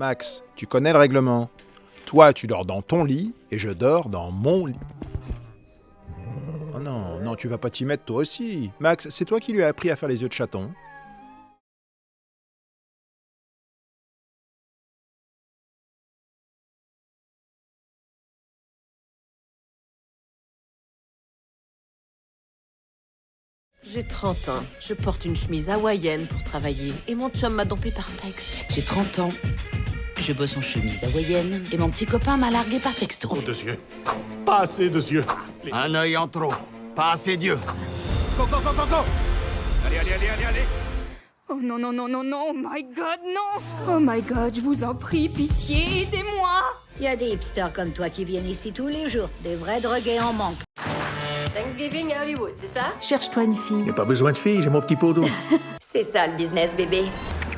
Max, tu connais le règlement. Toi, tu dors dans ton lit et je dors dans mon lit. Oh non, non, tu vas pas t'y mettre toi aussi. Max, c'est toi qui lui as appris à faire les yeux de chaton. J'ai 30 ans, je porte une chemise hawaïenne pour travailler et mon chum m'a dompé par texte. J'ai 30 ans, je bosse en chemise hawaïenne et mon petit copain m'a largué par texto. Trop de yeux. Pas assez de yeux. Un œil en trop. Pas assez d'yeux. Go, go, go, go, go. Allez, allez, allez, allez, allez. Oh non, non, non, non, non, oh my god, non! Oh my god, je vous en prie, pitié, aidez-moi! Il y a des hipsters comme toi qui viennent ici tous les jours, des vrais drogués en manque. Thanksgiving à Hollywood, c'est ça? Cherche-toi une fille. J'ai pas besoin de fille, j'ai mon petit pot d'eau. C'est ça le business, bébé.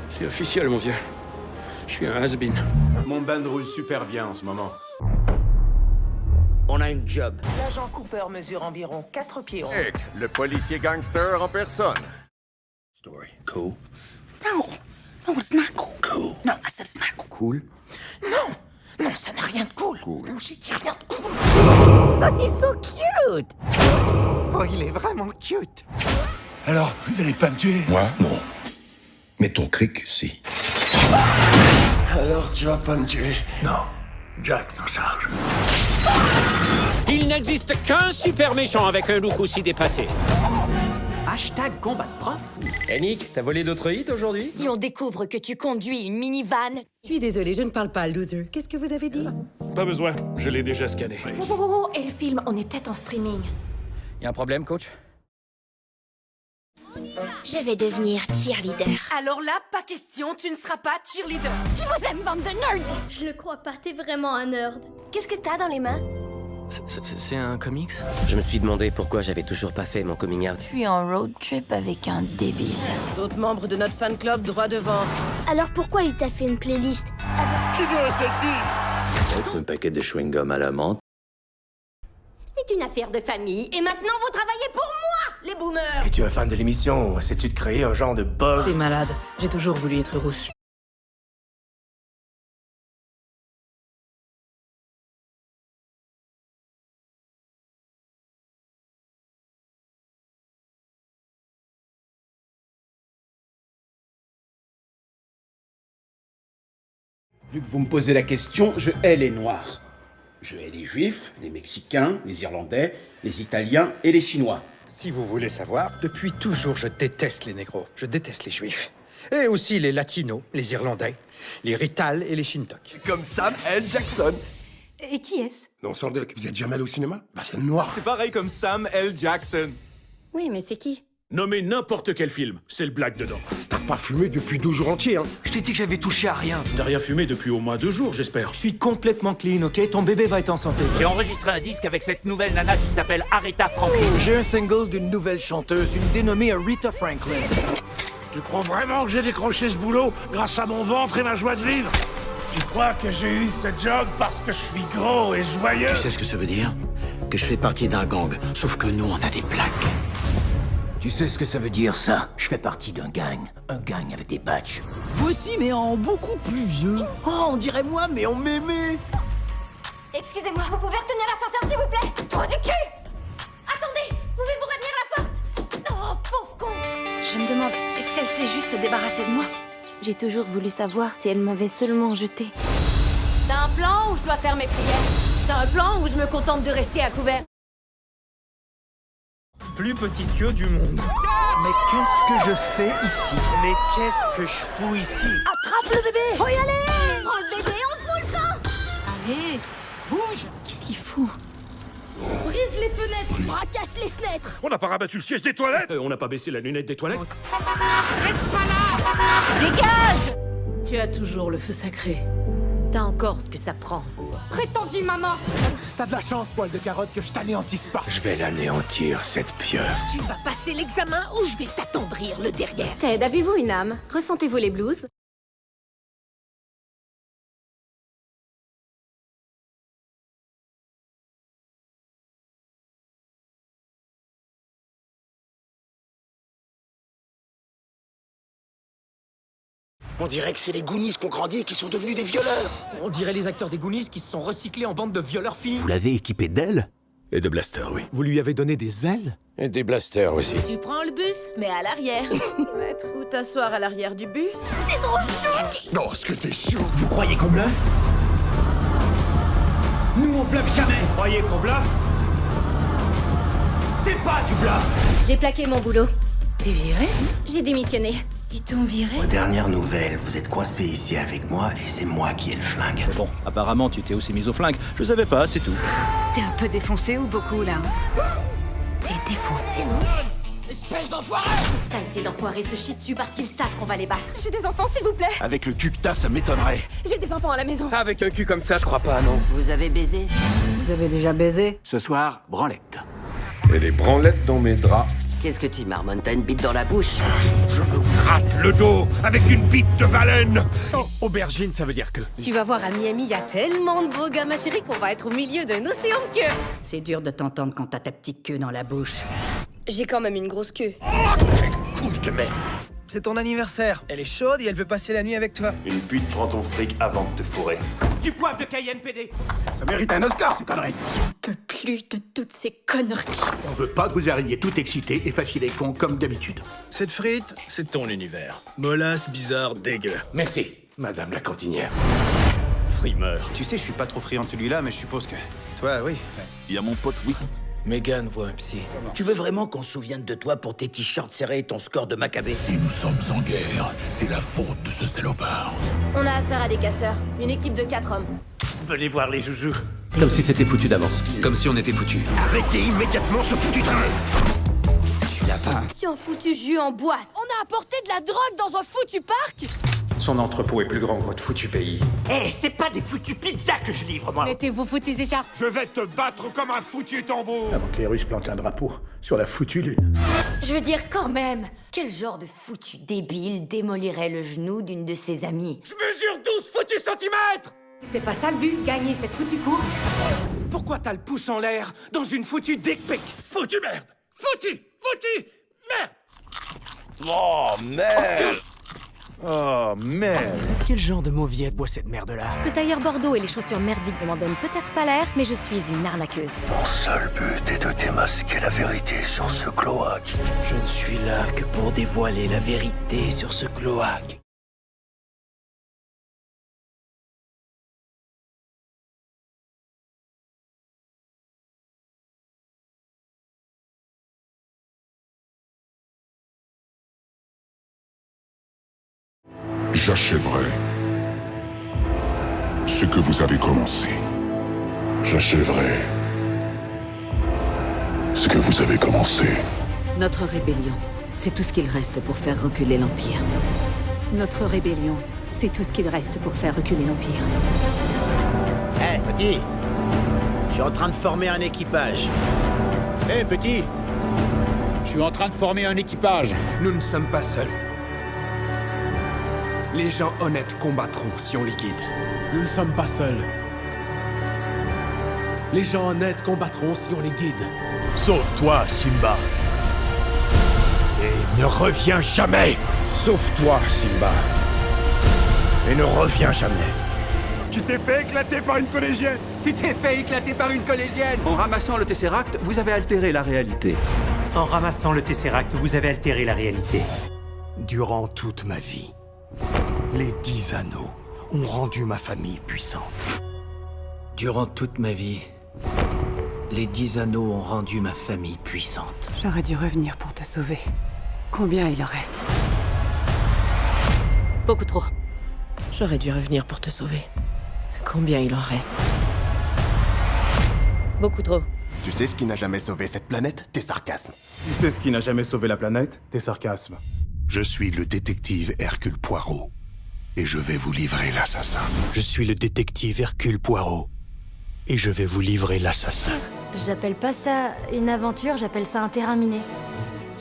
C'est officiel, mon vieux. Je suis un has-been. Mon band roule super bien en ce moment. On a une job. L'agent Cooper mesure environ 4 pieds 11. Egg, le policier gangster en personne. Story. Cool. Non, non, it's not cool. Cool. Non, I said it's not cool. Cool. Non, non, ça n'a rien de cool. Non, j'ai dit rien de cool. Oh, he's so cute! Oh, il est vraiment cute. Alors, vous allez pas me tuer? Moi, non. Mais ton cric, si. Alors, tu vas pas me tuer? Non, Jack s'en charge. Il n'existe qu'un super méchant avec un look aussi dépassé. Hashtag combat de prof. Eh Nick, t'as volé d'autres hits aujourd'hui? Si on découvre que tu conduis une minivan... Je suis désolée, je ne parle pas, loser. Qu'est-ce que vous avez dit? Pas besoin, je l'ai déjà scanné. Oh, et le film, on est peut-être en streaming. Y a un problème, coach? Je vais devenir cheerleader. Alors là, pas question, tu ne seras pas cheerleader. Je vous aime, bande de nerds! Je le crois pas, t'es vraiment un nerd. Qu'est-ce que t'as dans les mains? C'est un comics? Je me suis demandé pourquoi j'avais toujours pas fait mon coming out. Je suis en road trip avec un débile. D'autres membres de notre fan club droit devant. Alors pourquoi il t'a fait une playlist? Un paquet de chewing-gum à la menthe. C'est une affaire de famille, et maintenant vous travaillez pour moi, les boomers! Et tu es fan de l'émission, sais-tu de créer un genre de buzz? C'est malade, j'ai toujours voulu être rousse. Vu que vous me posez la question, je hais les Noirs. Je hais les Juifs, les Mexicains, les Irlandais, les Italiens et les Chinois. Si vous voulez savoir, depuis toujours, je déteste les négros. Je déteste les juifs. Et aussi les latinos, les irlandais, les rital et les shintok. Comme Sam L. Jackson. Et qui est-ce? Non, sans dire que vous êtes jamais allé au cinéma? Bah, c'est le noir. C'est pareil comme Sam L. Jackson. Oui, mais c'est qui? Nommez n'importe quel film, c'est le black dedans. T'as pas fumé depuis 12 jours entiers, hein? Je t'ai dit que j'avais touché à rien. T'as rien fumé depuis au moins 2 jours, j'espère. Je suis complètement clean, ok? Ton bébé va être en santé. J'ai enregistré un disque avec cette nouvelle nana qui s'appelle Aretha Franklin. J'ai un single d'une nouvelle chanteuse, une dénommée Aretha Franklin. Tu crois vraiment que j'ai décroché ce boulot grâce à mon ventre et ma joie de vivre? Tu crois que j'ai eu ce job parce que je suis gros et joyeux? Tu sais ce que ça veut dire? Que je fais partie d'un gang, sauf que nous, on a des plaques. Tu sais ce que ça veut dire, ça? Je fais partie d'un gang avec des badges. Vous aussi, mais en beaucoup plus vieux. Oh, on dirait moi, mais on m'aimait. Excusez-moi, vous pouvez retenir l'ascenseur, s'il vous plaît? Trop du cul! Attendez, pouvez-vous retenir la porte? Oh, pauvre con! Je me demande, est-ce qu'elle s'est juste débarrassée de moi? J'ai toujours voulu savoir si elle m'avait seulement jeté. T'as un plan ou je dois faire mes prières? T'as un plan ou je me contente de rester à couvert? Plus petite queue du monde. Mais qu'est-ce que je fais ici? Mais qu'est-ce que je fous ici? Attrape le bébé! Faut y aller! Prends le bébé, on fout le camp! Allez, bouge. Qu'est-ce qu'il fout? Brise les fenêtres! Bracasse les fenêtres! On n'a pas rabattu le siège des toilettes? On n'a pas baissé la lunette des toilettes? Dégage! Tu as toujours le feu sacré. T'as encore ce que ça prend. Prétendue maman! T'as de la chance, poil de carotte, que je t'anéantisse pas. Je vais l'anéantir, cette pieuvre. Tu vas passer l'examen ou je vais t'attendrir le derrière. Ted, avez-vous une âme? Ressentez-vous les blues? On dirait que c'est les Goonies qui ont grandi et qui sont devenus des violeurs. On dirait les acteurs des Goonies qui se sont recyclés en bande de violeurs finis. Vous l'avez équipé d'ailes? Et de blasters, oui. Vous lui avez donné des ailes? Et des blasters aussi. Tu prends le bus, mais à l'arrière. Mettre ou t'asseoir à l'arrière du bus? Non, ce que t'es chou. Vous croyez qu'on bluffe? Nous, on bluffe jamais. Vous croyez qu'on bluffe? C'est pas du bluff. J'ai plaqué mon boulot. T'es viré? J'ai démissionné. Ils t'ont viré? Aux dernières nouvelles, vous êtes coincé ici avec moi et c'est moi qui ai le flingue. Bon, apparemment, tu t'es aussi mise au flingue. Je savais pas, c'est tout. T'es un peu défoncé ou beaucoup, là? T'es défoncé, non? Espèce d'enfoiré! Les saletés d'enfoirés se chient dessus parce qu'ils savent qu'on va les battre. J'ai des enfants, s'il vous plaît. Avec le cul que t'as, ça m'étonnerait. J'ai des enfants à la maison. Avec un cul comme ça, je crois pas, non. Vous avez baisé? Vous avez déjà baisé? Ce soir, branlette. Et les branlettes dans mes draps. Qu'est-ce que tu marmonnes? T'as une bite dans la bouche? Je me gratte le dos avec une bite de baleine. Oh, aubergine, ça veut dire que... Tu vas voir, à Miami, il y a tellement de beaux gars, ma chérie, qu'on va être au milieu d'un océan de queue. C'est dur de t'entendre quand t'as ta petite queue dans la bouche. J'ai quand même une grosse queue. Cool de merde. C'est ton anniversaire. Elle est chaude et elle veut passer la nuit avec toi. Une pute prend ton fric avant de te fourrer. Du poivre de Cayenne PD. Ça mérite un Oscar, ces conneries. Je peux plus de toutes ces conneries. On veut pas que vous arriviez tout excité et fassiez les cons comme d'habitude. Cette frite, c'est ton univers. Mollasse, bizarre, dégueu. Merci, madame la cantinière. Frimeur. Tu sais, je suis pas trop friand de celui-là, mais je suppose que... Toi, oui. Il y a mon pote, oui. Megan voit un psy. Tu veux vraiment qu'on se souvienne de toi pour tes t-shirts serrés et ton score de Maccabée? Si nous sommes en guerre, c'est la faute de ce salopard. On a affaire à des casseurs. Une équipe de 4 hommes. Venez voir les joujoux. Comme si c'était foutu d'avance. Comme si on était foutus. Arrêtez immédiatement ce foutu train. Foutu lapin. Si un foutu jus en boîte. On a apporté de la drogue dans un foutu parc. Son entrepôt est plus grand que votre foutu pays. Eh, c'est pas des foutus pizzas que je livre, moi. Mettez-vous foutus écharpes. Je vais te battre comme un foutu tambour. Avant que les Russes plantent un drapeau sur la foutue lune. Je veux dire, quand même, quel genre de foutu débile démolirait le genou d'une de ses amies? Je mesure 12 foutus centimètres. C'était pas ça le but, gagner cette foutue course. Pourquoi t'as le pouce en l'air dans une foutue dick pic? Foutu merde. Foutu merde. Oh, merde. Oh, merde. Quel genre de mauviette boit cette merde-là? Le tailleur Bordeaux et les chaussures merdiques ne m'en donnent peut-être pas l'air, mais je suis une arnaqueuse. Mon seul but est de démasquer la vérité sur ce cloaque. Je ne suis là que pour dévoiler la vérité sur ce cloaque. J'achèverai ce que vous avez commencé. J'achèverai ce que vous avez commencé. Notre rébellion, c'est tout ce qu'il reste pour faire reculer l'Empire. Notre rébellion, c'est tout ce qu'il reste pour faire reculer l'Empire. Hé, petit. Je suis en train de former un équipage. Hé, petit. Je suis en train de former un équipage. Nous ne sommes pas seuls. Les gens honnêtes combattront si on les guide. Nous ne sommes pas seuls. Les gens honnêtes combattront si on les guide. Sauve-toi, Simba. Et ne reviens jamais. Sauve-toi, Simba. Et ne reviens jamais. Tu t'es fait éclater par une collégienne. Tu t'es fait éclater par une collégienne. En ramassant le Tesseract, vous avez altéré la réalité. En ramassant le Tesseract, vous avez altéré la réalité. Durant toute ma vie, les 10 anneaux ont rendu ma famille puissante. Durant toute ma vie, les 10 anneaux ont rendu ma famille puissante. J'aurais dû revenir pour te sauver. Combien il en reste? Beaucoup trop. J'aurais dû revenir pour te sauver. Combien il en reste? Beaucoup trop. Tu sais ce qui n'a jamais sauvé cette planète? Tes sarcasmes. Tu sais ce qui n'a jamais sauvé la planète? Tes sarcasmes. Je suis le détective Hercule Poirot. Et je vais vous livrer l'assassin. Je suis le détective Hercule Poirot. Et je vais vous livrer l'assassin. J'appelle pas ça une aventure, j'appelle ça un terrain miné.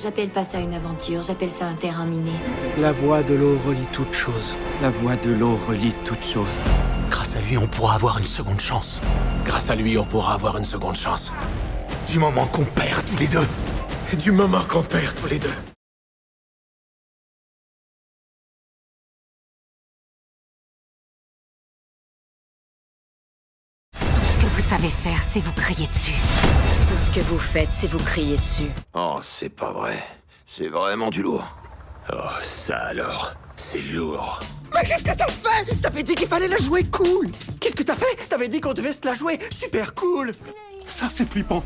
J'appelle pas ça une aventure, j'appelle ça un terrain miné. La voix de l'eau relie toutes choses. La voix de l'eau relie toutes choses. Grâce à lui, on pourra avoir une seconde chance. Grâce à lui, on pourra avoir une seconde chance. Du moment qu'on perd tous les deux. Du moment qu'on perd tous les deux. vous savez faire, c'est vous crier dessus. Tout ce que vous faites, c'est vous crier dessus. Oh, c'est pas vrai. C'est vraiment du lourd. Oh, ça alors, c'est lourd. Mais qu'est-ce que t'as fait? T'avais dit qu'il fallait la jouer cool. Qu'est-ce que t'as fait? T'avais dit qu'on devait se la jouer super cool. Ça, c'est flippant.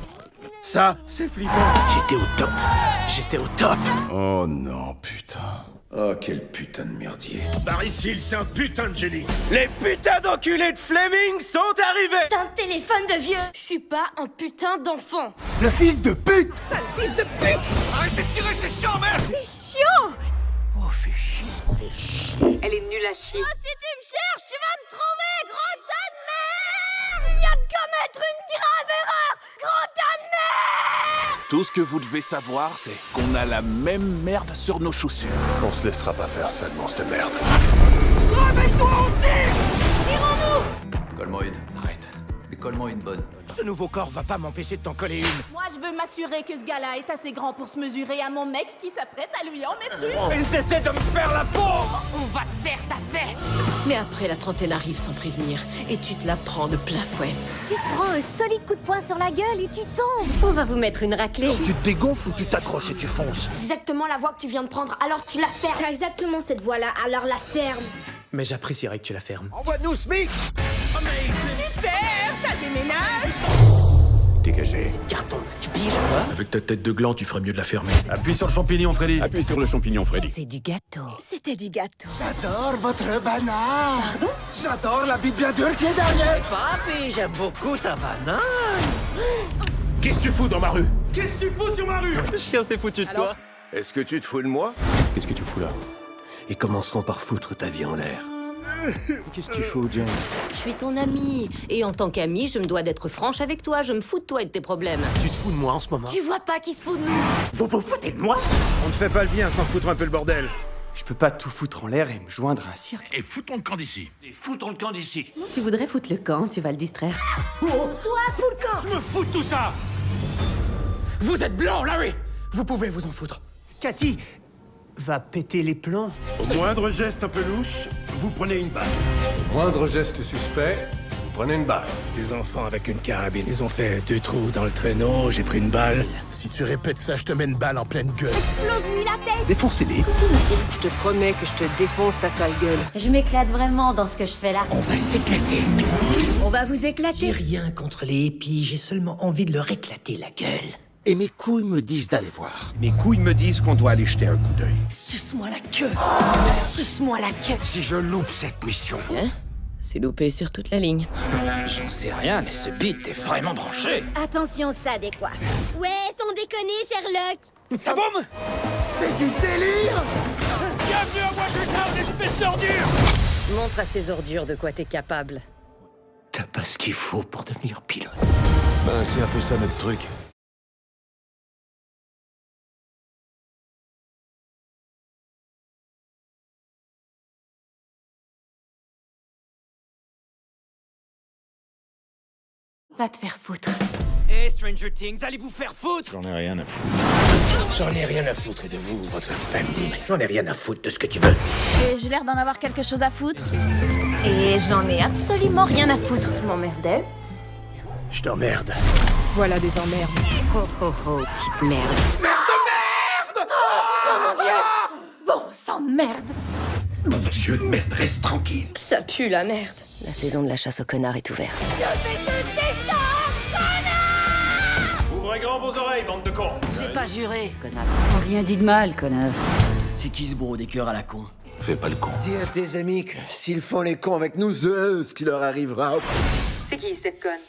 Ça, c'est flippant. J'étais au top. J'étais au top. Oh non, putain. Oh, quel putain de merdier. Barry Seal, c'est un putain de génie. Les putains d'enculés de Fleming sont arrivés. T'as un téléphone de vieux. Je suis pas un putain d'enfant. Le fils de pute. Sale fils de pute. Arrêtez de tirer, c'est chiant, merde. C'est chiant. Oh, fais chier, fais chier. Elle est nulle à chier. Oh, si tu me cherches, tu vas me trouver, gros tas de merde. Tu viens de commettre une grave erreur, gros tas de merde. Tout ce que vous devez savoir, c'est qu'on a la même merde sur nos chaussures. On se laissera pas faire ça, le monstre de merde. Réveille-toi, on se dit. Tirons-nous. Colle-moi une. Arrête. Mais colle-moi une bonne. Ce nouveau corps va pas m'empêcher de t'en coller une. Moi, je veux m'assurer que ce gars-là est assez grand pour se mesurer à mon mec qui s'apprête à lui en mettre une. Il essaie de me faire la peau. On va te faire ta fête. Mais après, la trentaine arrive sans prévenir, et tu te la prends de plein fouet. Tu te prends un solide coup de poing sur la gueule et tu tombes. On va vous mettre une raclée. Tu te dégonfles ou tu t'accroches et tu fonces? Exactement la voix que tu viens de prendre, alors tu la fermes. T'as exactement cette voix-là, alors la ferme. Mais j'apprécierais que tu la fermes. Envoie-nous, Smith. Super, ça déménage. Dégagez. Carton, tu piges? Avec ta tête de gland, tu ferais mieux de la fermer. Appuie sur le champignon, Freddy. Appuie sur le champignon, Freddy. C'est du gâteau. C'était du gâteau. J'adore votre banane. Pardon? J'adore la bite bien dure qui est derrière. Papi, j'aime beaucoup ta banane. Qu'est-ce que tu fous dans ma rue? Qu'est-ce que tu fous sur ma rue? Le chien s'est foutu de toi. Est-ce que tu te fous de moi? Qu'est-ce que tu fous là? Ils commenceront par foutre ta vie en l'air. Qu'est-ce que tu fous, Jane? Je suis ton amie. Et en tant qu'amie, je me dois d'être franche avec toi. Je me fous de toi et de tes problèmes. Tu te fous de moi en ce moment? Tu vois pas qui se fout de nous. Vous vous foutez de moi? On ne fait pas le bien sans foutre un peu le bordel. Je peux pas tout foutre en l'air et me joindre à un cirque. Et foutons le camp d'ici. Et foutons le camp d'ici. Tu voudrais foutre le camp, tu vas le distraire. Toi, fous le camp. Je me fous de tout ça. Vous êtes blanc, Larry. Vous pouvez vous en foutre. Cathy va péter les plombs. Au moindre geste un peu louche, vous prenez une balle. Moindre geste suspect, vous prenez une balle. Les enfants avec une carabine, ils ont fait 2 trous dans le traîneau, j'ai pris une balle. Si tu répètes ça, je te mets une balle en pleine gueule. Explose-lui la tête. Défoncez-les. Je te promets que je te défonce ta sale gueule. Je m'éclate vraiment dans ce que je fais là. On va s'éclater. On va vous J'ai éclater. rien contre les hippies, j'ai seulement envie de leur éclater la gueule. Et mes couilles me disent d'aller voir. Mes couilles me disent qu'on doit aller jeter un coup d'œil. Suce-moi la queue. Suce-moi la queue. Si je loupe cette mission. Hein? C'est loupé sur toute la ligne. J'en sais rien, mais ce beat est vraiment branché. Attention, ça décoiffe. Ouais, sans déconner, Sherlock. Ça bombe. C'est du délire. Bienvenue à Washington, espèce d'ordure. Montre à ces ordures de quoi t'es capable. T'as pas ce qu'il faut pour devenir pilote. Ben, c'est un peu ça notre truc. Va te faire foutre. Hey Stranger Things, allez vous faire foutre! J'en ai rien à foutre. J'en ai rien à foutre de vous, votre famille. J'en ai rien à foutre de ce que tu veux. Et j'ai l'air d'en avoir quelque chose à foutre. Et j'en ai absolument rien à foutre. Je m'emmerdais. Je t'emmerde. Voilà des emmerdes. Oh oh oh, petite merde. Bon sang de merde. Mon Dieu de merde, reste tranquille. Ça pue la merde. La saison de la chasse aux connards est ouverte. Je vais te descendre, connard. Ouvrez grand vos oreilles, bande de cons. J'ai pas juré, connasse. Rien dit de mal, connasse. C'est qui ce gros des cœurs à la con? Fais pas le con. Dis à tes amis que s'ils font les cons avec nous, ce qui leur arrivera. C'est qui cette conne?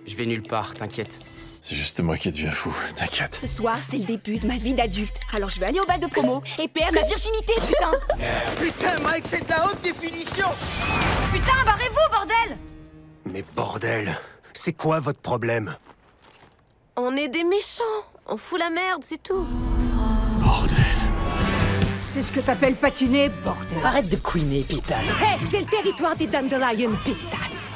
Je vais nulle part, t'inquiète. C'est juste moi qui deviens fou, t'inquiète. Ce soir, c'est le début de ma vie d'adulte. Alors je vais aller au bal de promo et perdre ma virginité, putain. Putain, Mike, c'est de la haute définition! Putain, barrez-vous, bordel. Mais bordel, c'est quoi votre problème? On est des méchants. On fout la merde, c'est tout. Bordel. C'est ce que t'appelles patiner, bordel. Arrête de couiner, pétasse. Hé, c'est le territoire des Dandelion, pétasse.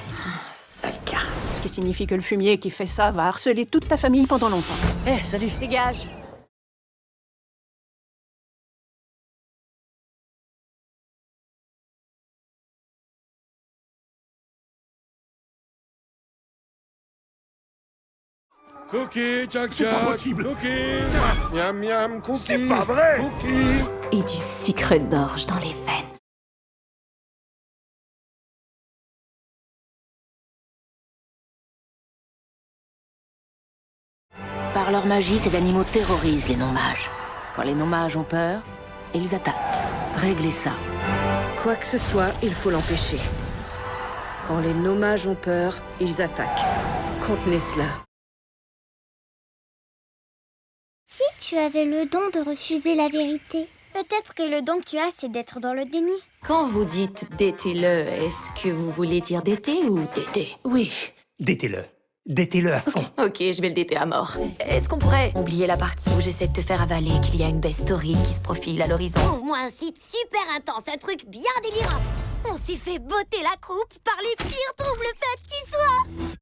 Sale garce. Ce qui signifie que le fumier qui fait ça va harceler toute ta famille pendant longtemps. Eh, salut. Dégage. Cookie, Jack, C'est pas possible. Cookie. Miam, miam, cookie. C'est pas vrai. Cookie. Et du sucre d'orge dans les veines. Par leur magie, ces animaux terrorisent les non-mages. Quand les non-mages ont peur, ils attaquent. Réglez ça. Quoi que ce soit, il faut l'empêcher. Quand les non-mages ont peur, ils attaquent. Contenez cela. Si tu avais le don de refuser la vérité, peut-être que le don que tu as, c'est d'être dans le déni. Quand vous dites d'éter-le, est-ce que vous voulez dire d'été ou d'été? Oui, détez-le. Détez-le à fond. Ok, je vais le déter à mort. Est-ce qu'on pourrait oublier la partie où j'essaie de te faire avaler qu'il y a une belle story qui se profile à l'horizon? Trouve-moi un site super intense, un truc bien délirant. On s'y fait botter la croupe par les pires troubles faits qui soient.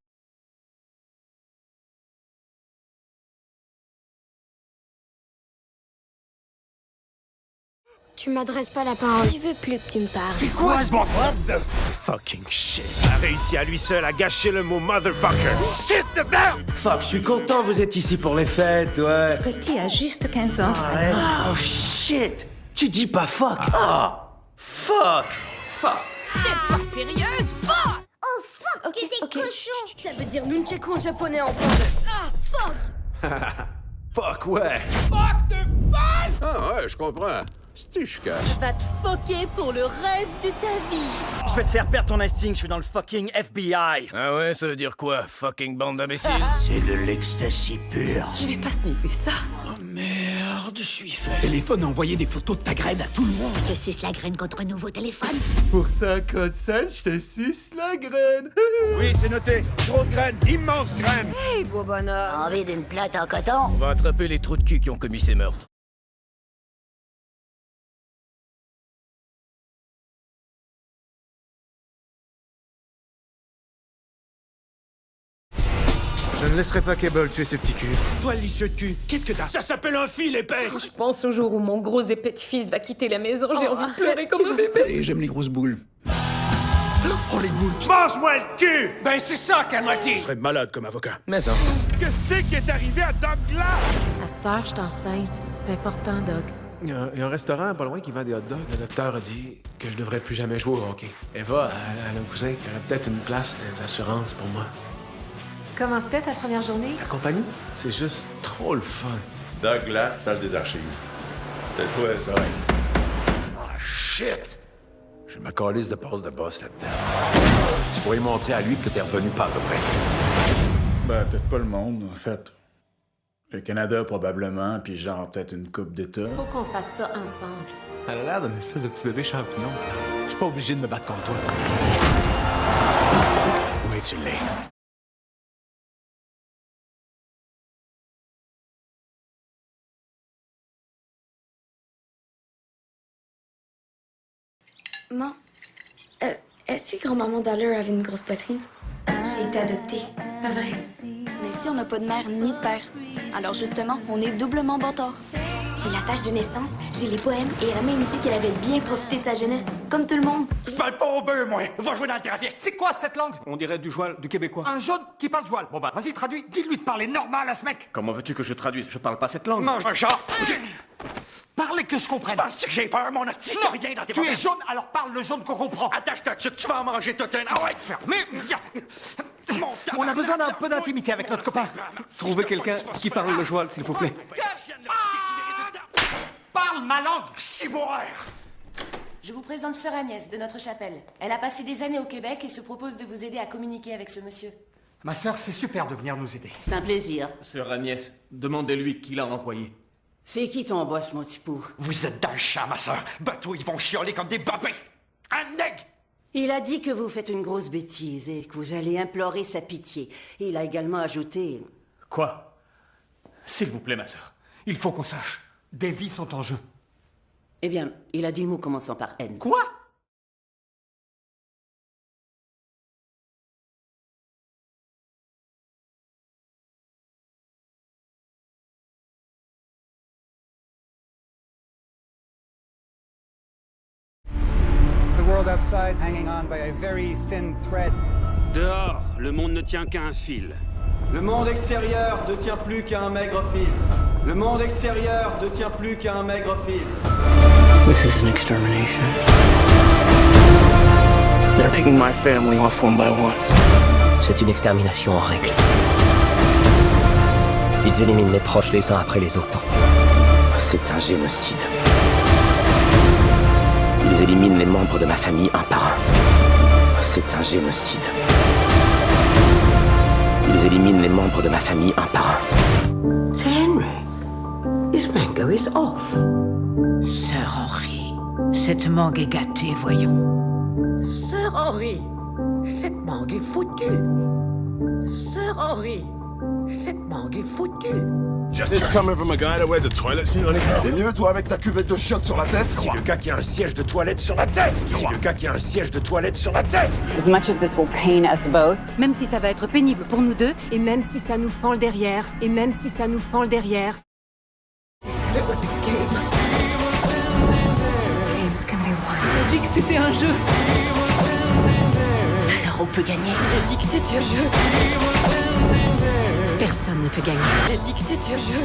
Tu m'adresses pas la parole. Je veux plus que tu me parles. C'est quoi ce bordel? What the fucking shit? A réussi à lui seul à gâcher le mot motherfucker. Shit de merde! Fuck, je suis content, vous êtes ici pour les fêtes, ouais. Scotty a juste 15 ans. Arrête. Oh shit! Tu dis pas fuck! Ah! Fuck! Fuck! T'es pas sérieuse? Fuck! Oh fuck, que t'es cochon! Ça veut dire nunchaku en japonais en français. Ah, fuck! Fuck, ouais. Fuck de fuck! Ah ouais, je comprends. Stichka. Va te foquer pour le reste de ta vie. Je vais te faire perdre ton instinct, je suis dans le fucking FBI! Ah ouais, ça veut dire quoi, fucking bande d'imbéciles? C'est de l'ecstasy pur. Je vais pas sniffer ça. Oh merde, je suis fait. Téléphone a envoyé des photos de ta graine à tout le monde. Je te suce la graine contre un nouveau téléphone. Pour 50 cents, je te suce la graine. Oui, c'est noté. Grosse graine, immense graine. Hey, beau bonhomme! Envie d'une plate en coton? On va attraper les trous de cul qui ont commis ces meurtres. Je ne laisserai pas Cable tuer ce petit cul. Toi, lisseux de cul, qu'est-ce que t'as? Ça s'appelle un fil épais. Je pense au jour où mon gros épais de fils va quitter la maison, j'ai envie de pleurer comme un bébé. Et j'aime les grosses boules. Oh, les boules. Mange-moi le cul! Ben, c'est ça qu'elle m'a dit. Je serais malade comme avocat. Mais ça. Que c'est qui est arrivé à Douglas? À cette heure, je suis enceinte. C'est important, Doug. Il y a un restaurant pas loin qui vend des hot dogs. Le docteur a dit que je devrais plus jamais jouer au hockey. Eva, elle a un cousin qui aurait peut-être une place dans les assurances pour moi. Comment c'était ta première journée? La compagnie, c'est juste trop le fun. Douglas, salle des archives. C'est toi, ça. Ah, shit! J'ai ma calice de passe de boss là-dedans. Tu pourrais lui montrer à lui que t'es revenu pas à peu près. Ben, peut-être pas le monde, en fait. Le Canada, probablement, puis genre peut-être une coupe d'État. Faut qu'on fasse ça ensemble. Elle a l'air d'une espèce de petit bébé champignon. Je suis pas obligé de me battre contre toi. Oui, tu l'es. Maman, est-ce que grand-maman Dollar avait une grosse poitrine? J'ai été adoptée, pas vrai? Mais ici, on n'a pas de mère ni de père. Alors justement, on est doublement bâtard. J'ai la tâche de naissance, j'ai les poèmes, et elle a même dit qu'elle avait bien profité de sa jeunesse, comme tout le monde. Je parle pas au beurre, moi. Va jouer dans le trafic. C'est quoi cette langue? On dirait du joual, du québécois. Un jaune qui parle joual. Bon bah, vas-y, traduis. Dis-lui de parler normal à ce mec. Comment veux-tu que je traduise? Je parle pas cette langue. Mange un chat. Parlez que je comprenne. Tu penses que j'ai peur, mon hostie? Non, Rien dans tes tu es problèmes. jaune, alors parle le jaune qu'on comprend. Attache ta tuque, tu vas en manger toute une. Ah ouais, fermé. On a besoin d'un peu d'intimité avec notre copain. Trouvez quelqu'un qui parle le joual, s'il vous plaît. Parle ma langue! Ciboire! Je vous présente Sœur Agnès de notre chapelle. Elle a passé des années au Québec et se propose de vous aider à communiquer avec ce monsieur. Ma sœur, c'est super de venir nous aider. C'est un plaisir. Sœur Agnès, demandez-lui qui l'a envoyé. C'est qui ton boss, mon petit pou? Vous êtes dans le champ, ma sœur. Bateaux, ils vont chialer comme des babés. Un nègre! Il a dit que vous faites une grosse bêtise et que vous allez implorer sa pitié. Il a également ajouté... Quoi? S'il vous plaît, ma sœur. Il faut qu'on sache. Des vies sont en jeu. Eh bien, il a dit le mot commençant par N. Quoi? The world outside's hanging on by a very thin thread. Dehors, le monde ne tient qu'à un fil. Le monde extérieur ne tient plus qu'à un maigre fil. Le monde extérieur ne tient plus qu'à un maigre fil. This is an extermination. They're picking my family off one by one. C'est une extermination en règle. Ils éliminent mes proches les uns après les autres. C'est un génocide. Ils éliminent les membres de ma famille un par un. C'est un génocide. Ils éliminent les membres de ma famille un par un. C'est Henry. This mango is off. Sir Henry, cette mangue est gâtée, voyons. Sir Henry, cette mangue est foutue. Sir Henry, cette mangue est foutue. This coming from a guy that wears a toilet seat on his head. T'es mieux, toi, avec ta cuvette de chiottes sur la tête? Dis le gars qui a un siège de toilette sur la tête. Dis le gars qui a un siège de toilette sur la tête. As much as this will pain us both. Même si ça va être pénible pour nous deux, et même si ça nous fend le derrière, et même si ça nous fend le derrière. It was a game. Game's gonna be won. J'ai dit que c'était un jeu. Alors on peut gagner. J'ai dit que c'était un jeu. Personne ne peut gagner. J'ai dit que c'était un jeu.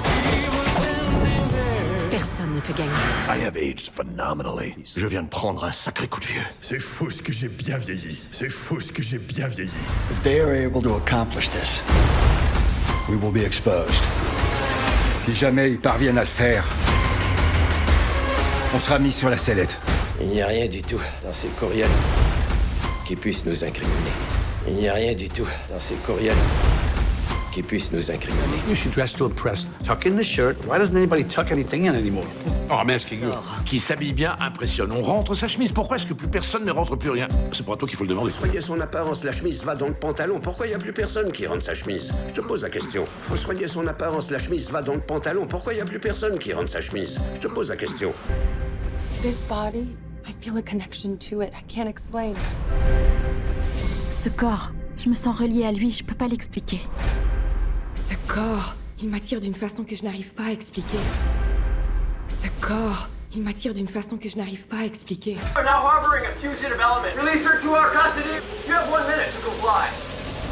Personne ne peut gagner. I have aged phenomenally. Je viens de prendre un sacré coup de vieux. C'est fou ce que j'ai bien vieilli. C'est fou ce que j'ai bien vieilli. If they are able to accomplish this, we will be exposed. Si jamais ils parviennent à le faire, on sera mis sur la sellette. Il n'y a rien du tout dans ces courriels qui puisse nous incriminer. Il n'y a rien du tout dans ces courriels qui puisse nous incriminer. You should dress to impress. Tuck in the shirt. Why doesn't anybody tuck anything in anymore? Oh, I'm asking you. Qui s'habille bien impressionne. On rentre sa chemise. Pourquoi est-ce que plus personne ne rentre plus rien? C'est pas à toi qu'il faut le demander. Soigner son apparence, la chemise va dans le pantalon. Pourquoi il n'y a plus personne qui rentre sa chemise? Je te pose la question. Faut soigner son apparence, la chemise va dans le pantalon. Pourquoi il n'y a plus personne qui rentre sa chemise? Je te pose la question. This body, I feel a connection to it. I can't explain. Ce corps, je me sens reliée à lui, je peux pas l'expliquer. Ce corps, il m'attire d'une façon que je n'arrive pas à expliquer. Ce corps, il m'attire d'une façon que je n'arrive pas à expliquer. We're now harboring a fugitive element. Release her to our custody. You have 1 minute to comply.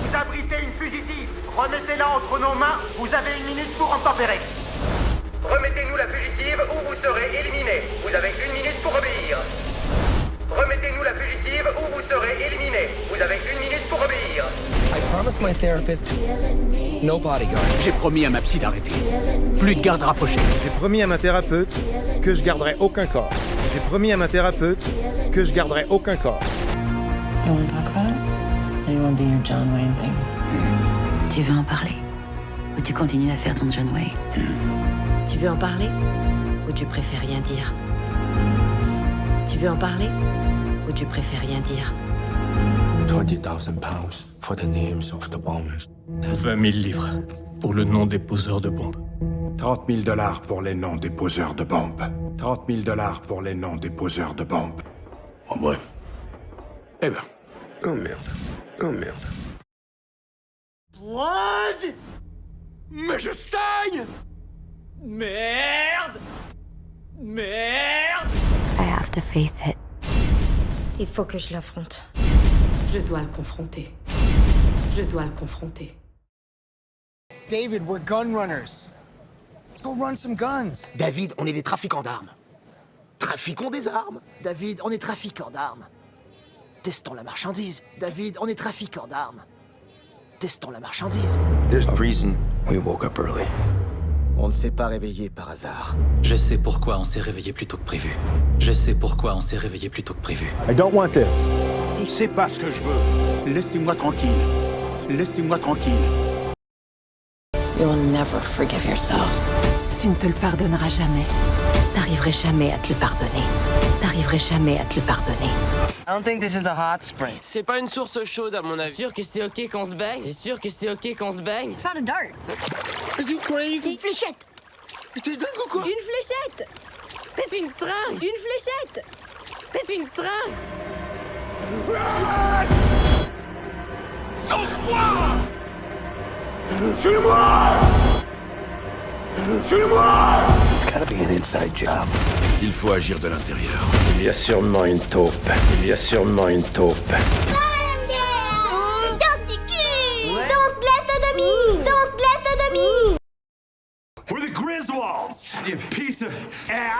Vous abritez une fugitive. Remettez-la entre nos mains. Vous avez 1 minute pour en tempérer. Remettez-nous la fugitive ou vous serez éliminés. Vous avez 1 minute pour obéir. Remettez-nous la fugitive ou vous serez éliminés. Vous avez 1 minute pour obéir. I promised my therapist no bodyguard. J'ai promis à ma psy d'arrêter. Plus de garde rapprochée. J'ai promis à ma thérapeute que je garderai aucun corps. J'ai promis à ma thérapeute que je garderai aucun corps. You want to talk about it? Or you want to do your John Wayne thing? Tu veux en parler? Ou tu continues à faire ton John Wayne? Tu veux en parler? Ou tu préfères rien dire? Tu veux en parler? Ou tu préfères rien dire? 20,000 pounds for the names of the bombers. 20 000 livres pour le nom des poseurs de bombes. 30 000 $ pour les noms des poseurs de bombes. 30 000 $ pour les noms des poseurs de bombes. Oh ouais. Eh ben. Oh merde. Oh merde. Blood! Mais je saigne! Merde! Merde! I have to face it. Il faut que je l'affronte. Je dois le confronter. Je dois le confronter. David, we're gun runners. Let's go run some guns. David, on est des trafiquants d'armes. Trafiquons des armes. David, on est trafiquants d'armes. Testons la marchandise. David, on est trafiquants d'armes. Testons la marchandise. There's a reason we woke up early. On ne s'est pas réveillé par hasard. Je sais pourquoi on s'est réveillé plus tôt que prévu. Je sais pourquoi on s'est réveillé plus tôt que prévu. I don't want this. C'est pas ce que je veux. Laissez-moi tranquille. Laissez-moi tranquille. You'll never forgive yourself. Tu ne te le pardonneras jamais. T'arriverais jamais à te le pardonner. T'arriverais jamais à te le pardonner. I don't think this is a hot spring. C'est pas une source chaude à mon avis. C'est sûr que c'est ok qu'on se baigne. C'est sûr que c'est ok qu'on se baigne. Found a dart. Are you crazy? Une fléchette. T'es dingue ou quoi? Une fléchette. C'est une seringue. Une fléchette. C'est une seringue. Sauve-moi! Tue-moi! Tue-moi! It's gotta be an inside job. Il faut agir de l'intérieur. Il y a sûrement une taupe. Il y a sûrement une taupe. Danse du cul. Danse glace sodomie.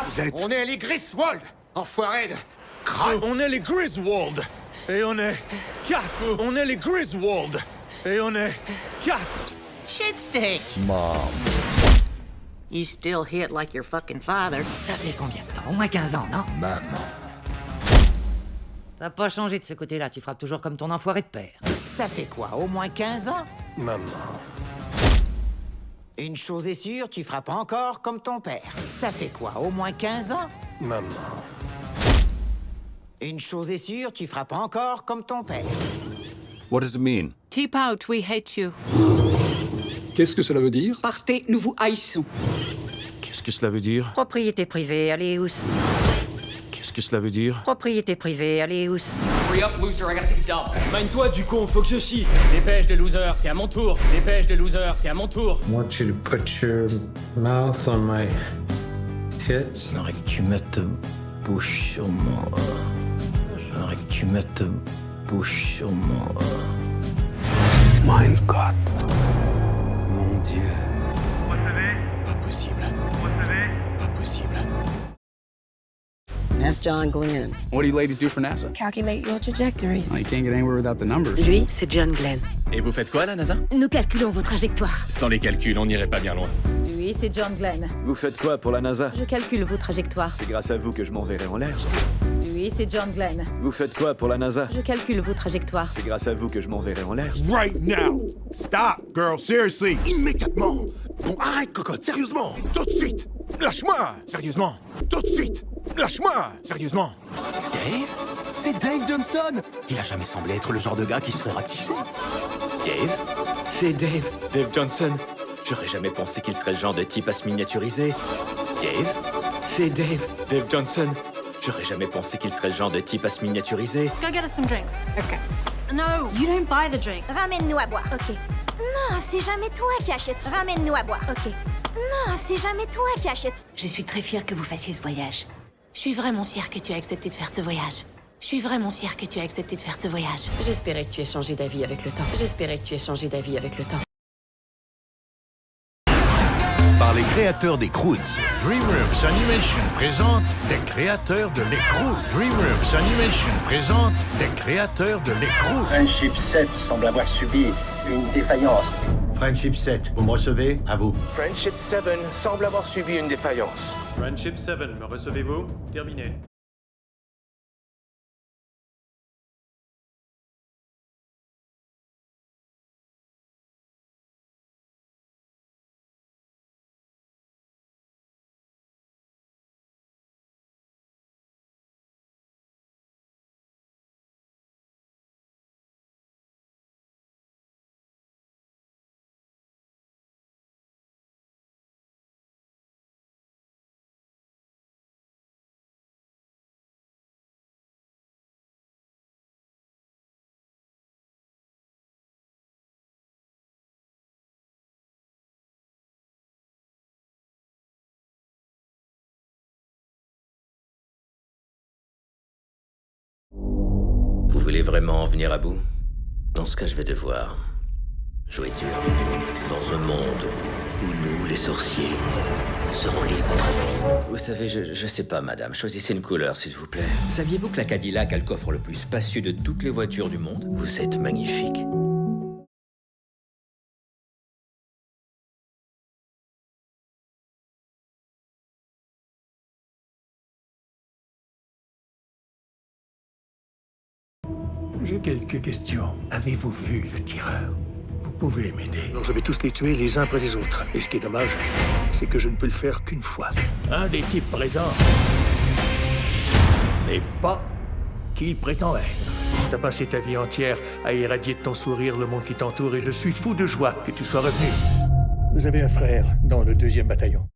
Vous êtes... On est les Griswold, enfoirés de... On est les Griswold. Et on est 4. On est les Griswold. Et on est 4. Shit stick. Mom. You still hit like your fucking father. Ça fait combien de temps? Au moins 15 ans, non? Maman. T'as pas changé de ce côté-là, tu frappes toujours comme ton enfoiré de père. Ça fait quoi, au moins 15 ans? Maman. Une chose est sûre, tu frappes encore comme ton père. Ça fait quoi, au moins 15 ans? Maman. Une chose est sûre, tu frappes encore comme ton père. What does it mean? Keep out, we hate you. Qu'est-ce que cela veut dire? Partez, nous vous haïssons. Qu'est-ce que cela veut dire? Propriété privée, allez, oust. Qu'est-ce que cela veut dire? Propriété privée, allez, oust. Hurry up, loser, I gotta take a dump. Mine-toi, du con, faut que je chie. Dépêche de loser, c'est à mon tour. Dépêche de loser, c'est à mon tour. I want you to put your mouth on my tits. J'aimerais que tu mettes ta bouche sur mon... J'aimerais que tu mettes ta bouche sur mon... Mein Gott. Mon Dieu. Recevez. Pas possible. Recevez. Pas possible. That's John Glenn. What do you ladies do for NASA? Calculate your trajectories. You can't get anywhere without the numbers. Lui, c'est John Glenn. Et vous faites quoi à la NASA? Nous calculons vos trajectoires. Sans les calculs, on n'irait pas bien loin. Lui, c'est John Glenn. Vous faites quoi pour la NASA? Je calcule vos trajectoires. C'est grâce à vous que je m'enverrai en l'air. Lui, c'est John Glenn. Vous faites quoi pour la NASA? Je calcule vos trajectoires. C'est grâce à vous que je m'enverrai en l'air. Right now! Stop, girl, seriously! Immédiatement! Bon, arrête, cocotte, sérieusement! Tout de suite! Lâche-moi! Sérieusement! Tout de suite! Lâche-moi! Sérieusement! Dave? C'est Dave Johnson! Il a jamais semblé être le genre de gars qui se ferait rapetisser. Dave? C'est Dave. Dave Johnson? J'aurais jamais pensé qu'il serait le genre de type à se miniaturiser. Dave? C'est Dave. Dave Johnson? J'aurais jamais pensé qu'il serait le genre de type à se miniaturiser. Go get us some drinks. Okay. No, you don't buy the drinks. Ramène-nous à boire. Ok. Non, c'est jamais toi qui achètes. Ramène-nous à boire. Ok. Non, c'est jamais toi qui achètes. Je suis très fière que vous fassiez ce voyage. Je suis vraiment fière que tu aies accepté de faire ce voyage. Je suis vraiment fière que tu aies accepté de faire ce voyage. J'espérais que tu aies changé d'avis avec le temps. J'espérais que tu aies changé d'avis avec le temps. Par les créateurs des Croods. DreamWorks Animation présente les créateurs de l'écrou. DreamWorks Animation présente les créateurs de l'écrou. Friendship 7 semble avoir subi une défaillance. Friendship 7, vous me recevez? À vous. Friendship 7 semble avoir subi une défaillance. Friendship 7, me recevez-vous? Terminé. Vous voulez vraiment en venir à bout? Dans ce cas, je vais devoir jouer dur. Dans un monde où nous, les sorciers, serons libres. Vous savez, je sais pas, madame. Choisissez une couleur, s'il vous plaît. Saviez-vous que la Cadillac a le coffre le plus spacieux de toutes les voitures du monde? Vous êtes magnifique. J'ai quelques questions. Avez-vous vu le tireur? Vous pouvez m'aider. Alors je vais tous les tuer les uns après les autres. Et ce qui est dommage, c'est que je ne peux le faire qu'une fois. Un des types présents n'est pas qui il prétend être. T'as passé ta vie entière à irradier de ton sourire le monde qui t'entoure et je suis fou de joie que tu sois revenu. Vous avez un frère dans le 2e bataillon.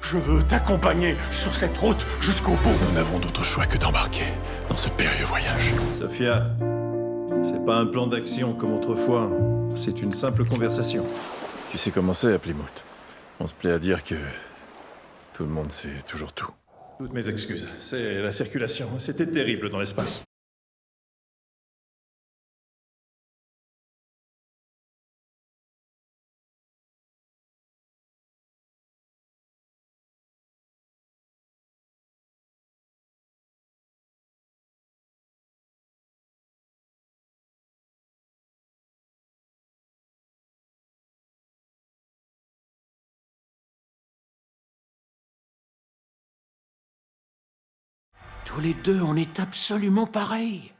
Je veux t'accompagner sur cette route jusqu'au bout. Nous n'avons d'autre choix que d'embarquer dans ce périlleux voyage. Sophia, c'est pas un plan d'action comme autrefois. C'est une simple conversation. Tu sais comment c'est à Plymouth. On se plaît à dire que tout le monde sait toujours tout. Toutes mes excuses. C'est la circulation. C'était terrible dans l'espace. Tous les deux, on est absolument pareils.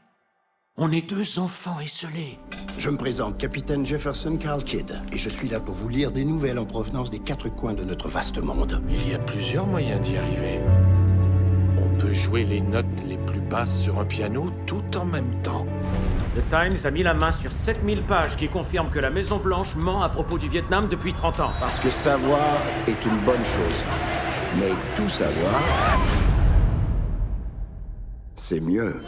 On est deux enfants esselés. Je me présente, capitaine Jefferson Carl Kidd, et je suis là pour vous lire des nouvelles en provenance des quatre coins de notre vaste monde. Il y a plusieurs moyens d'y arriver. On peut jouer les notes les plus basses sur un piano tout en même temps. The Times a mis la main sur 7000 pages qui confirment que la Maison-Blanche ment à propos du Vietnam depuis 30 ans. Parce que savoir est une bonne chose. Mais tout savoir, c'est mieux.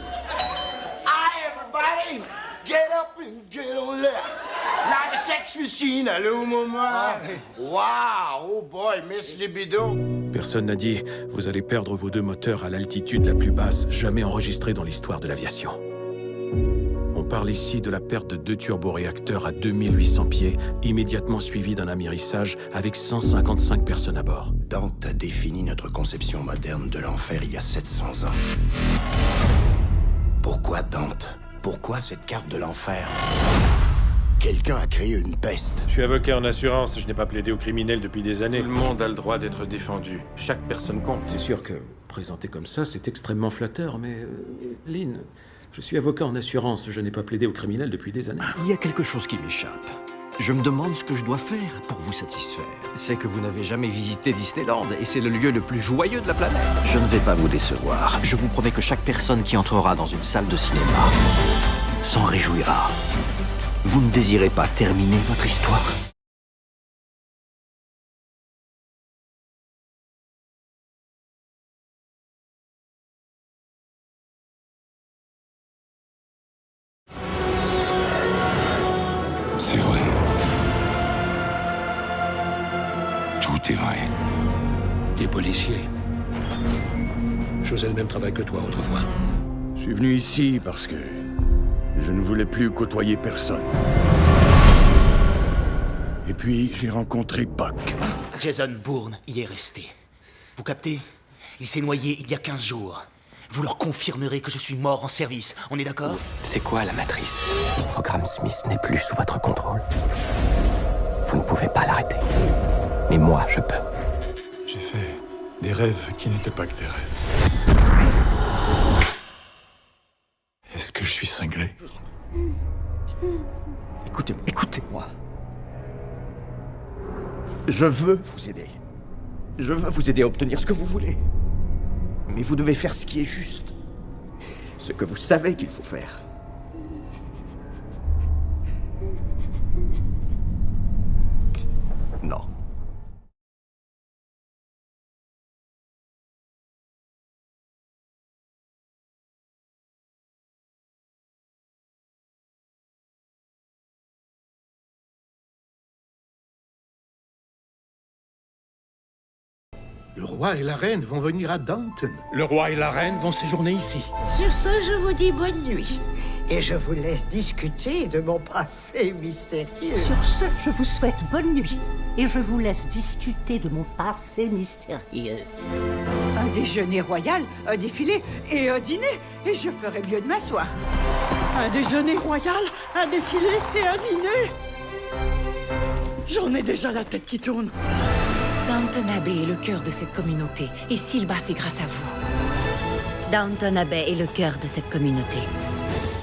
Hi, everybody! Get up and get on left. Like a sex machine, allô, maman? Wow, oh boy, Miss Libido. Personne n'a dit « Vous allez perdre vos deux moteurs à l'altitude la plus basse jamais enregistrée dans l'histoire de l'aviation ». On parle ici de la perte de 2 turboréacteurs à 2800 pieds, immédiatement suivi d'un amérissage avec 155 personnes à bord. Dante a défini notre conception moderne de l'enfer il y a 700 ans. Pourquoi Dante? Pourquoi cette carte de l'enfer? Quelqu'un a créé une peste. Je suis avocat en assurance, je n'ai pas plaidé aux criminels depuis des années. Tout le monde a le droit d'être défendu. Chaque personne compte. C'est sûr que, présenté comme ça, c'est extrêmement flatteur, mais... Lynn, je suis avocat en assurance, je n'ai pas plaidé aux criminels depuis des années. Il y a quelque chose qui m'échappe. Je me demande ce que je dois faire pour vous satisfaire. C'est que vous n'avez jamais visité Disneyland, et c'est le lieu le plus joyeux de la planète. Je ne vais pas vous décevoir. Je vous promets que chaque personne qui entrera dans une salle de cinéma s'en réjouira. Vous ne désirez pas terminer votre histoire? C'est vrai. Tout est vrai. T'es policier. Je faisais le même travail que toi autrefois. Je suis venu ici parce que je ne voulais plus côtoyer personne. Et puis, j'ai rencontré Buck. Jason Bourne y est resté. Vous captez? Il s'est noyé il y a 15 jours. Vous leur confirmerez que je suis mort en service. On est d'accord? C'est quoi la matrice? Le programme Smith n'est plus sous votre contrôle. Vous ne pouvez pas l'arrêter. Mais moi, je peux. J'ai fait des rêves qui n'étaient pas que des rêves. Est-ce que je suis cinglé? Écoutez-moi. Je veux vous aider. Je veux vous aider à obtenir ce que vous voulez. Mais vous devez faire ce qui est juste. Ce que vous savez qu'il faut faire. Non. Le roi et la reine vont venir à Downton. Le roi et la reine vont séjourner ici. Sur ce, je vous dis bonne nuit. Et je vous laisse discuter de mon passé mystérieux. Sur ce, je vous souhaite bonne nuit. Et je vous laisse discuter de mon passé mystérieux. Un déjeuner royal, un défilé et un dîner. Et je ferais mieux de m'asseoir. Un déjeuner royal, un défilé et un dîner. J'en ai déjà la tête qui tourne. Downton Abbey est le cœur de cette communauté. Et s'il bat, c'est grâce à vous. Downton Abbey est le cœur de cette communauté.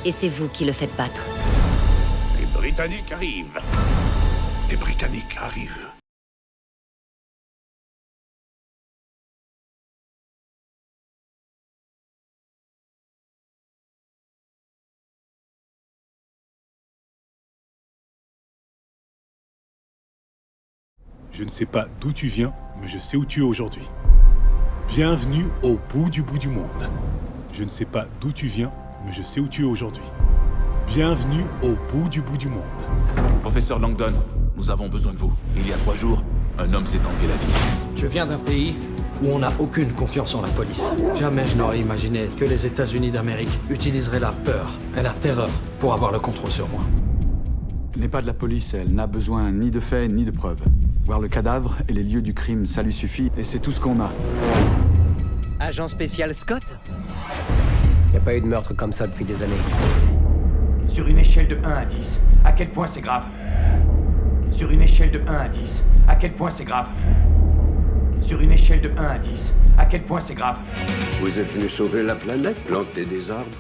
Et c'est vous qui le faites battre. Les Britanniques arrivent. Les Britanniques arrivent. Je ne sais pas d'où tu viens, mais je sais où tu es aujourd'hui. Bienvenue au bout du monde. Je ne sais pas d'où tu viens, mais je sais où tu es aujourd'hui. Bienvenue au bout du monde. Professeur Langdon, nous avons besoin de vous. Il y a 3 jours, un homme s'est enlevé la vie. Je viens d'un pays où on n'a aucune confiance en la police. Jamais je n'aurais imaginé que les États-Unis d'Amérique utiliseraient la peur et la terreur pour avoir le contrôle sur moi. N'est pas de la police, elle n'a besoin ni de faits ni de preuves. Voir le cadavre et les lieux du crime, ça lui suffit, et c'est tout ce qu'on a. Agent spécial Scott? Il n'y a pas eu de meurtre comme ça depuis des années. Sur une échelle de 1 à 10, à quel point c'est grave? Sur une échelle de 1 à 10, à quel point c'est grave? Sur une échelle de 1 à 10, à quel point c'est grave? Vous êtes venu sauver la planète, planter des arbres?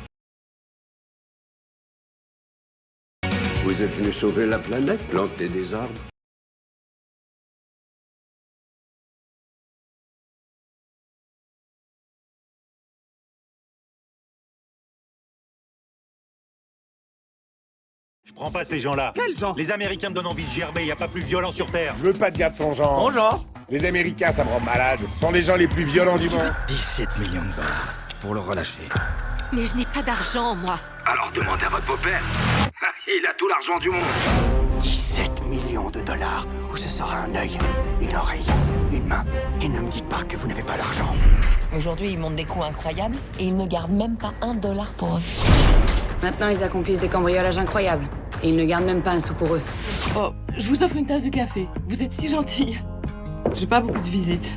Vous êtes venu sauver la planète, planter des arbres? Je prends pas ces gens-là. Quels gens? Les Américains me donnent envie de gerber, y a pas plus violent sur Terre. Je veux pas de gars de son genre. Mon genre? Les Américains, ça me rend malade. Ce sont les gens les plus violents du monde. 17 millions de dollars pour le relâcher. Mais je n'ai pas d'argent, moi. Alors demandez à votre beau-père. Il a tout l'argent du monde. 17 millions de dollars, où ce sera un œil, une oreille, une main. Et ne me dites pas que vous n'avez pas l'argent. Aujourd'hui, ils montent des coups incroyables et ils ne gardent même pas $1 pour eux. Maintenant, ils accomplissent des cambriolages incroyables. Et ils ne gardent même pas un sou pour eux. Oh, je vous offre une tasse de café. Vous êtes si gentille. J'ai pas beaucoup de visites.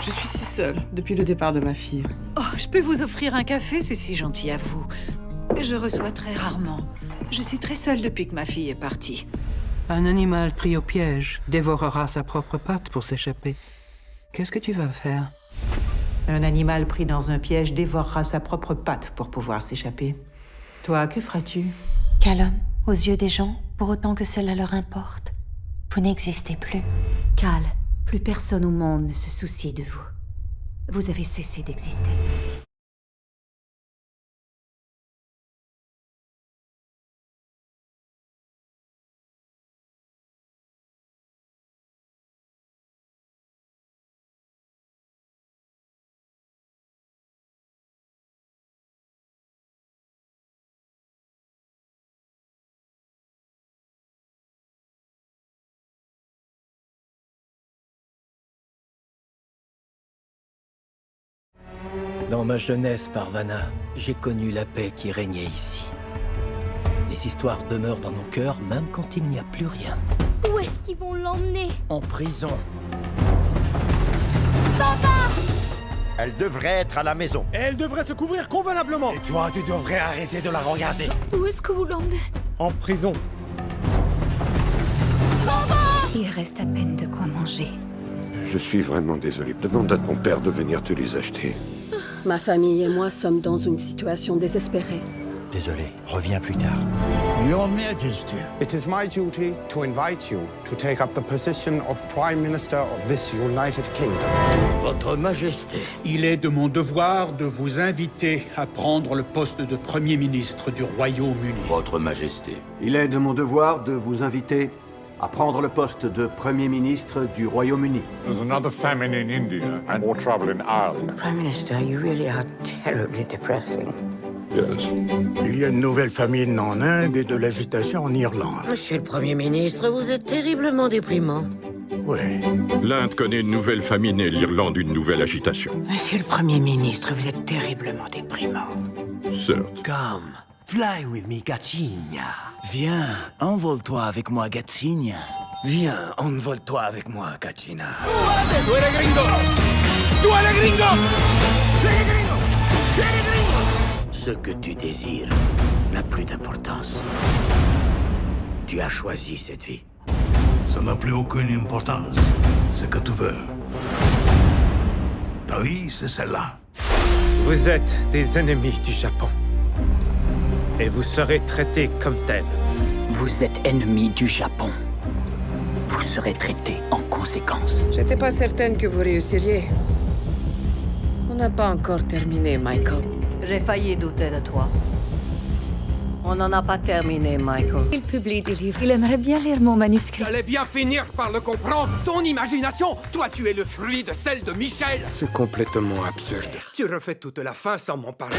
Je suis si seule depuis le départ de ma fille. Oh, je peux vous offrir un café, c'est si gentil à vous. Je reçois très rarement. Je suis très seule depuis que ma fille est partie. Un animal pris au piège dévorera sa propre patte pour s'échapper. Qu'est-ce que tu vas faire? Un animal pris dans un piège dévorera sa propre patte pour pouvoir s'échapper. Toi, que feras-tu? Callum, aux yeux des gens, pour autant que cela leur importe, vous n'existez plus. Cal, plus personne au monde ne se soucie de vous. Vous avez cessé d'exister. Dans ma jeunesse, Parvana, j'ai connu la paix qui régnait ici. Les histoires demeurent dans nos cœurs, même quand il n'y a plus rien. Où est-ce qu'ils vont l'emmener? En prison. Papa! Elle devrait être à la maison. Et elle devrait se couvrir convenablement. Et toi, tu devrais arrêter de la regarder. Où est-ce que vous l'emmenez? En prison. Il reste à peine de quoi manger. Je suis vraiment désolé. Demande à ton père de venir te les acheter. Ma famille et moi sommes dans une situation désespérée. Désolé, reviens plus tard. Your Majesty. It is my duty to invite you to take up the position of Prime Minister of this United Kingdom. Votre Majesté, il est de mon devoir de vous inviter à prendre le poste de Premier ministre du Royaume-Uni. Votre Majesté, il est de mon devoir de vous inviter à prendre le poste de Premier ministre du Royaume-Uni. There's another famine in India and more trouble in Ireland. Prime Minister, you really are terribly depressing. Yes. Il y a une nouvelle famine en Inde et de l'agitation en Irlande. Monsieur le Premier ministre, vous êtes terriblement déprimant. Oui. L'Inde connaît une nouvelle famine et l'Irlande une nouvelle agitation. Monsieur le Premier ministre, vous êtes terriblement déprimant. Certes. Come, fly with me, Gacinia. Viens, envole-toi avec moi, Gacinia. Viens, envole-toi avec moi, Gacina. ¡Tú eres gringo! ¡Tú eres gringo! ¡Soy gringo! ¡Soy gringo! Ce que tu désires n'a plus d'importance. Tu as choisi cette vie. Ça n'a plus aucune importance. C'est que tu veux. Ta vie, c'est celle-là. Vous êtes des ennemis du Japon. Et vous serez traités comme tels. Vous êtes ennemi du Japon. Vous serez traité en conséquence. J'étais pas certaine que vous réussiriez. On n'a pas encore terminé, Michael. J'ai failli douter de toi. On n'en a pas terminé, Michael. Il publie des livres. Il aimerait bien lire mon manuscrit. J'allais bien finir par le comprendre. Ton imagination, toi, tu es le fruit de celle de Michel. C'est complètement absurde. Tu refais toute la fin sans m'en parler.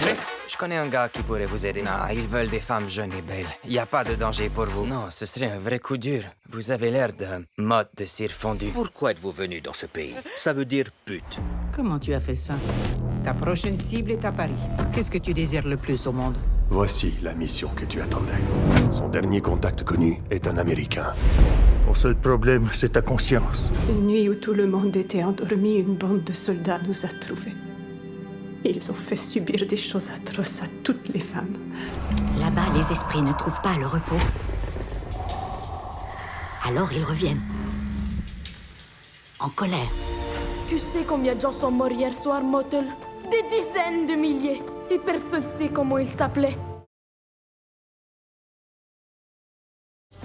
Je connais un gars qui pourrait vous aider. Non, ils veulent des femmes jeunes et belles. Il n'y a pas de danger pour vous. Non, ce serait un vrai coup dur. Vous avez l'air d'un mode de cire fondu. Pourquoi êtes-vous venu dans ce pays? Ça veut dire pute. Comment tu as fait ça? Ta prochaine cible est à Paris. Qu'est-ce que tu désires le plus au monde? Voici la mission que tu attendais. Son dernier contact connu est un Américain. Ton seul problème, c'est ta conscience. Une nuit où tout le monde était endormi, une bande de soldats nous a trouvés. Ils ont fait subir des choses atroces à toutes les femmes. Là-bas, les esprits ne trouvent pas le repos. Alors ils reviennent. En colère. Tu sais combien de gens sont morts hier soir, Motel? Des dizaines de milliers. Et personne ne sait comment ils s'appelaient.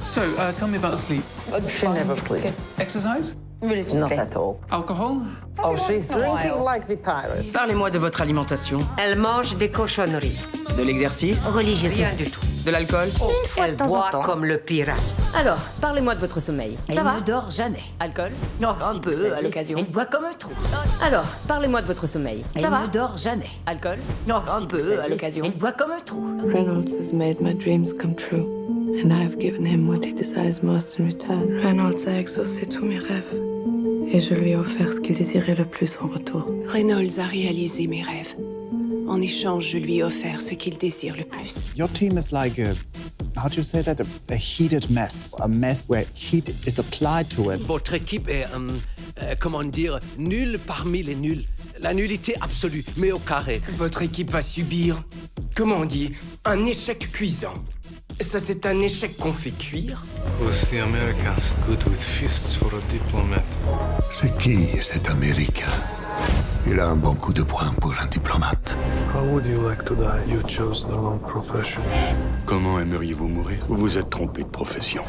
So, tell me about sleep. She never sleeps. Exercise? Religiously. Not at all. Alcohol? Oh, she's drinking like the pirate. Parlez-moi de votre alimentation. Elle mange des cochonneries. De l'exercice. Religieusement. Rien du tout. De l'alcool. Une fois de temps en temps. Comme le pirate. Alors, parlez-moi de votre sommeil. Ça va. Elle ne dort jamais. Alcool? Un Si peu, vous saviez. à l'occasion. Elle boit comme un trou. Alors, parlez-moi de votre sommeil. Ça va. Elle ne dort jamais. Alcool? Un Si peu, vous saviez. à l'occasion. Elle boit comme un trou. Reynolds has made my dreams come true, and I have given him what he desires most in return. Reynolds a exaucé tous mes rêves, et je lui ai offert ce qu'il désirait le plus en retour. Reynolds a réalisé mes rêves. En échange, je lui ai offert ce qu'il désire le plus. Your team is like how do you say that? A heated mess. A mess where heat is applied to it. Votre équipe est, comment dire, nulle parmi les nuls. La nullité absolue, mais au carré. Votre équipe va subir, comment on dit, un échec cuisant. Ça, c'est un échec qu'on fait cuire. Was the Americans good with fists for a diplomat? C'est qui cet Américain? Il a un bon coup de poing pour un diplomate. How would you like to die? You chose the wrong profession. Comment aimeriez-vous mourir? Vous vous êtes trompé de profession.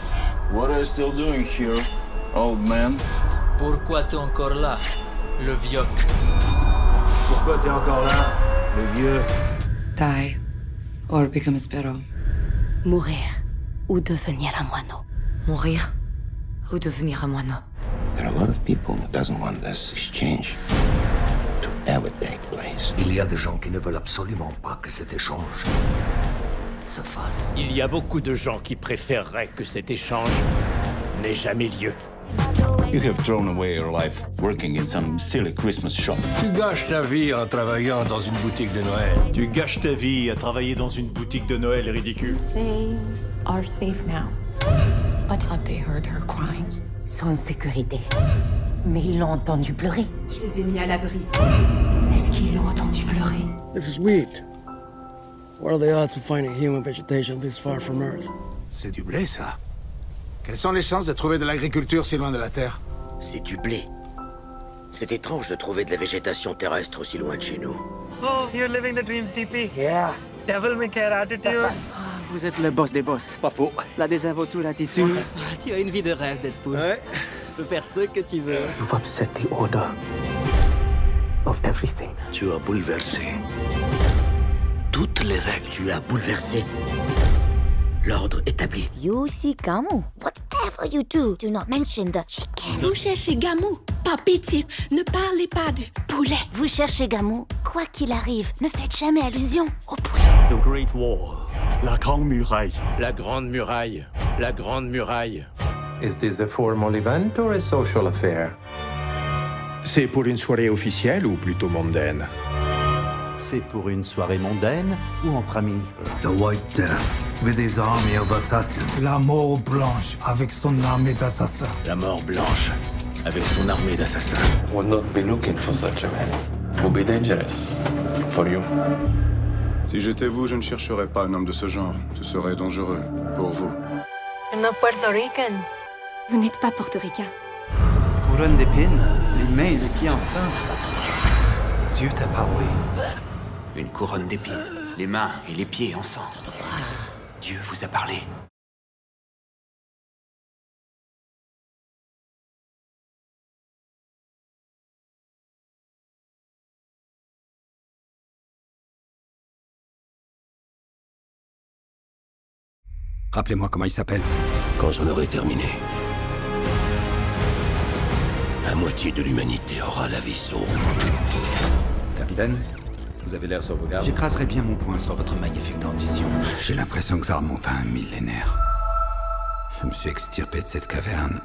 What are you still doing here, old man? Pourquoi t'es encore là, le vioc? Pourquoi t'es encore là, le vieux? Die, or become a sparrow. Mourir ou devenir un moineau. Mourir ou devenir un moineau. There are a lot of people who doesn't want this exchange to ever take place. Il y a des gens qui ne veulent absolument pas que cet échange se fasse. Il y a beaucoup de gens qui préféreraient que cet échange n'ait jamais lieu. You have thrown away your life working in some silly Christmas shop. Tu gâches ta vie en travaillant dans une boutique de Noël. Tu gâches ta vie à travailler dans une boutique de Noël ridicule. They are safe now, but have they heard her crying? Ils sont en sécurité. Mais ils l'ont entendu pleurer. Je les ai mis à l'abri. Est-ce qu'ils l'ont entendu pleurer? This is wheat. What are the odds of finding human vegetation this far from Earth? C'est du blé, ça. Quelles sont les chances de trouver de l'agriculture si loin de la Terre? C'est du blé. C'est étrange de trouver de la végétation terrestre aussi loin de chez nous. Oh, you're living the dreams, DP. Yeah. Devil may care attitude. Vous êtes le boss des boss. Pas faux. La désinvolture attitude. Tu as une vie de rêve, Deadpool. Ouais. Tu peux faire ce que tu veux. You've upset the order of everything. Tu as bouleversé toutes les règles. Tu as bouleversé l'ordre établi. You see Gamu. Whatever you do not mention the chicken. Vous cherchez Gamou. Par pitié, ne parlez pas de poulet. Vous cherchez Gamu. Quoi qu'il arrive, ne faites jamais allusion au poulet. The Great Wall. La Grande Muraille. La Grande Muraille. La Grande Muraille. Is this a formal event or a social affair? C'est pour une soirée officielle ou plutôt mondaine? C'est pour une soirée mondaine ou entre amis? The White Death, with his army of assassins. La mort blanche avec son armée d'assassins. La mort blanche avec son armée d'assassins. Would not be looking for such a man. It would be dangerous for you. Si j'étais vous, je ne chercherais pas un homme de ce genre. Ce serait dangereux pour vous. No Puerto Rican. Vous n'êtes pas portoricain. Couronne d'épines, les mains et les pieds enceintes. Dieu t'a parlé. Une couronne d'épines, les mains et les pieds ensemble. Dieu vous a parlé. Rappelez-moi comment il s'appelle. Quand j'en aurai terminé, la moitié de l'humanité aura la vie sauve. Capitaine, vous avez l'air sur vos gardes. J'écraserai bien mon poing sur votre magnifique dentition. J'ai l'impression que ça remonte à un millénaire. Je me suis extirpé de cette caverne.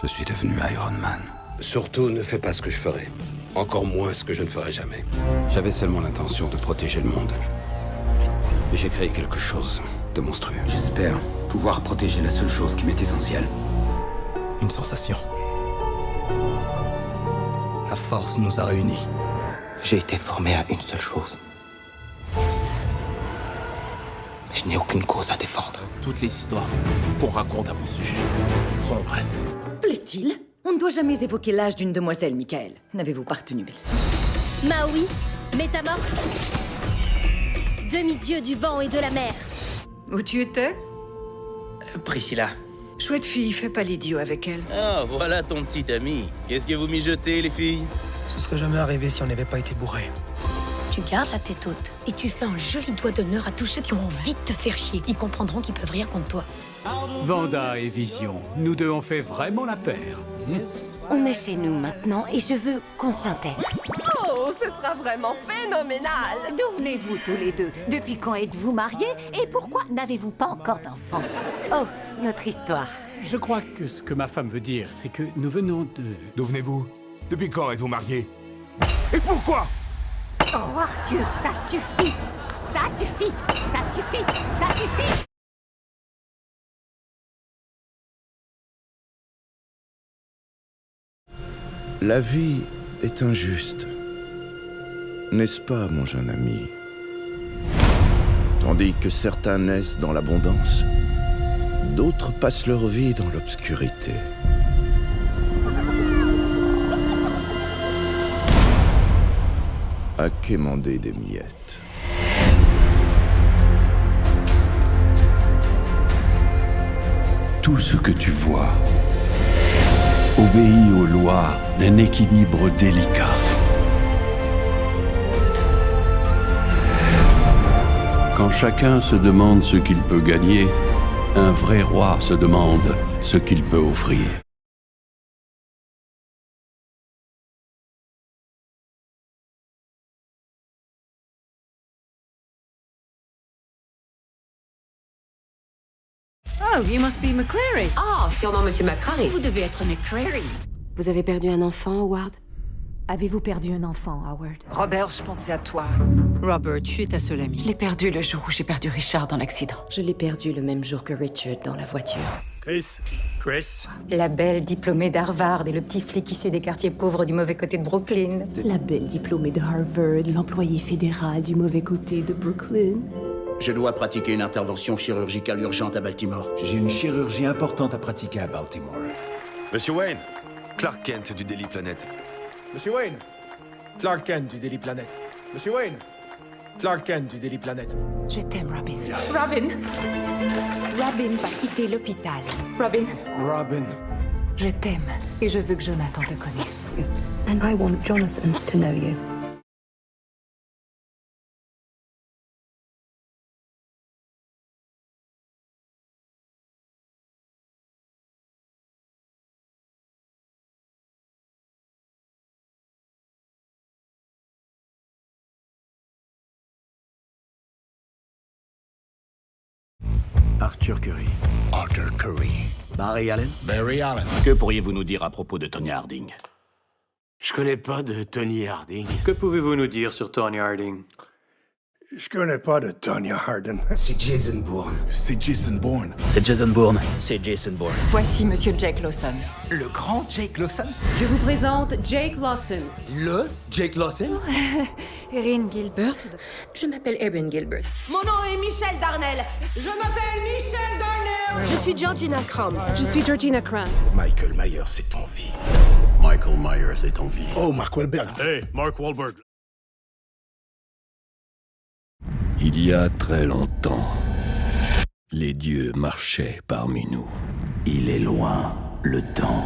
Je suis devenu Iron Man. Surtout, ne fais pas ce que je ferai. Encore moins ce que je ne ferai jamais. J'avais seulement l'intention de protéger le monde. Mais j'ai créé quelque chose de monstrueux. J'espère pouvoir protéger la seule chose qui m'est essentielle. Une sensation. La force nous a réunis. J'ai été formé à une seule chose. Mais je n'ai aucune cause à défendre. Toutes les histoires qu'on raconte à mon sujet sont vraies. Plaît-il? On ne doit jamais évoquer l'âge d'une demoiselle, Michael. N'avez-vous pas retenu mes leçons? Maui, métamorphe. Demi-dieu du vent et de la mer. Où tu étais? Priscilla. Chouette fille, fais pas l'idiot avec elle. Ah, voilà ton petit ami. Qu'est-ce que vous mijotez, les filles? Ce serait jamais arrivé si on n'avait pas été bourrés. Tu gardes la tête haute et tu fais un joli doigt d'honneur à tous ceux qui ont envie de te faire chier. Ils comprendront qu'ils peuvent rien contre toi. Vanda et Vision, nous deux on fait vraiment la paire. On est chez nous maintenant et je veux qu'on s'intègre. Oh, ce sera vraiment phénoménal! D'où venez-vous tous les deux? Depuis quand êtes-vous mariés? Et pourquoi n'avez-vous pas encore d'enfants? Oh, notre histoire. Je crois que ce que ma femme veut dire, c'est que nous venons de... D'où venez-vous? Depuis quand êtes-vous mariés? Et pourquoi? Oh, Arthur, ça suffit! Ça suffit! Ça suffit! Ça suffit! La vie est injuste. N'est-ce pas, mon jeune ami? Tandis que certains naissent dans l'abondance, d'autres passent leur vie dans l'obscurité. À quémander des miettes. Tout ce que tu vois obéit aux lois d'un équilibre délicat. Quand chacun se demande ce qu'il peut gagner, un vrai roi se demande ce qu'il peut offrir. Oh, you must be McCreary. Ah, sûrement Monsieur McCreary. Vous devez être McCreary. Vous avez perdu un enfant, Howard? Avez-vous perdu un enfant, Howard? Robert, je pensais à toi. Robert, je suis ta seule amie. Je l'ai perdu le jour où j'ai perdu Richard dans l'accident. Je l'ai perdu le même jour que Richard dans la voiture. Chris. La belle diplômée d'Harvard et le petit flic issu des quartiers pauvres du mauvais côté de Brooklyn. La belle diplômée de Harvard, l'employé fédéral du mauvais côté de Brooklyn. Je dois pratiquer une intervention chirurgicale urgente à Baltimore. J'ai une chirurgie importante à pratiquer à Baltimore. Monsieur Wayne, Clark Kent du Daily Planet. Monsieur Wayne, Clark Kent du Daily Planet. Monsieur Wayne, Clark Kent du Daily Planet. Je t'aime, Robin. Robin! Robin va quitter l'hôpital. Robin. Robin. Je t'aime et je veux que Jonathan te connaisse. And I want Jonathan to know you. Arthur Curry. Arthur Curry. Barry Allen. Barry Allen. Que pourriez-vous nous dire à propos de Tony Harding? Je connais pas de Tony Harding. Que pouvez-vous nous dire sur Tony Harding? Je connais pas de Tony Harding. C'est Jason Bourne. C'est Jason Bourne. C'est Jason Bourne. C'est Jason Bourne. Voici Monsieur Jake Lawson. Le grand Jake Lawson? Je vous présente Jake Lawson. Le Jake Lawson? Erin Gilbert. Je m'appelle Erin Gilbert. Mon nom est Michel Darnell. Je m'appelle Michel Darnell. Je suis Georgina Crum. Je suis Georgina Crum. Michael Myers est en vie. Michael Myers est en vie. Oh, Mark Wahlberg. Hey, Mark Wahlberg. Il y a très longtemps, les dieux marchaient parmi nous. Il est loin le temps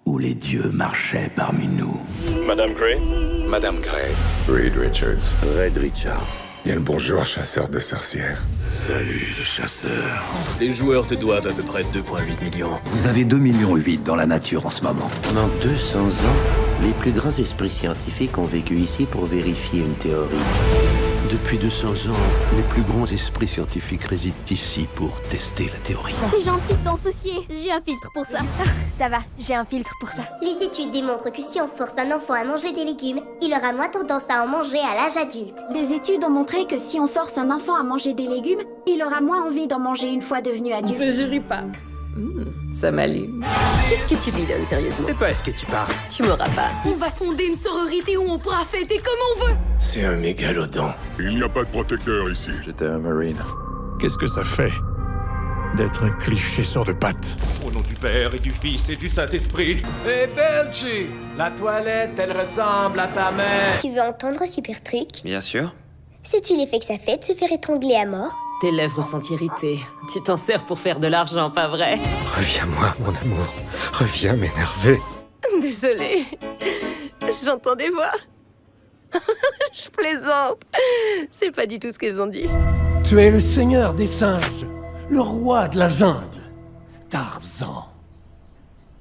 où les dieux marchaient parmi nous. Madame Gray? Madame Gray. Reed Richards. Red Richards. Bien le bonjour, chasseur de sorcières. Salut, le chasseur. Les joueurs te doivent à peu près 2,8 millions. Vous avez 2,8 millions dans la nature en ce moment. Pendant 200 ans, les plus grands esprits scientifiques ont vécu ici pour vérifier une théorie. Depuis 200 ans, les plus grands esprits scientifiques résident ici pour tester la théorie. C'est gentil de t'en soucier. J'ai un filtre pour ça. Ça va, j'ai un filtre pour ça. Les études démontrent que si on force un enfant à manger des légumes, il aura moins tendance à en manger à l'âge adulte. Des études ont montré que si on force un enfant à manger des légumes, il aura moins envie d'en manger une fois devenu adulte. Je ris pas. Ça m'allume. Qu'est-ce que tu lui donnes, sérieusement? De quoi est-ce que tu parles? Tu m'auras pas. On va fonder une sororité où on pourra fêter comme on veut. C'est un mégalodon. Il n'y a pas de protecteur ici. J'étais un Marine. Qu'est-ce que ça fait d'être un cliché sur deux pattes. Au nom du Père et du Fils et du Saint-Esprit. Hé, Belgi! La toilette, elle ressemble à ta mère. Tu veux entendre un super truc? Bien sûr. Sais-tu l'effet que ça fait de se faire étrangler à mort? Tes lèvres sont irritées. Tu t'en sers pour faire de l'argent, pas vrai? Reviens-moi, mon amour. Reviens m'énerver. Désolée. J'entends des voix. Je plaisante. C'est pas du tout ce qu'ils ont dit. Tu es le seigneur des singes, le roi de la jungle. Tarzan.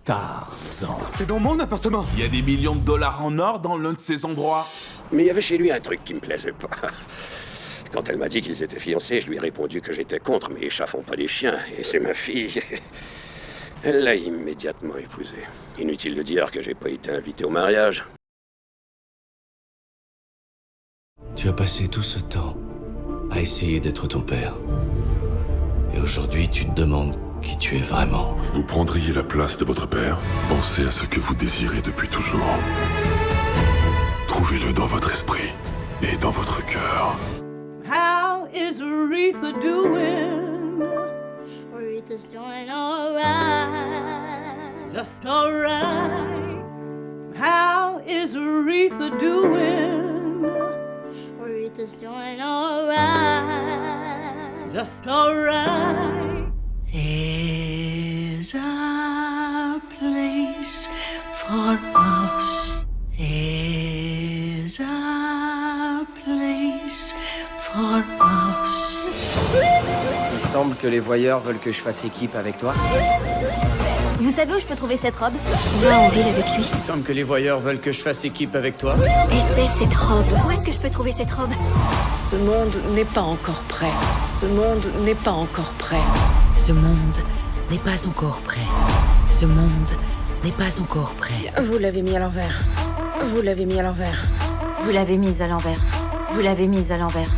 Tarzan. T'es dans mon appartement. Il y a des millions de dollars en or dans l'un de ces endroits. Mais il y avait chez lui un truc qui me plaisait pas. Quand elle m'a dit qu'ils étaient fiancés, je lui ai répondu que j'étais contre, mais les chats font pas des chiens, et c'est ma fille. Elle l'a immédiatement épousée. Inutile de dire que j'ai pas été invité au mariage. Tu as passé tout ce temps à essayer d'être ton père. Et aujourd'hui, tu te demandes qui tu es vraiment. Vous prendriez la place de votre père. Pensez à ce que vous désirez depuis toujours. Trouvez-le dans votre esprit et dans votre cœur. How is Aretha doing? Aretha's doing alright. Just alright. How is Aretha doing? Aretha's doing alright. Just alright. There's a place for us. There's a place for us. Il semble que les voyeurs veulent que je fasse équipe avec toi. Vous savez où je peux trouver cette robe? Va en ville avec lui. Il semble que les voyeurs veulent que je fasse équipe avec toi. Et c'est cette robe. Où est-ce que je peux trouver cette robe? Ce monde n'est pas encore prêt. Ce monde n'est pas encore prêt. Ce monde n'est pas encore prêt. Ce monde n'est pas encore prêt. Vous l'avez mis à l'envers. Vous l'avez mis à l'envers. Vous l'avez mise à l'envers. Vous l'avez mise à l'envers.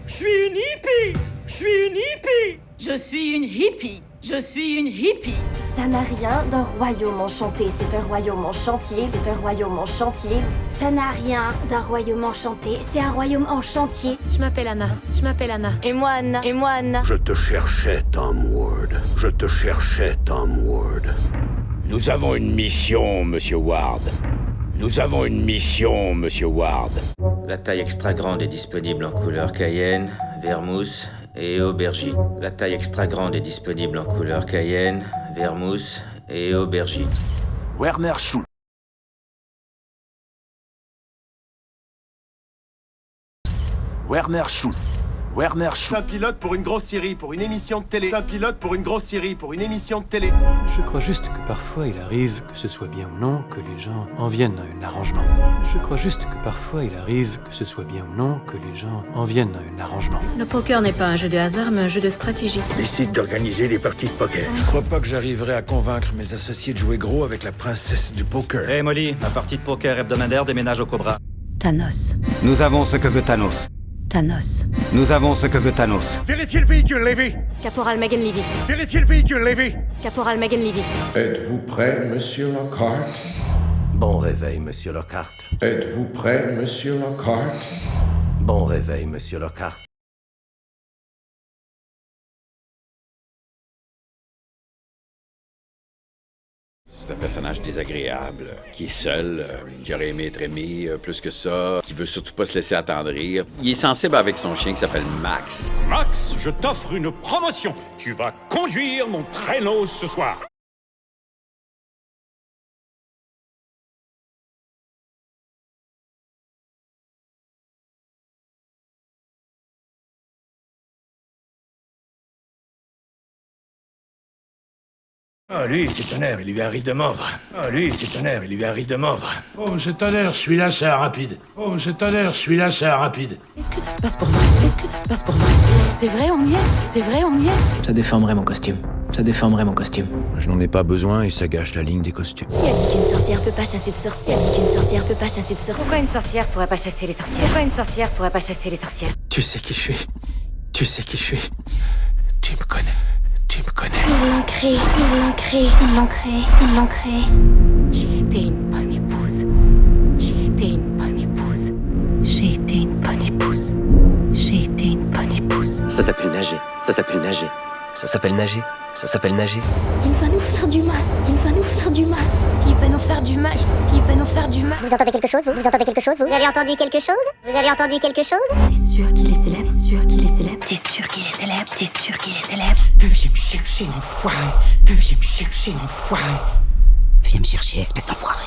Je suis une hippie! Je suis une hippie! Je suis une hippie. Je suis une hippie. Ça n'a rien d'un royaume enchanté. C'est un royaume en chantier. C'est un royaume en chantier. Ça n'a rien d'un royaume enchanté. C'est un royaume en chantier. Je m'appelle Anna. Je m'appelle Anna. Et moi, Anna. Et moi, Anna. Je te cherchais, Tom Ward. Je te cherchais, Tom Ward. Nous avons une mission, Monsieur Ward. Nous avons une mission, Monsieur Ward. La taille extra grande est disponible en couleur cayenne, vermouth et aubergine. La taille extra grande est disponible en couleur cayenne, vermouth et aubergine. Werner Schultz. Werner Schultz. Werner Schultz. Un pilote pour une grosse série, pour une émission de télé. Un pilote pour une grosse série, pour une émission de télé. Je crois juste que parfois il arrive, que ce soit bien ou non, que les gens en viennent à un arrangement. Je crois juste que parfois il arrive, que ce soit bien ou non, que les gens en viennent à un arrangement. Le poker n'est pas un jeu de hasard, mais un jeu de stratégie. Décide d'organiser des parties de poker. Je crois pas que j'arriverai à convaincre mes associés de jouer gros avec la princesse du poker. Hé Molly, la partie de poker hebdomadaire déménage au Cobra. Thanos. Nous avons ce que veut Thanos. Thanos. Nous avons ce que veut Thanos. Vérifiez le véhicule, Levy. Caporal Megan Levy. Vérifiez le véhicule, Levy. Caporal Megan Levy. Êtes-vous prêt, Monsieur Lockhart? Bon réveil, Monsieur Lockhart. Êtes-vous prêt, Monsieur Lockhart? Bon réveil, Monsieur Lockhart. C'est un personnage désagréable, qui est seul, qui aurait aimé être aimé plus que ça, qui veut surtout pas se laisser attendrir. Il est sensible avec son chien qui s'appelle Max. Max, je t'offre une promotion. Tu vas conduire mon traîneau ce soir. Oh, lui, c'est tonnerre, il lui arrive de mordre. Oh, lui, c'est tonnerre, il lui arrive de mordre. Oh, c'est tonnerre, celui-là, c'est un rapide. Oh, c'est tonnerre, celui-là, c'est un rapide. Est-ce que ça se passe pour vrai? Est-ce que ça se passe pour vrai? C'est vrai, on y est. C'est vrai, on y est. Ça déformerait mon costume. Ça déformerait mon costume. Je n'en ai pas besoin et ça gâche la ligne des costumes. Qui a dit qu'une sorcière peut pas chasser de sorcières? Qui a dit qu'une sorcière peut pas chasser de sorcières? Pourquoi une sorcière pourrait pas chasser les sorcières? Pourquoi une sorcière pourrait pas chasser les sorcières? Tu sais qui je suis. Tu sais qui je suis. Tu me connais. Tu me connais. Ils l'ont créé, ils l'ont créé, ils l'ont créé, ils l'ont créé. J'ai été une bonne épouse. J'ai été une bonne épouse. J'ai été une bonne épouse. J'ai été une bonne épouse. Ça s'appelle nager. Ça s'appelle nager. Ça s'appelle nager. Ça s'appelle nager. Il va nous faire du mal. Il va nous faire du mal. Il va nous faire du mal. Il va nous faire du mal. Vous entendez quelque chose, vous entendez quelque chose, vous avez entendu quelque chose? Vous avez entendu quelque chose? T'es sûr qu'il est célèbre? T'es sûr qu'il est célèbre? T'es sûr qu'il est célèbre? T'es sûr qu'il est célèbre? Viens me chercher, enfoiré. Viens me chercher, enfoiré. Viens me chercher, espèce d'enfoiré.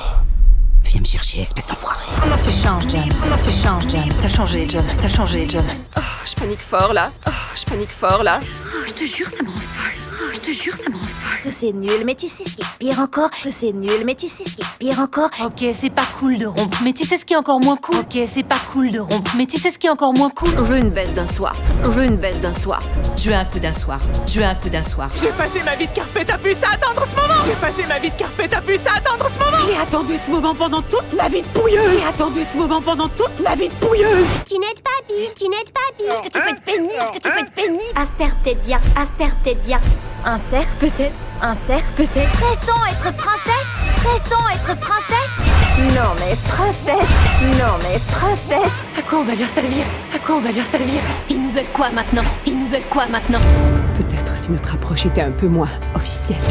Viens me chercher, espèce d'enfoiré. Comment tu changes, John? Comment tu changes, John? T'as changé, John. T'as changé, John. Oh, je panique fort là. Oh, je panique fort là. Oh, je te jure, ça me rend folle. Oh, je te jure, ça me rend folle. C'est nul, mais tu sais ce qui est pire encore. C'est nul, mais tu sais ce qui est pire encore. Ok, c'est pas cool de rompre, mais tu sais ce qui est encore moins cool. Ok, c'est pas cool de rompre, mais tu sais ce qui est encore moins cool. Je veux une baisse d'un soir. Je veux une baisse d'un soir. Je veux un coup d'un soir. Je veux un coup d'un soir. J'ai passé ma vie de carpette à puce à attendre ce moment. J'ai passé ma vie de carpette à puce à attendre ce moment. J'ai attendu ce moment pendant toute ma vie de pouilleuse. J'ai attendu ce moment pendant toute ma vie de pouilleuse. Tu n'aides pas, Bill. Tu n'aides pas, Bill. Est-ce que tu peux être pénible? Est-ce que tu peux être pénible? Un cerf peut-être bien. Un cerf peut-être bien. Un cerf peut-être? Un cerf peut-être? Pressons être princesse. Pressons être princesse. Non mais princesse. Non mais princesse. À quoi on va leur servir? À quoi on va leur servir? Ils nous veulent quoi maintenant? Ils nous veulent quoi maintenant? Peut-être si notre approche était un peu moins officielle.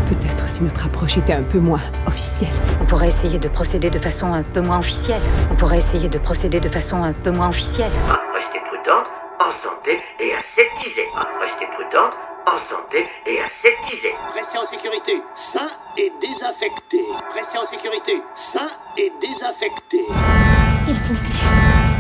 Peut-être si notre approche était un peu moins officielle. On pourrait essayer de procéder de façon un peu moins officielle. On pourrait essayer de procéder de façon un peu moins officielle. Restez prudente, en santé et aseptisée. Restez prudente, en santé et aseptisée. Restez en sécurité, sain et désaffecté. Restez en sécurité, sain et désaffecté. Ils vont venir.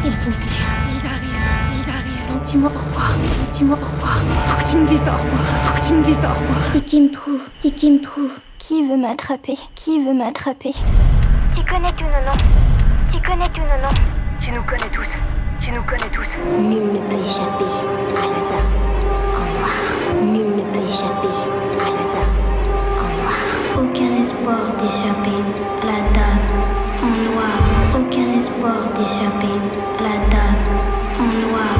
Ils vont venir. Ils arrivent. Dis-moi au revoir. Dis-moi au revoir. Faut que tu me dises au revoir. Faut que tu me dises au revoir. C'est qui me trouve? C'est qui me trouve? Qui veut m'attraper? Qui veut m'attraper? Tu connais tout, non? Tu connais tout, non? Tu nous connais tous. Tu nous connais tous. Nul ne peut échapper à la dame en noir. Nul ne peut échapper à la dame en noir. Aucun espoir d'échapper à la dame en noir. Aucun espoir d'échapper à la dame en noir.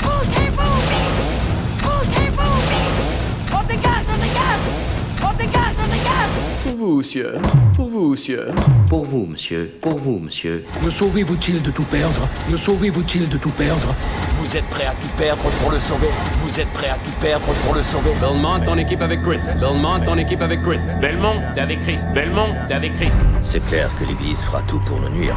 Bougez-vous, vite! Bougez-vous, vite! On dégage, on dégage! On dégage, on dégage! Pour vous, monsieur. Pour vous, monsieur. Pour vous, monsieur. Pour vous, monsieur. Me sauvez-vous-il de tout perdre? Me sauvez-vous-il de tout perdre? Vous êtes prêt à tout perdre pour le sauver? Vous êtes prêt à tout perdre pour le sauver? Belmont en équipe avec Chris. Belmont en équipe avec Chris. Belmont, t'es avec Chris. Belmont, t'es avec Chris. C'est clair que l'Église fera tout pour nous nuire.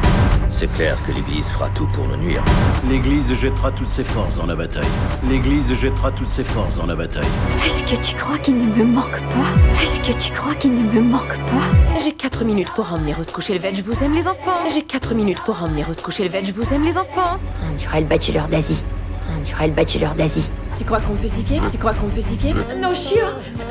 C'est clair que l'Église fera tout pour nous nuire. L'Église jettera toutes ses forces dans la bataille. L'Église jettera toutes ses forces dans la bataille. Est-ce que tu crois qu'il ne me manque pas? Est-ce que tu crois qu'il ne me manque pas? J'ai 4 minutes pour emmener Rose coucher le veg, je vous aime les enfants. J'ai 4 minutes pour emmener Rose coucher le veg, je vous aime les enfants. On dirait le bachelor d'Asie. On dirait le bachelor d'Asie. Tu crois qu'on peut s'y fier? Tu crois qu'on peut s'y fier? Non, chiant!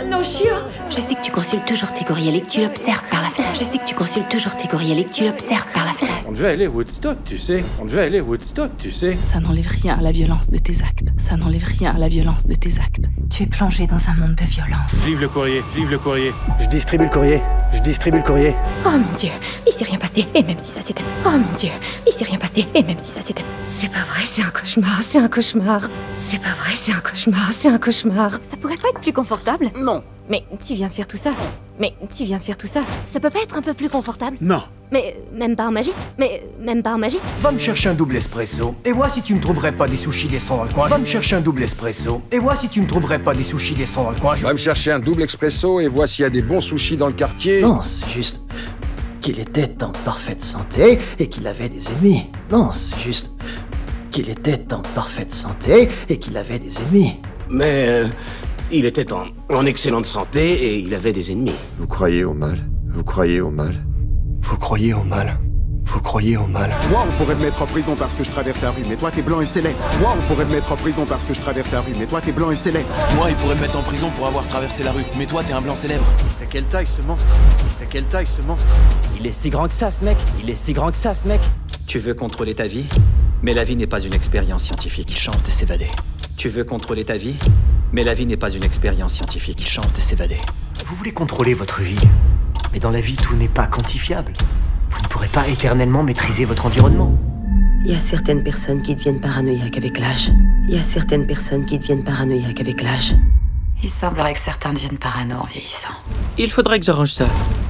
Non, chiant! Je sais que tu consultes toujours tes courriels et que tu l'observes par la fenêtre. Je sais que tu consultes toujours tes courriels et que tu l'observes par la fenêtre. On devait aller à Woodstock, tu sais. On devait aller à Woodstock, tu sais. Ça n'enlève rien à la violence de tes actes. Ça n'enlève rien à la violence de tes actes. Tu es plongé dans un monde de violence. Je livre le courrier, je livre le courrier. Je distribue le courrier. Je distribue le courrier. Oh mon Dieu, il s'est rien passé, et même si ça s'était... Oh mon Dieu, il s'est rien passé, et même si ça s'était... C'est pas vrai, c'est un cauchemar, c'est un cauchemar. C'est pas vrai, c'est un cauchemar, c'est un cauchemar. Ça pourrait pas être plus confortable? Non. Mais tu viens de faire tout ça. Mais tu viens de faire tout ça. Ça peut pas être un peu plus confortable? Non. Mais même pas en magie? Mais même pas en magie? Va me chercher un double espresso, et vois si tu me trouverais pas des sushis décents dans le coin. Va me chercher un double espresso, et vois si tu me trouverais pas des sushis décents dans le coin. Va me chercher un double expresso et vois s'il y a des bons sushis dans le quartier. Non, c'est juste qu'il était en parfaite santé et qu'il avait des ennemis. Non, c'est juste qu'il était en parfaite santé et qu'il avait des ennemis. Mais il était en excellente santé et il avait des ennemis. Vous croyez au mal? Vous croyez au mal? Vous croyez au mal? Vous croyez au mal? Moi, on pourrait me mettre en prison parce que je traverse la rue, mais toi, t'es blanc et célèbre. Moi, on pourrait me mettre en prison parce que je traverse la rue, mais toi, t'es blanc et célèbre. Moi, il pourrait me mettre en prison pour avoir traversé la rue, mais toi, t'es un blanc célèbre. Il fait quelle taille ce monstre? Il fait quelle taille ce monstre? Il est si grand que ça, ce mec. Il est si grand que ça, ce mec. Tu veux contrôler ta vie, mais la vie n'est pas une expérience scientifique. Il chance de s'évader. Tu veux contrôler ta vie, mais la vie n'est pas une expérience scientifique. Il chance de s'évader. Vous voulez contrôler votre vie, mais dans la vie, tout n'est pas quantifiable. Vous ne pourrez pas éternellement maîtriser votre environnement. Il y a certaines personnes qui deviennent paranoïaques avec l'âge. Il y a certaines personnes qui deviennent paranoïaques avec l'âge. Il semblerait que certains deviennent parano en vieillissant. Il faudrait que j'arrange ça.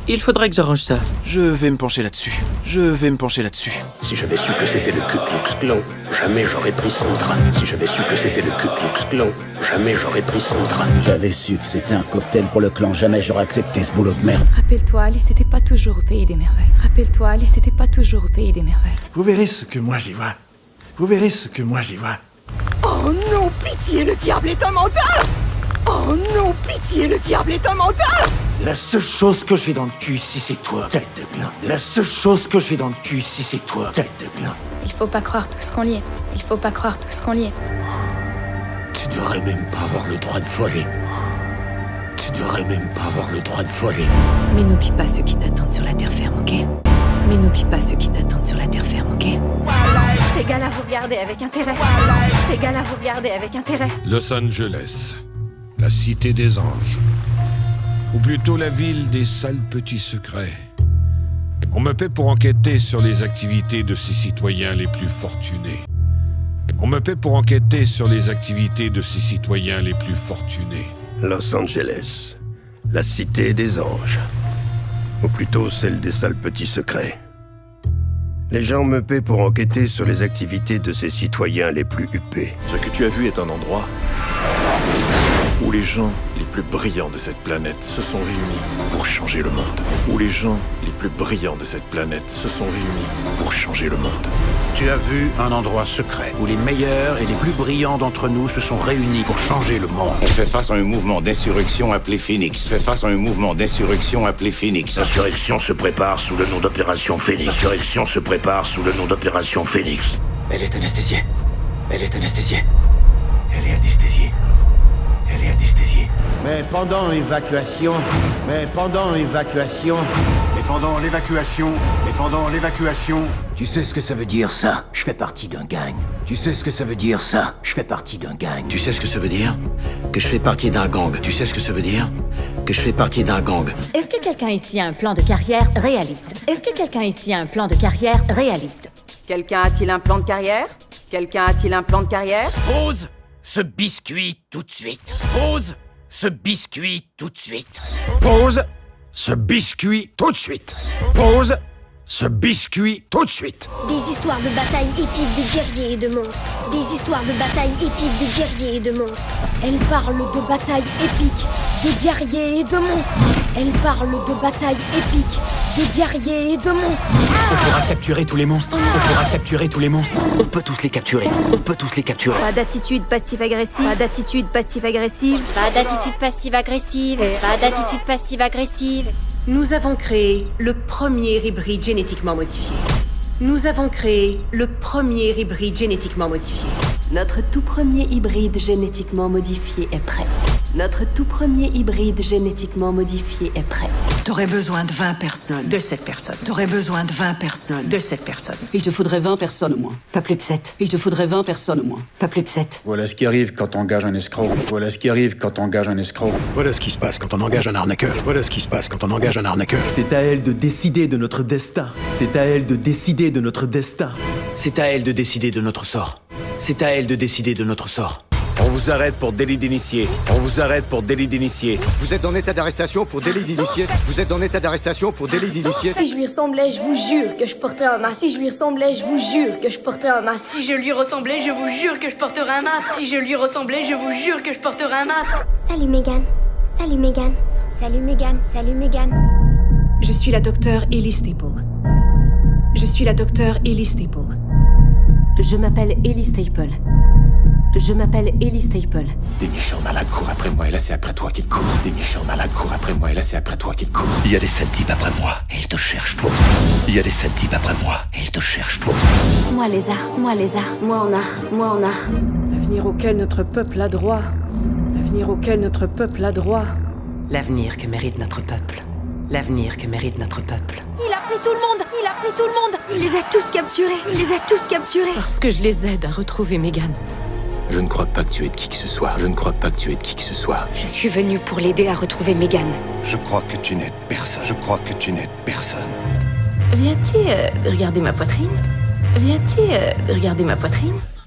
Il faudrait que j'arrange ça. Je vais me pencher là-dessus. Si j'avais su que c'était le Ku Klux Klan, jamais j'aurais pris Sandra. Si j'avais su que c'était le Ku Klux Klan, jamais j'aurais pris Sandra. J'avais su que c'était un cocktail pour le clan, jamais j'aurais accepté ce boulot de merde. Rappelle-toi, Alice n'était pas toujours au pays des merveilles. Rappelle-toi, Alice n'était pas toujours au pays des merveilles. Vous verrez ce que moi j'y vois. Vous verrez ce que moi j'y vois. Oh non, pitié, le diable est un menteur! Oh non, pitié, le diable est un menteur! La seule chose que j'ai dans le cul ici, c'est toi, tête de gland. La seule chose que j'ai dans le cul ici, c'est toi, tête de gland. Il faut pas croire tout ce qu'on lit. Il faut pas croire tout ce qu'on lit. Tu devrais même pas avoir le droit de voler. Tu devrais même pas avoir le droit de voler. Mais n'oublie pas ceux qui t'attendent sur la terre ferme, ok? Mais n'oublie pas ceux qui t'attendent sur la terre ferme, ok? Ces gars-là vous regardez avec intérêt. Ces gars-là vous regardez avec intérêt. Los Angeles, la cité des anges. Ou plutôt la ville des sales petits secrets. On me paie pour enquêter sur les activités de ces citoyens les plus fortunés. On me paie pour enquêter sur les activités de ces citoyens les plus fortunés. Los Angeles, la cité des anges. Ou plutôt celle des sales petits secrets. Les gens me paient pour enquêter sur les activités de ces citoyens les plus huppés. Ce que tu as vu est un endroit où les gens les plus brillants de cette planète se sont réunis pour changer le monde. Où les gens les plus brillants de cette planète se sont réunis pour changer le monde. Tu as vu un endroit secret où les meilleurs et les plus brillants d'entre nous se sont réunis pour changer le monde. On fait face à un mouvement d'insurrection appelé Phoenix. L'insurrection se prépare sous le nom d'Opération Phoenix. Elle est anesthésiée. Elle est anesthésiée. Mais pendant l'évacuation, Tu sais ce que ça veut dire, ça? Je fais partie d'un gang. Tu sais ce que ça veut dire, ça? Je fais partie d'un gang. Tu sais ce que ça veut dire? Que je fais partie d'un gang. Tu sais ce que ça veut dire? Que je fais partie d'un gang. Est-ce que quelqu'un ici a un plan de carrière réaliste? Quelqu'un a-t-il un plan de carrière? Quelqu'un a-t-il un plan de carrière? Pose ce biscuit tout de suite. Pose ce biscuit tout de suite. Pose ce biscuit tout de suite. Pose ce biscuit tout de suite. Des histoires de batailles épiques de guerriers et de monstres. Des histoires de batailles épiques de guerriers et de monstres. Elle parle de batailles épiques, de guerriers et de monstres. Elle parle de batailles épiques, de guerriers et de monstres. On pourra capturer tous les monstres. On peut tous les capturer. Pas d'attitude passive-agressive. Pas d'attitude passive-agressive. Nous avons créé le premier hybride génétiquement modifié. Notre tout premier hybride génétiquement modifié est prêt. T'aurais besoin de 20 personnes. De 7 personnes. T'aurais besoin de 20 personnes. De 7 personnes. Il te faudrait 20 personnes au moins. Pas plus de 7. Il te faudrait 20 personnes au moins. Pas plus de 7. Voilà ce qui arrive quand on engage un escroc. Voilà ce qui se passe quand on engage un arnaqueur. C'est à elle de décider de notre destin. C'est à elle de décider de notre sort. On vous arrête pour délit d'initié. Vous êtes en état d'arrestation pour délit d'initié. Si je lui ressemblais, je vous jure que je porterais un masque. Si je lui ressemblais, je vous jure que je porterais un masque. Si je lui ressemblais, je vous jure que je porterais un masque. Si je lui ressemblais, je vous jure que je porterais un masque. Salut Megan. Je suis la docteure Ellie Staple. Je m'appelle Ellie Staple. Des méchants malades courent après moi et là c'est après toi qu'ils courent. Il y a des sales types après moi et ils te cherchent toi aussi. Moi lézard, moi en art. L'avenir auquel notre peuple a droit. L'avenir que mérite notre peuple. Il a pris tout le monde. Il les a tous capturés. Parce que je les aide à retrouver Megan. Je ne crois pas que tu aies de qui que ce soit. Je suis venue pour l'aider à retrouver Megan. Je crois que tu n'es personne. Viens-tu regarder ma poitrine?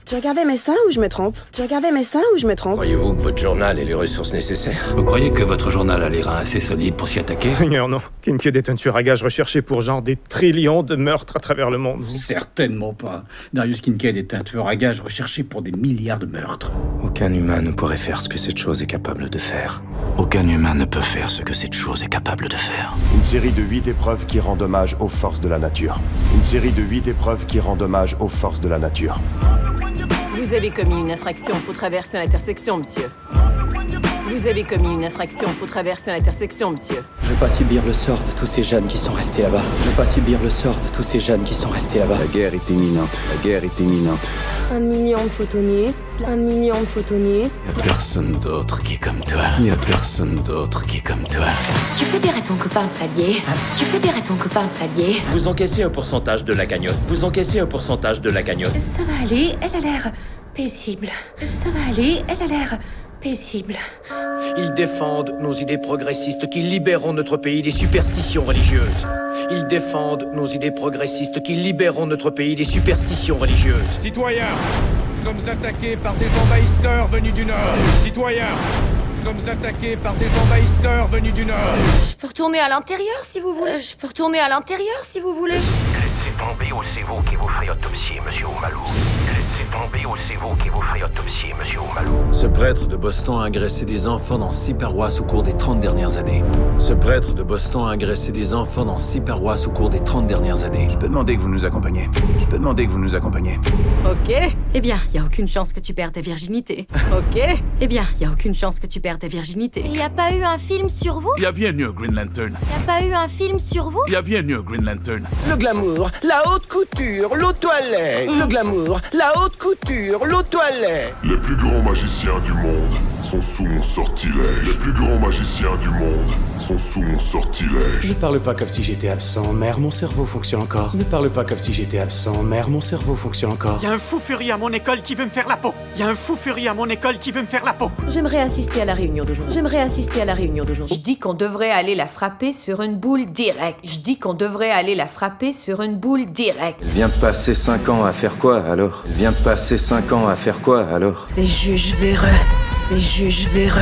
Tu regardais mes seins ou je me trompe? Tu regardais mes seins ou je me trompe? Croyez-vous que votre journal ait les ressources nécessaires? Vous croyez que votre journal a les reins assez solides pour s'y attaquer? Seigneur, non. Kincaid est un tueur à gages recherché pour genre des trillions de meurtres à travers le monde. Certainement pas. Darius Kincaid est un tueur à gages recherché pour des milliards de meurtres. Aucun humain ne pourrait faire ce que cette chose est capable de faire. Aucun humain ne peut faire ce que cette chose est capable de faire. Une série de 8 épreuves qui rendent hommage aux forces de la nature. Une série de 8 épreuves qui rendent hommage aux forces de la nature. Vous avez commis une infraction, faut traverser l'intersection, monsieur. Vous avez commis une infraction, faut traverser l'intersection, monsieur. Je veux pas subir le sort de tous ces jeunes qui sont restés là-bas. Je veux pas subir le sort de tous ces jeunes qui sont restés là-bas. La guerre est imminente. La guerre est imminente. 1 million de photos nues. 1 million de photos nues. Y a personne d'autre qui est comme toi. Y a personne d'autre qui est comme toi. Tu peux dire à ton copain de s'habiller? Tu peux dire à ton copain de s'habiller? Vous encaissez un pourcentage de la cagnotte. Vous encaissez un pourcentage de la cagnotte. Ça va aller, elle a l'air paisible. Ça va aller, elle a l'air paisible. Ils défendent nos idées progressistes qui libéreront notre pays des superstitions religieuses. Ils défendent nos idées progressistes qui libéreront notre pays des superstitions religieuses. Citoyens, nous sommes attaqués par des envahisseurs venus du Nord. Citoyens, nous sommes attaqués par des envahisseurs venus du Nord. Je peux retourner à l'intérieur si vous voulez. Je peux retourner à l'intérieur si vous voulez. Laissez tomber ou c'est vous qui vous ferez autopsier, monsieur Oumalou. Laissez tomber ou c'est vous qui vous ferez autopsier, monsieur Oumalou. Ce prêtre de Boston a agressé des enfants dans 6 paroisses au cours des 30 dernières années. Ce prêtre de Boston a agressé des enfants dans 6 paroisses au cours des 30 dernières années. Je peux demander que vous nous accompagniez. Je peux demander que vous nous accompagniez. Ok. Eh bien, y a aucune chance que tu perdes ta virginité. Ok. Eh bien, y a aucune chance que tu perdes ta virginité. Il y a pas eu un film sur vous? Il y a bien eu Green Lantern. Il y a pas eu un film sur vous? Il y a bien eu Green Lantern. Le glamour, la haute couture, l'eau toilette. Le glamour, la haute couture, l'eau toilette. Les plus grands magiciens du monde sont sous mon sortilège. Les plus grands magiciens du monde sont sous mon sortilège. Ne parle pas comme si j'étais absent, mère, mon cerveau fonctionne encore. Ne parle pas comme si j'étais absent, mère, mon cerveau fonctionne encore. Y a un fou furie à mon école qui veut me faire la peau. Y a un fou furie à mon école qui veut me faire la peau. J'aimerais assister à la réunion d'aujourd'hui. J'aimerais assister à la réunion d'aujourd'hui. Je dis qu'on devrait aller la frapper sur une boule directe. Je dis qu'on devrait aller la frapper sur une boule directe. Elle vient de passer 5 ans à faire quoi alors? Elle vient de passer 5 ans à faire quoi alors? Des juges véreux. Des juges véreux.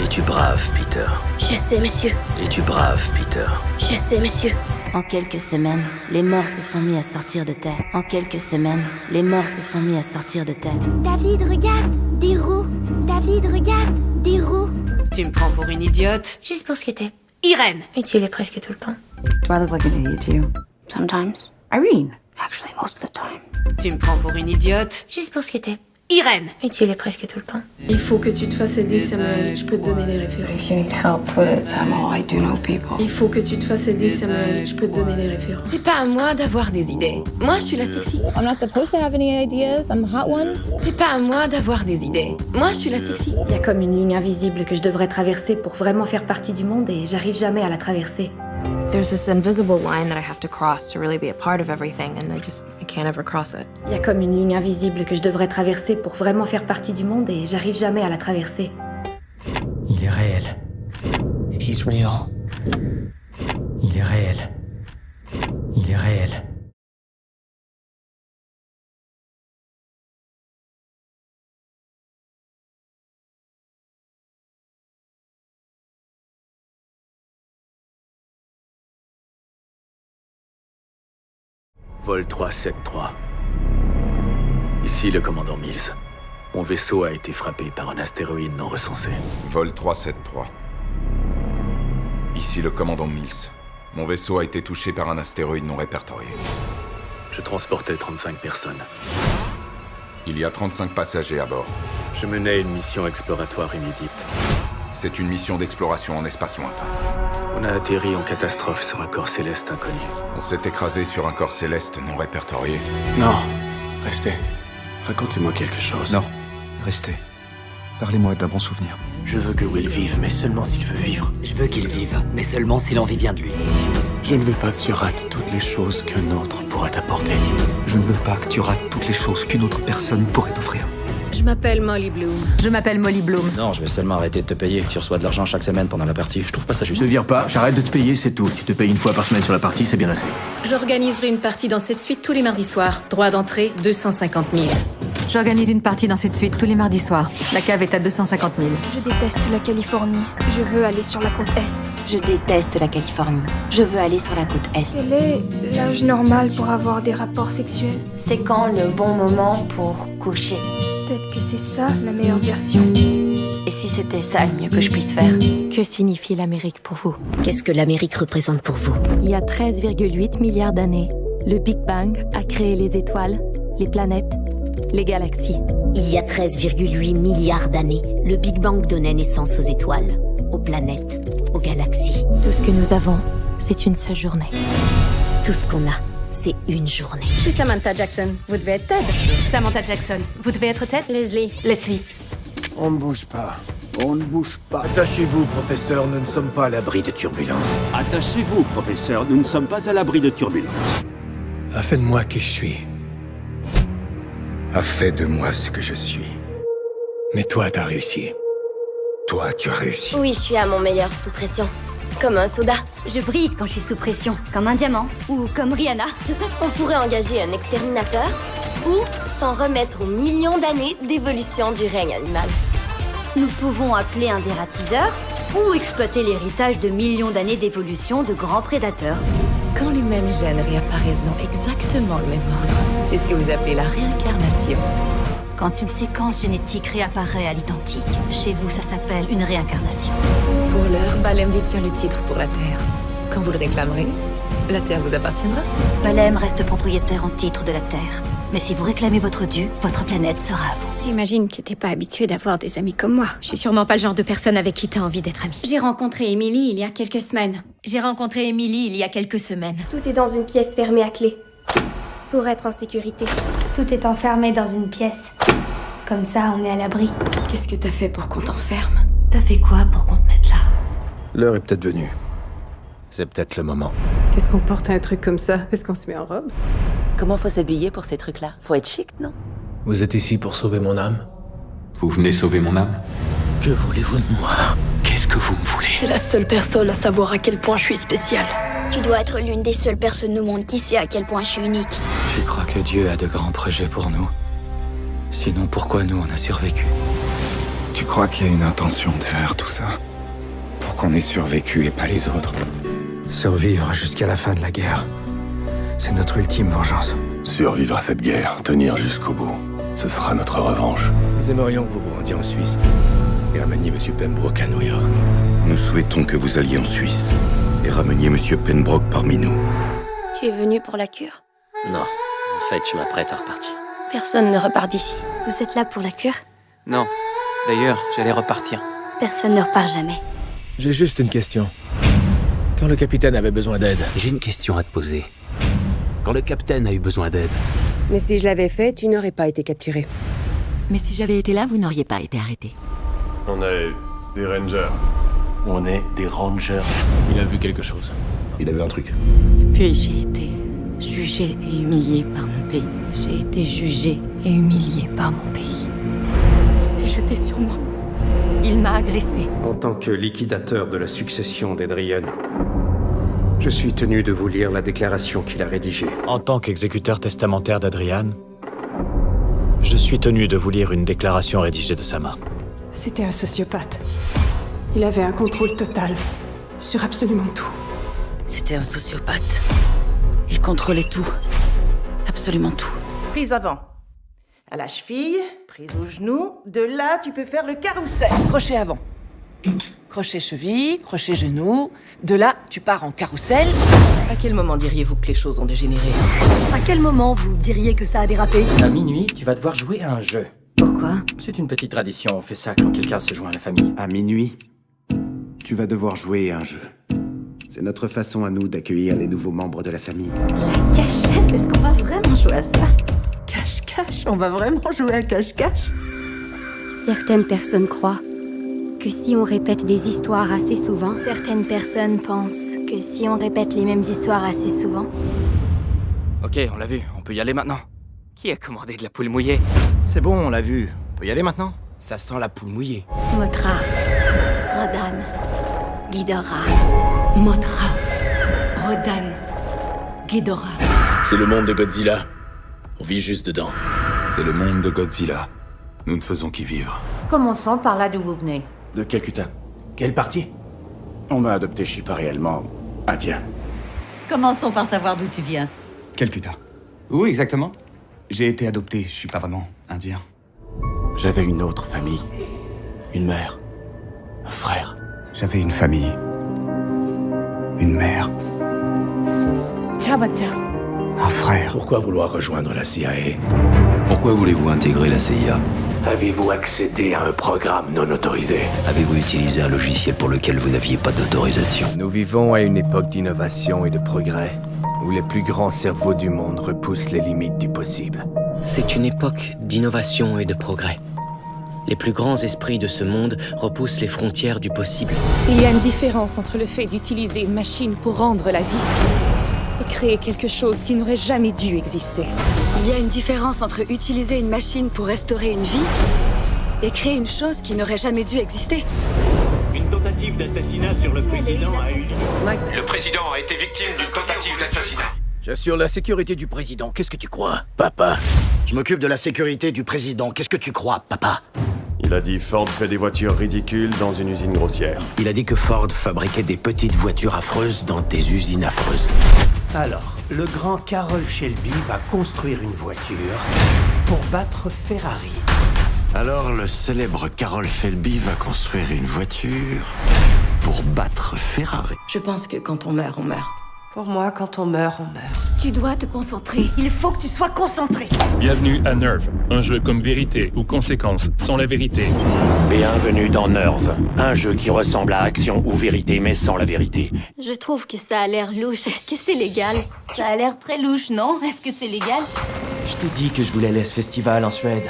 Es-tu brave, Peter? Je sais, monsieur. Es-tu brave, Peter? Je sais, monsieur. En quelques semaines, les morts se sont mis à sortir de terre. En quelques semaines, les morts se sont mis à sortir de terre. David, regarde, des roues. David, regarde, des roues. Tu me prends pour une idiote? Juste pour ce qui était. Irène! Et tu l'es presque tout le temps. Do I look like an idiot to you? Sometimes. Irene. Actually, most of the time. Tu me prends pour une idiote? Juste pour ce qui était. Irène! Et tu l'es presque tout le temps. Il faut que tu te fasses aider, Samuel. Je peux te donner les références. If you need help with it, Samuel, I do know people. Il faut que tu te fasses aider, Samuel. Je peux te donner les références. C'est pas à moi d'avoir des idées. Moi, je suis la sexy. I'm not supposed to have any ideas. I'm the hot one. C'est pas à moi d'avoir des idées. Moi, je suis la sexy. Il y a comme une ligne invisible que je devrais traverser pour vraiment faire partie du monde et j'arrive jamais à la traverser. There's this invisible line that I have to cross to really be a part of everything, and I can't ever cross it. Il y a comme une ligne invisible que je devrais traverser pour vraiment faire partie du monde et j'arrive jamais à la traverser. Il est réel. He's real. Il est réel. Il est réel. Vol 373. Ici le commandant Mills. Mon vaisseau a été frappé par un astéroïde non recensé. Vol 373. Ici le commandant Mills. Mon vaisseau a été touché par un astéroïde non répertorié. Je transportais 35 personnes. Il y a 35 passagers à bord. Je menais une mission exploratoire inédite. C'est une mission d'exploration en espace lointain. On a atterri en catastrophe sur un corps céleste inconnu. On s'est écrasé sur un corps céleste non répertorié. Non, restez. Racontez-moi quelque chose. Non, restez. Parlez-moi d'un bon souvenir. Je veux que Will vive, mais seulement s'il veut vivre. Je veux qu'il vive, mais seulement si l'envie vient de lui. Je ne veux pas que tu rates toutes les choses qu'un autre pourrait t'apporter. Je ne veux pas que tu rates toutes les choses qu'une autre personne pourrait t'offrir. Je m'appelle Molly Bloom. Je m'appelle Molly Bloom. Non, je vais seulement arrêter de te payer. Tu reçois de l'argent chaque semaine pendant la partie. Je trouve pas ça juste. Je te vire pas, j'arrête de te payer, c'est tout. Tu te payes une fois par semaine sur la partie, c'est bien assez. J'organiserai une partie dans cette suite tous les mardis soirs. Droit d'entrée, 250 000. J'organise une partie dans cette suite tous les mardis soirs. La cave est à 250 000. Je déteste la Californie. Je veux aller sur la côte Est. Je déteste la Californie. Je veux aller sur la côte Est. Quel est l'âge normal pour avoir des rapports sexuels? C'est quand le bon moment pour coucher? Peut-être que c'est ça, la meilleure version. Et si c'était ça le mieux que je puisse faire? Que signifie l'Amérique pour vous? Qu'est-ce que l'Amérique représente pour vous? Il y a 13,8 milliards d'années, le Big Bang a créé les étoiles, les planètes, les galaxies. Il y a 13,8 milliards d'années, le Big Bang donnait naissance aux étoiles, aux planètes, aux galaxies. Tout ce que nous avons, c'est une seule journée. Tout ce qu'on a, c'est une journée. Je suis Samantha Jackson, vous devez être Ted. Samantha Jackson, vous devez être Ted. Leslie. On ne bouge pas. On ne bouge pas. Attachez-vous, professeur, nous ne sommes pas à l'abri de turbulences. Attachez-vous, professeur, nous ne sommes pas à l'abri de turbulences. A fait de moi qui je suis. A fait de moi ce que je suis. Mais toi, t'as réussi. Toi, tu as réussi. Oui, je suis à mon meilleur sous pression. Comme un soda. Je brille quand je suis sous pression, comme un diamant, ou comme Rihanna. On pourrait engager un exterminateur ou s'en remettre aux millions d'années d'évolution du règne animal. Nous pouvons appeler un dératiseur, ou exploiter l'héritage de millions d'années d'évolution de grands prédateurs. Quand les mêmes gènes réapparaissent dans exactement le même ordre, c'est ce que vous appelez la réincarnation. Quand une séquence génétique réapparaît à l'identique, chez vous ça s'appelle une réincarnation. Pour l'heure, Balem détient le titre pour la Terre. Quand vous le réclamerez, la Terre vous appartiendra. Balem reste propriétaire en titre de la Terre. Mais si vous réclamez votre dû, votre planète sera à vous. J'imagine que t'es pas habitué d'avoir des amis comme moi. Je suis sûrement pas le genre de personne avec qui t'as envie d'être amie. J'ai rencontré Emily il y a quelques semaines. Tout est dans une pièce fermée à clé. Pour être en sécurité. Tout est enfermé dans une pièce. Comme ça, on est à l'abri. Qu'est-ce que t'as fait pour qu'on t'enferme? T'as fait quoi pour qu'on te mette là? L'heure est peut-être venue. C'est peut-être le moment. Qu'est-ce qu'on porte à un truc comme ça? Est-ce qu'on se met en robe? Comment faut s'habiller pour ces trucs-là? Faut être chic, non? Vous êtes ici pour sauver mon âme? Vous venez sauver mon âme? Que voulez-vous de moi? Qu'est-ce que vous me voulez? T'es la seule personne à savoir à quel point je suis spéciale. Tu dois être l'une des seules personnes au monde qui sait à quel point je suis unique. Tu crois que Dieu a de grands projets pour nous? Sinon, pourquoi nous, on a survécu? Tu crois qu'il y a une intention derrière tout ça? Pour qu'on ait survécu et pas les autres? Survivre jusqu'à la fin de la guerre. C'est notre ultime vengeance. Survivre à cette guerre, tenir jusqu'au bout, ce sera notre revanche. Nous aimerions que vous vous rendiez en Suisse et rameniez M. Pembroke à New York. Nous souhaitons que vous alliez en Suisse et rameniez M. Pembroke parmi nous. Tu es venu pour la cure? Non, en fait, je m'apprête à repartir. Personne ne repart d'ici. Vous êtes là pour la cure? Non. D'ailleurs, j'allais repartir. Personne ne repart jamais. J'ai juste une question. Quand le capitaine avait besoin d'aide... J'ai une question à te poser. Quand le capitaine a eu besoin d'aide... Mais si je l'avais fait, tu n'aurais pas été capturé. Mais si j'avais été là, vous n'auriez pas été arrêté. On est des rangers. On est des rangers. Il a vu quelque chose. Il avait un truc. Puis j'ai été jugée et humiliée par mon pays. J'ai été jugée et humiliée par mon pays. Il s'est jeté sur moi. Il m'a agressée. En tant que liquidateur de la succession d'Edrian, je suis tenu de vous lire la déclaration qu'il a rédigée. En tant qu'exécuteur testamentaire d'Adrian, je suis tenu de vous lire une déclaration rédigée de sa main. C'était un sociopathe. Il avait un contrôle total sur absolument tout. C'était un sociopathe. Il contrôlait tout. Absolument tout. Prise avant. À la cheville, prise au genou. De là, tu peux faire le carrousel. Crochet avant. Crochet cheville, crochet genou. De là, tu pars en carrousel. À quel moment diriez-vous que les choses ont dégénéré? À quel moment vous diriez que ça a dérapé? À minuit, tu vas devoir jouer à un jeu. Pourquoi? C'est une petite tradition, on fait ça quand quelqu'un se joint à la famille. À minuit, tu vas devoir jouer à un jeu. C'est notre façon à nous d'accueillir les nouveaux membres de la famille. La cachette, est-ce qu'on va vraiment jouer à ça? Cache-cache, on va vraiment jouer à cache-cache? Certaines personnes croient que si on répète des histoires assez souvent, certaines personnes pensent que si on répète les mêmes histoires assez souvent... Ok, on l'a vu, on peut y aller maintenant. Qui a commandé de la poule mouillée? C'est bon, on l'a vu. On peut y aller maintenant? Ça sent la poule mouillée. Mothra, Rodan, Ghidorah. Mothra, Rodan, Ghidorah. C'est le monde de Godzilla. On vit juste dedans. C'est le monde de Godzilla. Nous ne faisons qu'y vivre. Commençons par là d'où vous venez. De Calcutta. Quelle partie? On m'a adopté, je suis pas réellement indien. Commençons par savoir d'où tu viens. Calcutta. Où exactement? J'ai été adopté, je suis pas vraiment indien. J'avais une autre famille. Une mère. Un frère. J'avais une famille. Une mère. Un frère. Pourquoi vouloir rejoindre la CIA? Pourquoi voulez-vous intégrer la CIA? Avez-vous accédé à un programme non autorisé? Avez-vous utilisé un logiciel pour lequel vous n'aviez pas d'autorisation? Nous vivons à une époque d'innovation et de progrès, où les plus grands cerveaux du monde repoussent les limites du possible. C'est une époque d'innovation et de progrès. Les plus grands esprits de ce monde repoussent les frontières du possible. Il y a une différence entre le fait d'utiliser une machine pour rendre la vie et créer quelque chose qui n'aurait jamais dû exister. Il y a une différence entre utiliser une machine pour restaurer une vie et créer une chose qui n'aurait jamais dû exister. Une tentative d'assassinat sur le président a eu lieu. Le président a été victime d'une tentative d'assassinat. J'assure la sécurité du président. Qu'est-ce que tu crois, papa? Je m'occupe de la sécurité du président. Qu'est-ce que tu crois, papa? Il a dit Ford fait des voitures ridicules dans une usine grossière. Il a dit que Ford fabriquait des petites voitures affreuses dans des usines affreuses. Alors, le grand Carroll Shelby va construire une voiture pour battre Ferrari. Alors le célèbre Carroll Shelby va construire une voiture pour battre Ferrari. Je pense que quand on meurt, on meurt. Pour moi, quand on meurt, on meurt. Tu dois te concentrer. Il faut que tu sois concentré. Bienvenue à Nerve, un jeu comme vérité ou conséquence sans la vérité. Bienvenue dans Nerve, un jeu qui ressemble à action ou vérité mais sans la vérité. Je trouve que ça a l'air louche. Est-ce que c'est légal? Ça a l'air très louche, non? Est-ce que c'est légal? Je t'ai dit que je voulais aller à ce festival en Suède.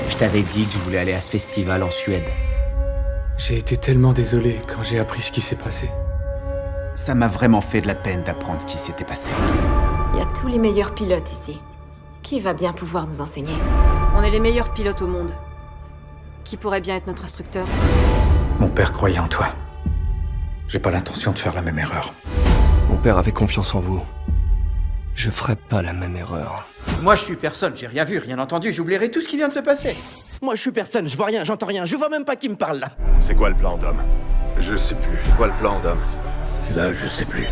Je t'avais dit que je voulais aller à ce festival en Suède. J'ai été tellement désolé quand j'ai appris ce qui s'est passé. Ça m'a vraiment fait de la peine d'apprendre ce qui s'était passé. Il y a tous les meilleurs pilotes ici. Qui va bien pouvoir nous enseigner? On est les meilleurs pilotes au monde. Qui pourrait bien être notre instructeur? Mon père croyait en toi. J'ai pas l'intention de faire la même erreur. Mon père avait confiance en vous. Je ferai pas la même erreur. Moi, je suis personne, j'ai rien vu, rien entendu, j'oublierai tout ce qui vient de se passer. Moi, je suis personne, je vois rien, j'entends rien, je vois même pas qui me parle là. C'est quoi le plan, Dom? Je sais plus. C'est quoi le plan, Dom? Là, je sais plus.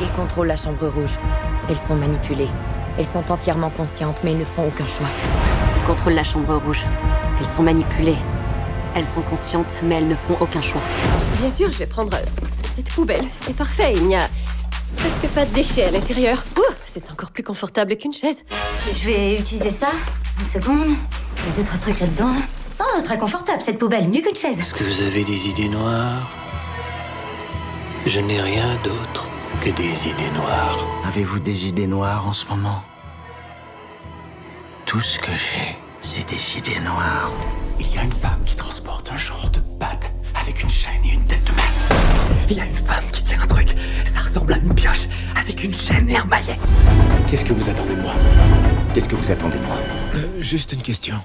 Ils contrôlent la chambre rouge. Elles sont manipulées. Elles sont entièrement conscientes, mais ils ne font aucun choix. Ils contrôlent la chambre rouge. Elles sont manipulées. Elles sont conscientes, mais elles ne font aucun choix. Bien sûr, je vais prendre cette poubelle. C'est parfait, il n'y a presque pas de déchets à l'intérieur. C'est encore plus confortable qu'une chaise. Je vais utiliser ça. Une seconde. Il y a 2-3 trucs là-dedans. Oh, très confortable cette poubelle, mieux qu'une chaise. Est-ce que vous avez des idées noires? Je n'ai rien d'autre que des idées noires. Avez-vous des idées noires en ce moment? Tout ce que j'ai, c'est des idées noires. Il y a une femme qui transporte un genre de patte avec une chaîne et une tête de masse. Il y a une femme qui tient un truc, ça ressemble à une pioche avec une chaîne et un maillet. Qu'est-ce que vous attendez de moi? Qu'est-ce que vous attendez de moi? Juste une question.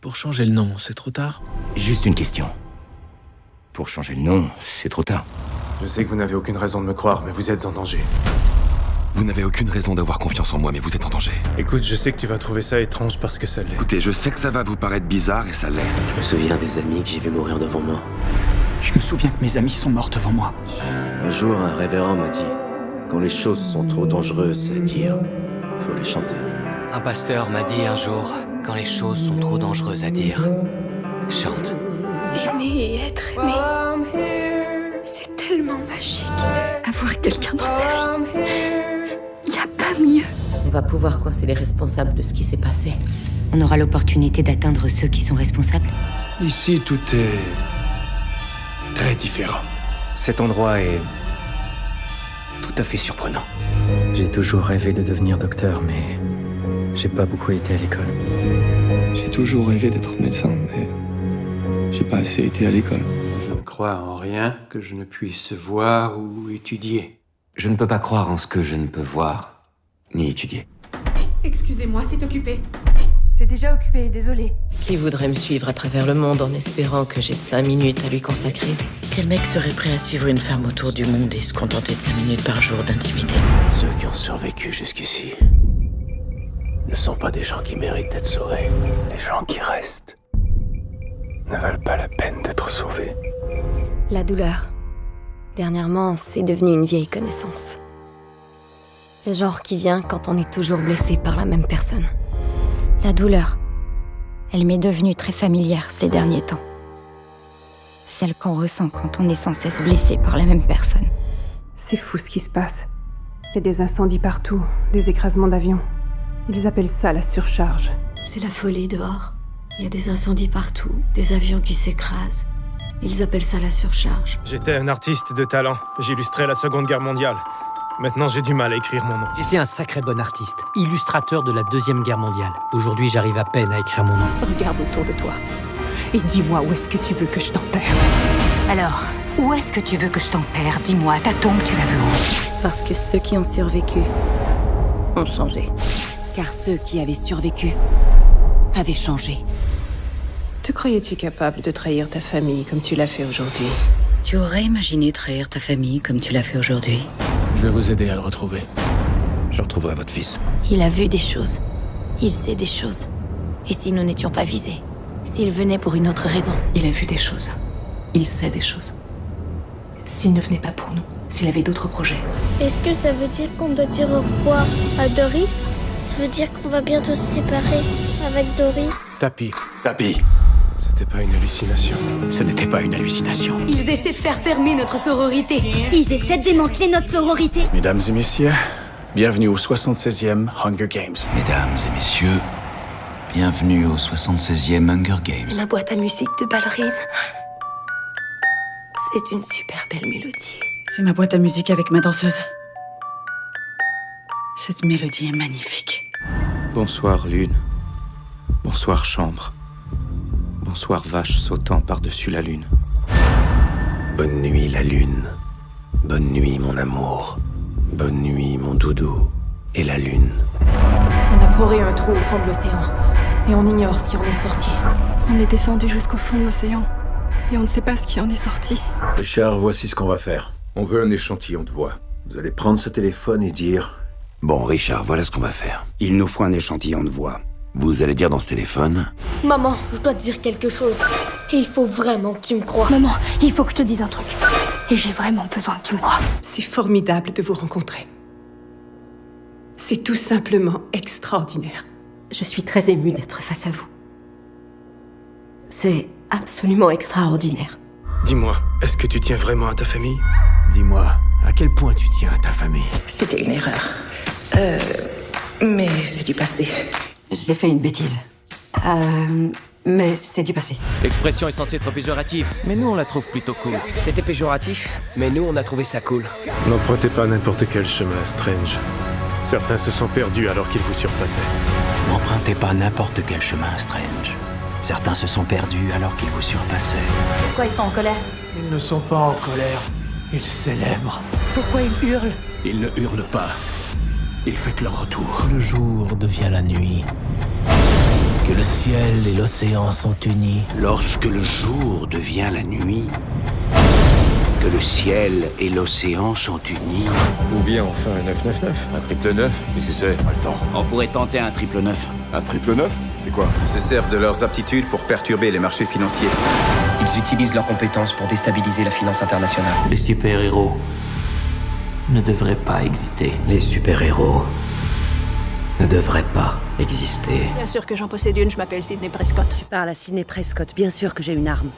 Pour changer le nom, c'est trop tard? Juste une question. Pour changer le nom, c'est trop tard. Je sais que vous n'avez aucune raison de me croire, mais vous êtes en danger. Vous n'avez aucune raison d'avoir confiance en moi, mais vous êtes en danger. Écoute, je sais que tu vas trouver ça étrange parce que ça l'est. Écoutez, je sais que ça va vous paraître bizarre et ça l'est. Je me souviens des amis que j'ai vus mourir devant moi. Je me souviens que mes amis sont morts devant moi. Un jour, un révérend m'a dit, quand les choses sont trop dangereuses à dire, faut les chanter. Un pasteur m'a dit un jour, quand les choses sont trop dangereuses à dire, chante. Aimer et être aimé, c'est tellement magique. Avoir quelqu'un dans sa vie, y a pas mieux. On va pouvoir coincer les responsables de ce qui s'est passé. On aura l'opportunité d'atteindre ceux qui sont responsables. Ici, tout est très différent. Cet endroit est tout à fait surprenant. J'ai toujours rêvé de devenir docteur, mais j'ai pas beaucoup été à l'école. J'ai toujours rêvé d'être médecin, mais j'ai pas assez été à l'école. Je ne crois en rien que je ne puisse voir ou étudier. Je ne peux pas croire en ce que je ne peux voir, ni étudier. Excusez-moi, c'est occupé. C'est déjà occupé, désolé. Qui voudrait me suivre à travers le monde en espérant que j'ai 5 minutes à lui consacrer? Quel mec serait prêt à suivre une femme autour du monde et se contenter de 5 minutes par jour d'intimité? Ceux qui ont survécu jusqu'ici ne sont pas des gens qui méritent d'être sauvés. Les gens qui restent ne valent pas la peine d'être sauvés. La douleur. Dernièrement, c'est devenu une vieille connaissance. Le genre qui vient quand on est toujours blessé par la même personne. La douleur. Elle m'est devenue très familière ces derniers temps. Celle qu'on ressent quand on est sans cesse blessé par la même personne. C'est fou ce qui se passe. Il y a des incendies partout, des écrasements d'avions. Ils appellent ça la surcharge. C'est la folie dehors. Il y a des incendies partout, des avions qui s'écrasent. Ils appellent ça la surcharge. J'étais un artiste de talent. J'illustrais la Seconde Guerre mondiale. Maintenant, j'ai du mal à écrire mon nom. J'étais un sacré bon artiste, illustrateur de la Deuxième Guerre mondiale. Aujourd'hui, j'arrive à peine à écrire mon nom. Regarde autour de toi et dis-moi où est-ce que tu veux que je t'enterre. Alors, où est-ce que tu veux que je t'enterre? Dis-moi, ta tombe, tu la veux où? Parce que ceux qui ont survécu ont changé. Car ceux qui avaient survécu avaient changé. Te croyais-tu capable de trahir ta famille comme tu l'as fait aujourd'hui? Tu aurais imaginé trahir ta famille comme tu l'as fait aujourd'hui? Je vais vous aider à le retrouver. Je retrouverai votre fils. Il a vu des choses. Il sait des choses. Et si nous n'étions pas visés? S'il venait pour une autre raison? Il a vu des choses. Il sait des choses. S'il ne venait pas pour nous, s'il avait d'autres projets. Est-ce que ça veut dire qu'on doit dire au revoir à Doris? Ça veut dire qu'on va bientôt se séparer avec Doris? Tapis. C'était pas une hallucination. Ce n'était pas une hallucination. Ils essaient de faire fermer notre sororité. Ils essaient de démanteler notre sororité. Mesdames et messieurs, bienvenue au 76e Hunger Games. Mesdames et messieurs, bienvenue au 76e Hunger Games. Ma boîte à musique de ballerine. C'est une super belle mélodie. C'est ma boîte à musique avec ma danseuse. Cette mélodie est magnifique. Bonsoir lune. Bonsoir chambre. Bonsoir vache sautant par-dessus la lune. Bonne nuit la lune. Bonne nuit mon amour. Bonne nuit mon doudou. Et la lune. On a foré un trou au fond de l'océan et on ignore ce qui en est sorti. On est descendu jusqu'au fond de l'océan. Et on ne sait pas ce qui en est sorti. Richard, voici ce qu'on va faire. On veut un échantillon de voix. Vous allez prendre ce téléphone et dire... Bon, Richard, voilà ce qu'on va faire. Il nous faut un échantillon de voix. Vous allez dire dans ce téléphone... Maman, je dois te dire quelque chose. Il faut vraiment que tu me crois. Maman, il faut que je te dise un truc. Et j'ai vraiment besoin que tu me crois. C'est formidable de vous rencontrer. C'est tout simplement extraordinaire. Je suis très émue d'être face à vous. C'est absolument extraordinaire. Dis-moi, est-ce que tu tiens vraiment à ta famille? Dis-moi, à quel point tu tiens à ta famille? C'était une erreur. Mais c'est du passé. J'ai fait une bêtise. Mais c'est du passé. L'expression est censée être péjorative, mais nous on la trouve plutôt cool. C'était péjoratif, mais nous on a trouvé ça cool. N'empruntez pas n'importe quel chemin, Strange. Certains se sont perdus alors qu'ils vous surpassaient. N'empruntez pas n'importe quel chemin, Strange. Certains se sont perdus alors qu'ils vous surpassaient. Pourquoi ils sont en colère? Ils ne sont pas en colère. Ils célèbrent. Pourquoi ils hurlent? Ils ne hurlent pas. Ils fêtent leur retour. Le jour devient la nuit. Que le ciel et l'océan sont unis. Lorsque le jour devient la nuit, que le ciel et l'océan sont unis. Ou bien on fait un 999, un triple 9, qu'est-ce que c'est? Pas le temps. On pourrait tenter un triple 9. Un triple 9? C'est quoi? Ils se servent de leurs aptitudes pour perturber les marchés financiers. Ils utilisent leurs compétences pour déstabiliser la finance internationale. Les super-héros ne devraient pas exister. Les super-héros ne devraient pas exister. Bien sûr que j'en possède une, je m'appelle Sidney Prescott. Tu parles à Sidney Prescott, bien sûr que j'ai une arme.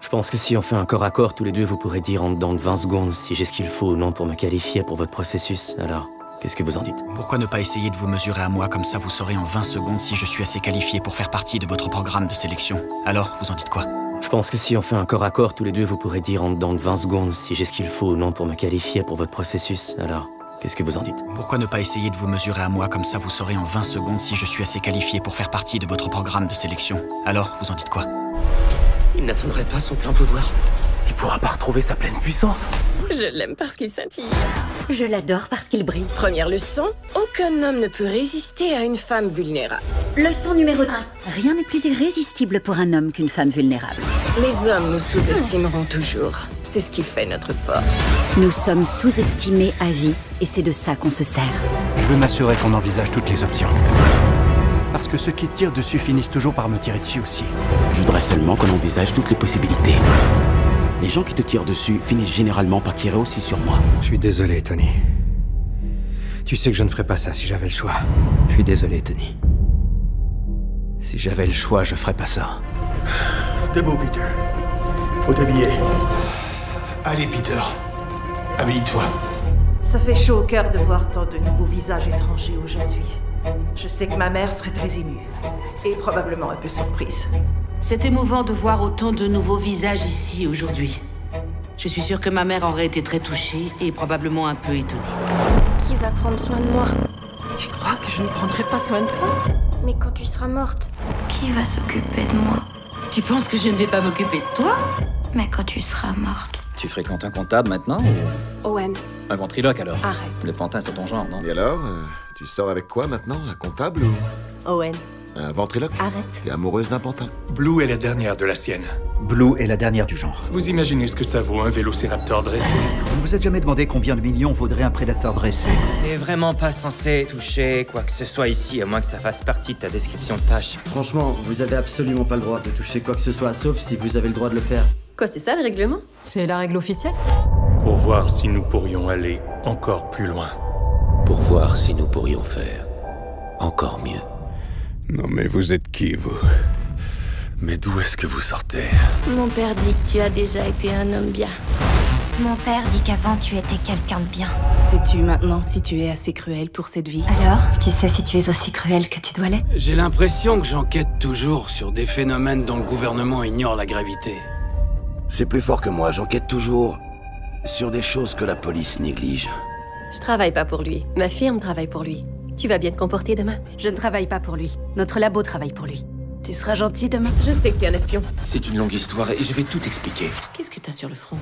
Je pense que si on fait un corps à corps, tous les deux, vous pourrez dire en dedans de 20 secondes si j'ai ce qu'il faut ou non pour me qualifier pour votre processus. Alors, qu'est-ce que vous en dites? Pourquoi ne pas essayer de vous mesurer à moi, comme ça vous saurez en 20 secondes si je suis assez qualifié pour faire partie de votre programme de sélection. Alors, vous en dites quoi? Je pense que si on fait un corps à corps, tous les deux, vous pourrez dire en dedans de 20 secondes si j'ai ce qu'il faut ou non pour me qualifier pour votre processus. Alors, qu'est-ce que vous en dites? Pourquoi ne pas essayer de vous mesurer à moi, comme ça vous saurez en 20 secondes si je suis assez qualifié pour faire partie de votre programme de sélection. Alors, vous en dites quoi? Il n'atteindrait pas son plein pouvoir. Il pourra pas retrouver sa pleine puissance. Je l'aime parce qu'il scintille. Je l'adore parce qu'il brille. Première leçon, aucun homme ne peut résister à une femme vulnérable. Leçon numéro 1. Rien n'est plus irrésistible pour un homme qu'une femme vulnérable. Les hommes nous sous-estimeront toujours. C'est ce qui fait notre force. Nous sommes sous-estimés à vie, et c'est de ça qu'on se sert. Je veux m'assurer qu'on envisage toutes les options. Parce que ceux qui tirent dessus finissent toujours par me tirer dessus aussi. Je voudrais seulement qu'on envisage toutes les possibilités. Les gens qui te tirent dessus finissent généralement par tirer aussi sur moi. Je suis désolé, Tony. Tu sais que je ne ferais pas ça si j'avais le choix. Je suis désolé, Tony. Si j'avais le choix, je ferais pas ça. Debout, Peter. Faut t'habiller. Allez, Peter. Habille-toi. Ça fait chaud au cœur de voir tant de nouveaux visages étrangers aujourd'hui. Je sais que ma mère serait très émue. Et probablement un peu surprise. C'est émouvant de voir autant de nouveaux visages ici aujourd'hui. Je suis sûre que ma mère aurait été très touchée et probablement un peu étonnée. Qui va prendre soin de moi? Tu crois que je ne prendrai pas soin de toi? Mais quand tu seras morte, Qui va s'occuper de moi? Tu penses que je ne vais pas m'occuper de toi? Mais quand tu seras morte. Tu fréquentes un comptable maintenant ou... Owen, Un ventriloque alors arrête. Le pantin, c'est ton genre, non? Et alors, tu sors avec quoi maintenant? Un comptable ou Owen, un ventriloque? arrête. T'es amoureuse d'un pantin? Blue est la dernière de la sienne. Blue est la dernière du genre. Vous imaginez ce que ça vaut un vélociraptor dressé? Vous ne vous êtes jamais demandé combien de millions vaudrait un prédateur dressé? T'es vraiment pas censé toucher quoi que ce soit ici, à moins que ça fasse partie de ta description de tâche. Franchement, vous avez absolument pas le droit de toucher quoi que ce soit, sauf si vous avez le droit de le faire. Quoi, c'est ça le règlement? C'est la règle officielle? Pour voir si nous pourrions aller encore plus loin. Pour voir si nous pourrions faire encore mieux. Non mais vous êtes qui, vous? Mais d'où est-ce que vous sortez? mon père dit que tu as déjà été un homme bien. Mon père dit qu'avant tu étais quelqu'un de bien. Sais-tu maintenant si tu es assez cruel pour cette vie? Alors, tu sais si tu es aussi cruel que tu dois l'être? J'ai l'impression que j'enquête toujours sur des phénomènes dont le gouvernement ignore la gravité. C'est plus fort que moi, j'enquête toujours sur des choses que la police néglige. Je travaille pas pour lui. Ma firme travaille pour lui. Tu vas bien te comporter demain? Je ne travaille pas pour lui. Notre labo travaille pour lui. Tu seras gentil demain? Je sais que t'es un espion. C'est une longue histoire et je vais tout expliquer. Qu'est-ce que t'as sur le front?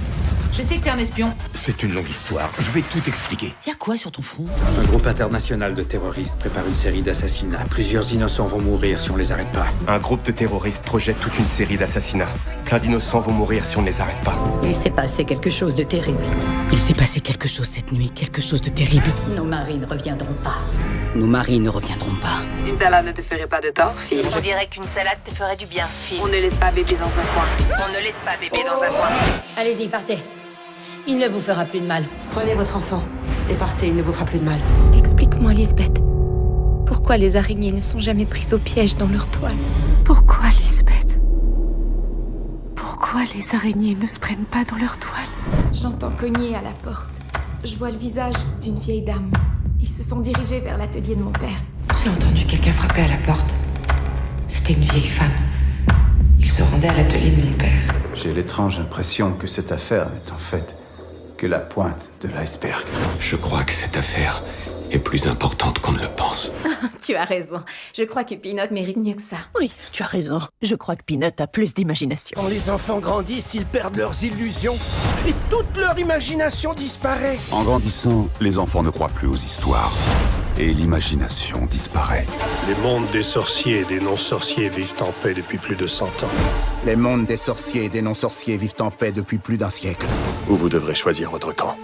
Je sais que t'es un espion. C'est une longue histoire, je vais tout expliquer. Y'a quoi sur ton front? Un groupe international de terroristes prépare une série d'assassinats. Plusieurs innocents vont mourir si on les arrête pas. Un groupe de terroristes projette toute une série d'assassinats. Plein d'innocents vont mourir si on ne les arrête pas. Il s'est passé quelque chose de terrible. Il s'est passé quelque chose cette nuit, quelque chose de terrible. Nos maris ne reviendront pas. Nos maris ne reviendront pas. Une salade ne te ferait pas de tort, fille. On dirait qu'une salade te ferait du bien, fille. On ne laisse pas bébé dans un coin. On ne laisse pas bébé dans un coin. Allez-y, partez. Il ne vous fera plus de mal. Prenez votre enfant et partez, il ne vous fera plus de mal. Explique-moi, Lisbeth. Pourquoi les araignées ne sont jamais prises au piège dans leur toile? Pourquoi, Lisbeth? Pourquoi les araignées ne se prennent pas dans leur toile? J'entends cogner à la porte. Je vois le visage d'une vieille dame. Ils se sont dirigés vers l'atelier de mon père. J'ai entendu quelqu'un frapper à la porte. C'était une vieille femme. Il se rendait à l'atelier de mon père. J'ai l'étrange impression que cette affaire n'est en fait que la pointe de l'iceberg. Je crois que cette affaire est plus importante qu'on ne le pense. Tu as raison. Je crois que Peanut mérite mieux que ça. Oui, tu as raison. Je crois que Peanut a plus d'imagination. Quand les enfants grandissent, ils perdent leurs illusions. Et toute leur imagination disparaît. En grandissant, les enfants ne croient plus aux histoires. Et l'imagination disparaît. Les mondes des sorciers et des non-sorciers vivent en paix depuis plus de 100 ans. Les mondes des sorciers et des non-sorciers vivent en paix depuis plus d'un siècle. Ou vous devrez choisir votre camp.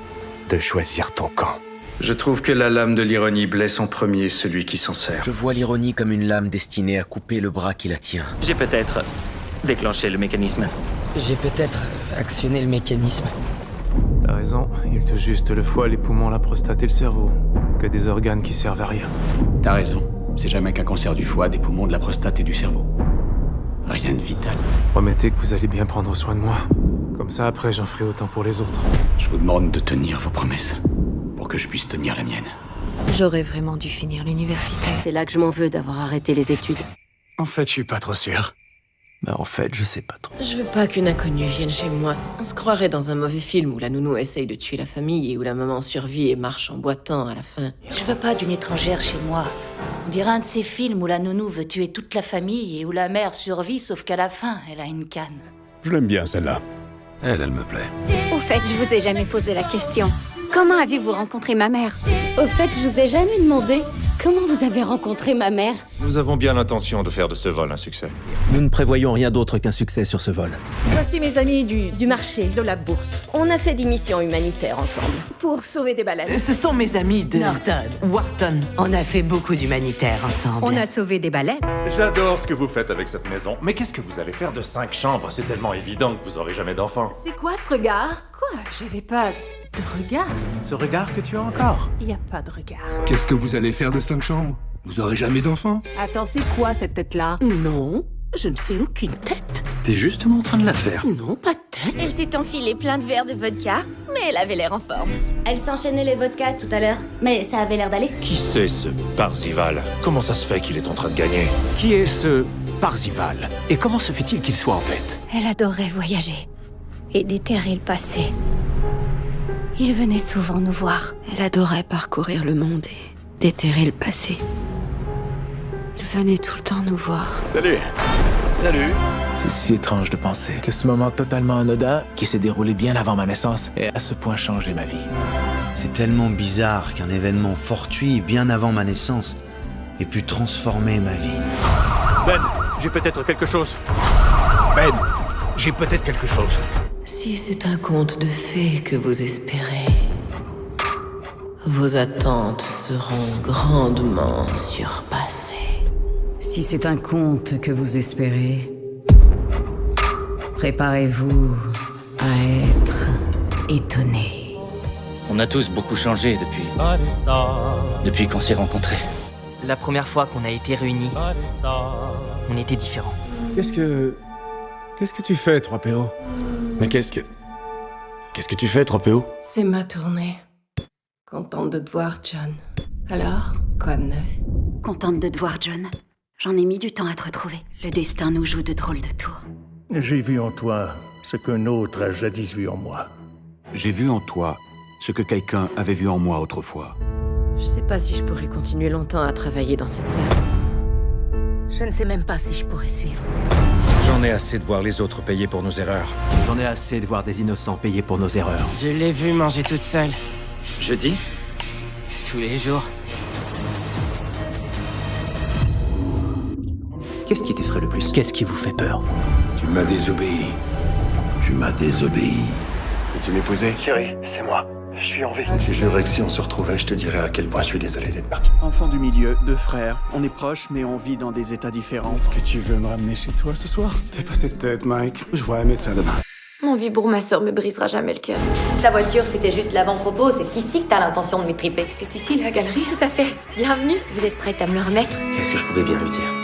De choisir ton camp. Je trouve que la lame de l'ironie blesse en premier celui qui s'en sert. Je vois l'ironie comme une lame destinée à couper le bras qui la tient. J'ai peut-être déclenché le mécanisme. J'ai peut-être actionné le mécanisme. T'as raison, il te juste le foie, les poumons, la prostate et le cerveau. Que des organes qui servent à rien. T'as raison. C'est jamais qu'un cancer du foie, des poumons, de la prostate et du cerveau. Rien de vital. Promettez que vous allez bien prendre soin de moi. Comme ça, après, j'en ferai autant pour les autres. Je vous demande de tenir vos promesses. Pour que je puisse tenir la mienne. J'aurais vraiment dû finir l'université. C'est là que je m'en veux d'avoir arrêté les études. En fait, je suis pas trop sûr. Bah en fait, je sais pas trop. Je veux pas qu'une inconnue vienne chez moi. On se croirait dans un mauvais film où la nounou essaye de tuer la famille et où la maman survit et marche en boitant à la fin. Je veux pas d'une étrangère chez moi. On dirait un de ces films où la nounou veut tuer toute la famille et où la mère survit, sauf qu'à la fin, elle a une canne. Je l'aime bien celle-là. Elle me plaît. Au fait, je vous ai jamais posé la question. Comment avez-vous rencontré ma mère? Au fait, je vous ai jamais demandé comment vous avez rencontré ma mère. Nous avons bien l'intention de faire de ce vol un succès. Nous ne prévoyons rien d'autre qu'un succès sur ce vol. Voici mes amis du marché, de la bourse. On a fait des missions humanitaires ensemble. Pour sauver des baleines. Ce sont mes amis de... Wharton. On a fait beaucoup d'humanitaire ensemble. On a sauvé des baleines. J'adore ce que vous faites avec cette maison. Mais qu'est-ce que vous allez faire de 5 chambres? C'est tellement évident que vous aurez jamais d'enfants. C'est quoi ce regard? Quoi? J'avais pas de regard. Ce regard que tu as encore? Il y a pas de regard. Qu'est-ce que vous allez faire de 5 chambres? Vous aurez jamais d'enfants? Attends, c'est quoi cette tête-là? Non, je ne fais aucune tête. T'es justement en train de la faire. Non, pas de tête. Elle s'est enfilée plein de verres de vodka, mais elle avait l'air en forme. Elle s'enchaînait les vodkas tout à l'heure, mais ça avait l'air d'aller. Qui c'est ce Parzival? Comment ça se fait qu'il est en train de gagner? Qui est ce Parzival? Et comment se fait-il qu'il soit en tête? Elle adorait voyager et déterrer le passé. Il venait souvent nous voir. Elle adorait parcourir le monde et déterrer le passé. Il venait tout le temps nous voir. Salut. Salut. C'est si étrange de penser que ce moment totalement anodin, qui s'est déroulé bien avant ma naissance, ait à ce point changé ma vie. C'est tellement bizarre qu'un événement fortuit bien avant ma naissance ait pu transformer ma vie. Ben, j'ai peut-être quelque chose. Ben, j'ai peut-être quelque chose. Si c'est un conte de fées que vous espérez, vos attentes seront grandement surpassées. Si c'est un conte que vous espérez, préparez-vous à être étonné. On a tous beaucoup changé depuis qu'on s'est rencontrés. La première fois qu'on a été réunis, on était différents. Qu'est-ce que tu fais, 3PO? Mais qu'est-ce que tu fais, 3PO? C'est ma tournée. Contente de te voir, John. Alors, quoi de neuf? Contente de te voir, John. J'en ai mis du temps à te retrouver. Le destin nous joue de drôles de tours. J'ai vu en toi ce qu'un autre a jadis vu en moi. J'ai vu en toi ce que quelqu'un avait vu en moi autrefois. Je sais pas si je pourrais continuer longtemps à travailler dans cette salle. Je ne sais même pas si je pourrais suivre. J'en ai assez de voir les autres payer pour nos erreurs. J'en ai assez de voir des innocents payer pour nos erreurs. Je l'ai vue manger toute seule. Jeudi? Tous les jours. Qu'est-ce qui t'effraie le plus? Qu'est-ce qui vous fait peur? Tu m'as désobéi. Tu m'as désobéi. Peux-tu m'épouser? Chérie, c'est moi. Je suis en vie. Si jurerais que si on se retrouvait, je te dirais à quel point je suis désolé d'être parti. Enfant du milieu, 2 frères. On est proches, mais on vit dans des états différents. Est-ce que tu veux me ramener chez toi ce soir? Fais pas cette tête, Mike. Je vois un médecin demain. Mon vie pour ma sœur me brisera jamais le cœur. La voiture, c'était juste l'avant-propos. C'est ici que t'as l'intention de m'étriper. C'est ici la galerie? Tout à fait. Bienvenue. Vous êtes prête à me le remettre? Qu'est-ce que je pouvais bien lui dire?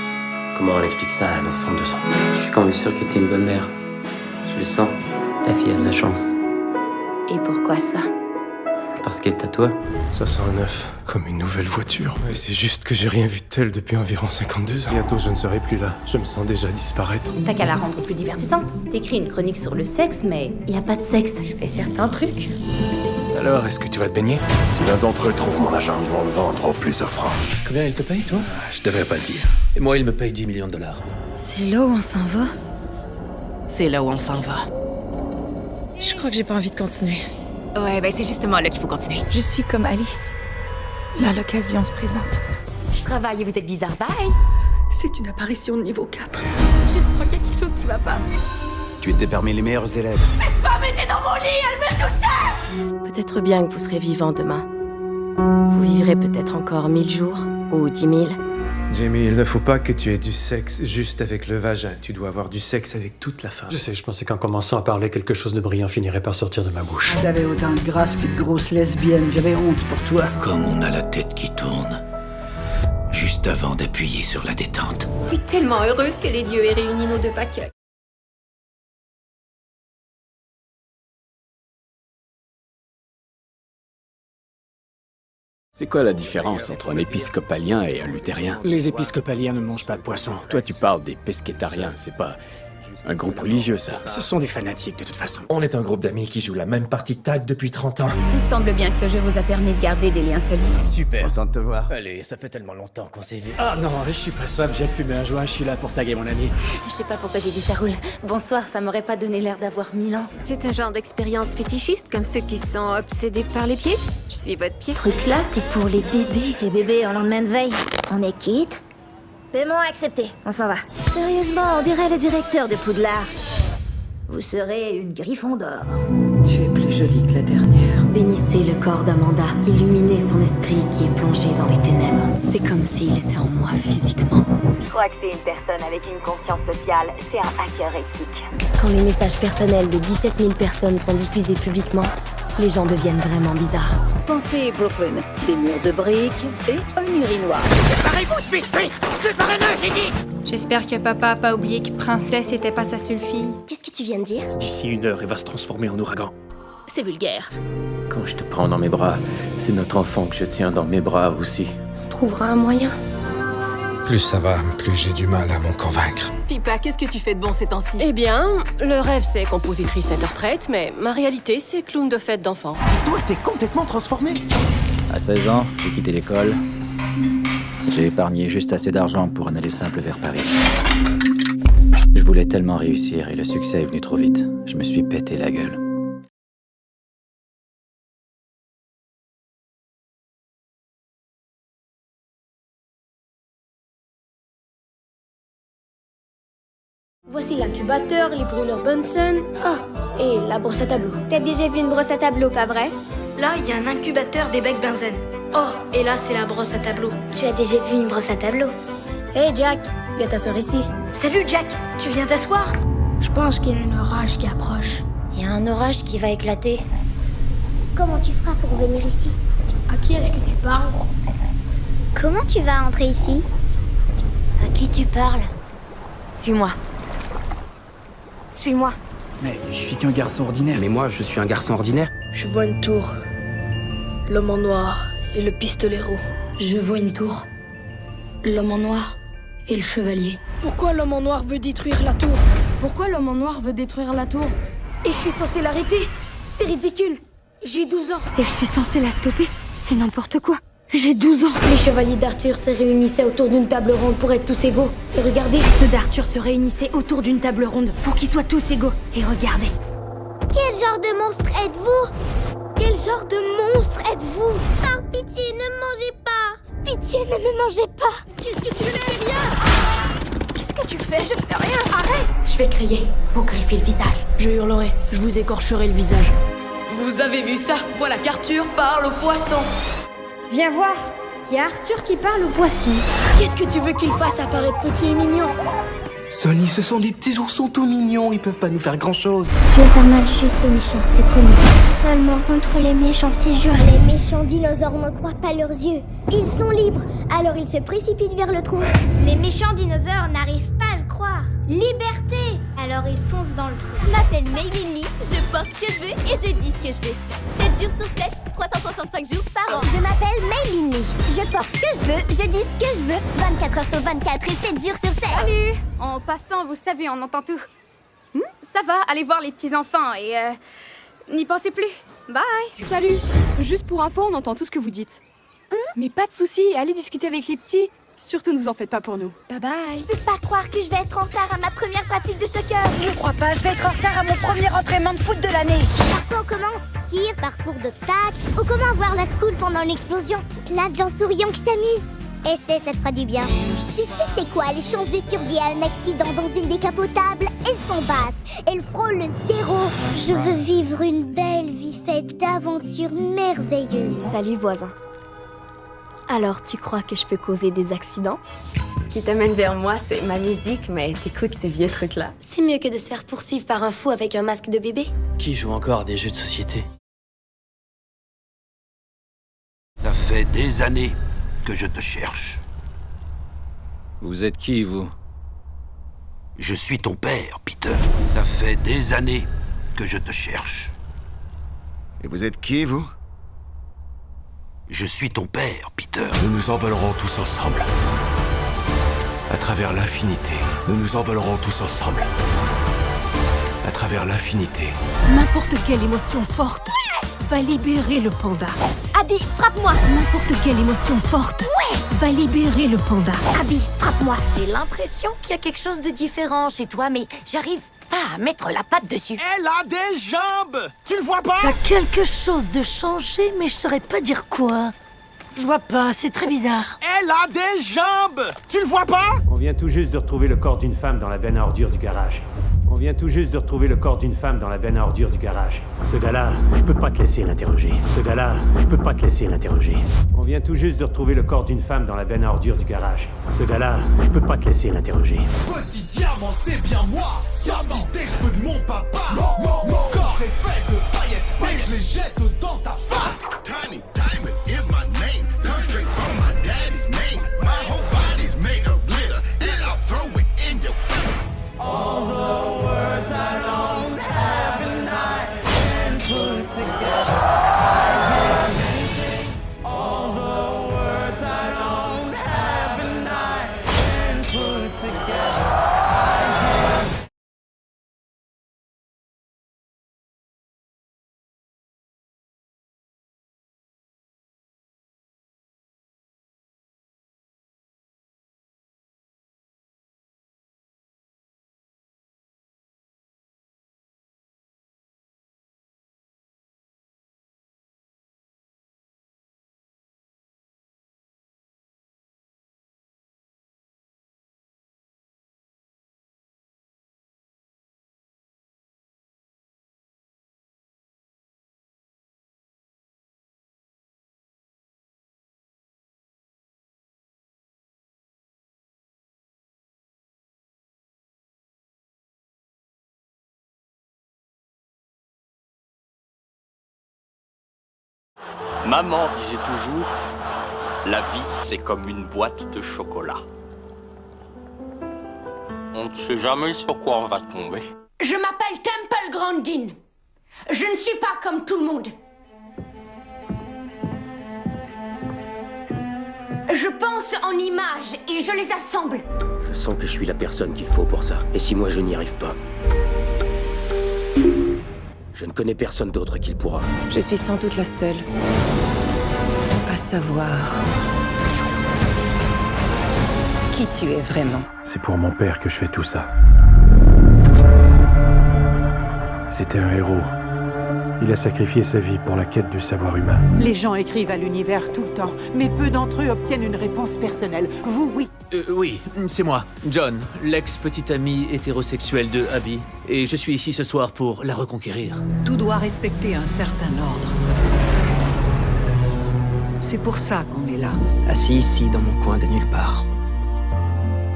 Comment on explique ça à notre femme de sang? Je suis quand même sûr que t'es une bonne mère. Je le sens. Ta fille a de la chance. Et pourquoi ça? Parce qu'elle est à toi. Ça sent neuf, comme une nouvelle voiture. Mais c'est juste que j'ai rien vu de tel depuis environ 52 ans. Bientôt, je ne serai plus là. Je me sens déjà disparaître. T'as qu'à la rendre plus divertissante. T'écris une chronique sur le sexe, mais y a pas de sexe. Je fais certains trucs. Alors, est-ce que tu vas te baigner? Si l'un d'entre eux trouve mon agent, ils vont le vendre au plus offrant. Combien il te paye, toi? Je devrais pas le dire. Et moi, il me paye $10 millions. C'est là où on s'en va? C'est là où on s'en va. Je crois que j'ai pas envie de continuer. Ouais, c'est justement là qu'il faut continuer. Je suis comme Alice. Là, l'occasion se présente. Je travaille et vous êtes bizarre. Bye! C'est une apparition de niveau 4. Je sens qu'il y a quelque chose qui va pas. Tu étais parmi les meilleurs élèves. Cette femme était dans mon lit, elle me touchait! Peut-être bien que vous serez vivant demain. Vous vivrez peut-être encore 1000 jours, ou 10 000. Jamie, il ne faut pas que tu aies du sexe juste avec le vagin. Tu dois avoir du sexe avec toute la femme. Je sais, je pensais qu'en commençant à parler, quelque chose de brillant finirait par sortir de ma bouche. J'avais autant de grâce qu'une grosse lesbienne. J'avais honte pour toi. Comme on a la tête qui tourne, juste avant d'appuyer sur la détente. Je suis tellement heureuse que les dieux aient réuni nos 2 paquets. C'est quoi la différence entre un épiscopalien et un luthérien? Les épiscopaliens ne mangent pas de poisson. Toi, tu parles des pescétariens, c'est pas Un groupe religieux, ça. Ce sont des fanatiques, de toute façon. On est un groupe d'amis qui joue la même partie de tag depuis 30 ans. Il semble bien que ce jeu vous a permis de garder des liens solides. Super. Content de te voir. Allez, ça fait tellement longtemps qu'on s'est vu. Ah non, je suis pas ça, j'ai fumé un joint, je suis là pour taguer mon ami. Je sais pas pourquoi j'ai dit ça roule. Bonsoir, ça m'aurait pas donné l'air d'avoir 1000 ans. C'est un genre d'expérience fétichiste, comme ceux qui sont obsédés par les pieds. Je suis votre pied. Ce truc là, c'est pour les bébés. Les bébés en lendemain de veille. On est quitte. Paiement accepté. On s'en va. Sérieusement, on dirait le directeur de Poudlard. Vous serez une Gryffondor. Tu es plus jolie que la dernière. Bénissez le corps d'Amanda. Illuminez son esprit qui est plongé dans les ténèbres. C'est comme s'il était en moi physiquement. Je crois que c'est une personne avec une conscience sociale. C'est un hacker éthique. Quand les messages personnels de 17 000 personnes sont diffusés publiquement, les gens deviennent vraiment bizarres. Pensez Brooklyn. Des murs de briques et un urinoir. Séparez-vous, Spitzpé! Séparez-le, j'ai dit! J'espère que papa a pas oublié que Princesse était pas sa seule fille. Qu'est-ce que tu viens de dire? D'ici 1 heure, elle va se transformer en ouragan. C'est vulgaire. Quand je te prends dans mes bras, c'est notre enfant que je tiens dans mes bras aussi. On trouvera un moyen. Plus ça va, plus j'ai du mal à m'en convaincre. Pipa, qu'est-ce que tu fais de bon ces temps-ci? Eh bien, le rêve c'est compositrice-interprète, mais ma réalité c'est clown de fête d'enfant. Toi, t'es complètement transformé. À 16 ans, j'ai quitté l'école. J'ai épargné juste assez d'argent pour un aller simple vers Paris. Je voulais tellement réussir et le succès est venu trop vite. Je me suis pété la gueule. Voici l'incubateur, les brûleurs Bunsen. Ah, et la brosse à tableau. T'as déjà vu une brosse à tableau, pas vrai? Là, il y a un incubateur des becs Bunsen. Oh, et là, c'est la brosse à tableau. Tu as déjà vu une brosse à tableau? Hey Jack, viens t'asseoir ici. Salut Jack, tu viens t'asseoir? Je pense qu'il y a un orage qui approche. Il y a un orage qui va éclater. Comment tu feras pour venir ici? À qui est-ce que tu parles? Comment tu vas entrer ici? À qui tu parles? Suis-moi. Suis-moi. Mais je suis qu'un garçon ordinaire. Mais moi, je suis un garçon ordinaire. Je vois une tour. L'homme en noir et le pistolet-héros. Je vois une tour. L'homme en noir et le chevalier. Pourquoi l'homme en noir veut détruire la tour? Pourquoi l'homme en noir veut détruire la tour? Et je suis censée l'arrêter? C'est ridicule. J'ai 12 ans. Et je suis censée la stopper? C'est n'importe quoi. J'ai 12 ans. Les chevaliers d'Arthur se réunissaient autour d'une table ronde pour être tous égaux. Et regardez, ceux d'Arthur se réunissaient autour d'une table ronde pour qu'ils soient tous égaux. Et regardez. Quel genre de monstre êtes-vous? Quel genre de monstre êtes-vous? Par pitié, ne me mangez pas. Pitié, ne me mangez pas. Qu'est-ce que tu fais? Rien. Qu'est-ce que tu fais? Je fais rien. Arrête. Je vais crier. Vous griffez le visage. Je hurlerai. Je vous écorcherai le visage. Vous avez vu ça? Voilà qu'Arthur parle au poisson. Viens voir. Il y a Arthur qui parle au poisson. Qu'est-ce que tu veux qu'il fasse apparaître petit et mignon? Sonny, ce sont des petits oursons tout mignons, ils peuvent pas nous faire grand-chose. Je vais faire mal juste aux méchants, c'est promis. Seulement contre les méchants, c'est juré. Les méchants dinosaures ne croient pas leurs yeux. Ils sont libres, alors ils se précipitent vers le trou. Les méchants dinosaures n'arrivent pas à le croire. Liberté! Alors ils foncent dans le trou. Je m'appelle Maylin Lee, je porte ce que je veux et je dis ce que je veux. 7 jours sur 7, 365 jours par an. Je m'appelle Maylin Lee, je porte ce que je veux, je dis ce que je veux. 24 heures sur 24 et 7 jours sur 7. Salut! En passant, vous savez, on entend tout. Ça va, allez voir les petits-enfants et n'y pensez plus. Bye! Salut! Juste pour info, on entend tout ce que vous dites. Mais pas de soucis, allez discuter avec les petits. Surtout ne vous en faites pas pour nous. Bye bye! Je peux pas croire que je vais être en retard à ma première pratique de soccer. Je crois pas, je vais être en retard à mon premier entraînement de foot de l'année. Parfois on commence, tir, parcours d'obstacles, ou comment avoir l'air cool pendant une explosion. Plein de gens souriants qui s'amusent. Essaie, ça te fera du bien. Tu sais c'est quoi les chances de survie à un accident dans une décapotable? Elles sont basses, elles frôlent le zéro. Je veux vivre une belle vie faite d'aventures merveilleuses. Salut voisin. Alors, tu crois que je peux causer des accidents? Ce qui t'amène vers moi, c'est ma musique, mais t'écoutes ces vieux trucs-là. C'est mieux que de se faire poursuivre par un fou avec un masque de bébé. Qui joue encore à des jeux de société? Ça fait des années que je te cherche. Vous êtes qui, vous? Je suis ton père, Peter. Ça fait des années que je te cherche. Et vous êtes qui, vous? Je suis ton père, Peter. Nous nous envolerons tous ensemble. À travers l'infinité, nous nous envolerons tous ensemble. à travers l'infinité. N'importe quelle émotion forte va libérer le panda. Abby, frappe-moi. N'importe quelle émotion forte va libérer le panda. Abby, frappe-moi. J'ai l'impression qu'il y a quelque chose de différent chez toi, mais j'arrive pas à mettre la patte dessus. Elle a des jambes! Tu le vois pas? T'as quelque chose de changé, mais je saurais pas dire quoi. Je vois pas, c'est très bizarre. Elle a des jambes! Tu le vois pas? On vient tout juste de retrouver le corps d'une femme dans la benne à ordures du garage. On vient tout juste de retrouver le corps d'une femme dans la benne à ordures du garage. Ce gars-là, je peux pas te laisser l'interroger. Ce gars-là, je peux pas te laisser l'interroger. On vient tout juste de retrouver le corps d'une femme dans la benne à ordures du garage. Ce gars-là, je peux pas te laisser l'interroger. Petit diamant, c'est bien moi. Sortité de mon papa. Mon corps est fait de paillettes et je les jette dans ta face. Tiny diamond is my name. Come straight from my daddy's name. My whole body's made of glitter and I'll throw it in your face. All the words I don't have and I can put together. All the words I don't have and I can put together. Maman disait toujours, la vie c'est comme une boîte de chocolat. On ne sait jamais sur quoi on va tomber. Je m'appelle Temple Grandin. Je ne suis pas comme tout le monde. Je pense en images et je les assemble. Je sens que je suis la personne qu'il faut pour ça. Et si moi je n'y arrive pas, je ne connais personne d'autre qui le pourra. Je suis sans doute la seule à savoir qui tu es vraiment. C'est pour mon père que je fais tout ça. C'était un héros. Il a sacrifié sa vie pour la quête du savoir humain. Les gens écrivent à l'univers tout le temps, mais peu d'entre eux obtiennent une réponse personnelle. Vous, oui. Oui, c'est moi, John, l'ex-petit ami hétérosexuel de Abby. Et je suis ici ce soir pour la reconquérir. Tout doit respecter un certain ordre. C'est pour ça qu'on est là. Assis ici, dans mon coin de nulle part.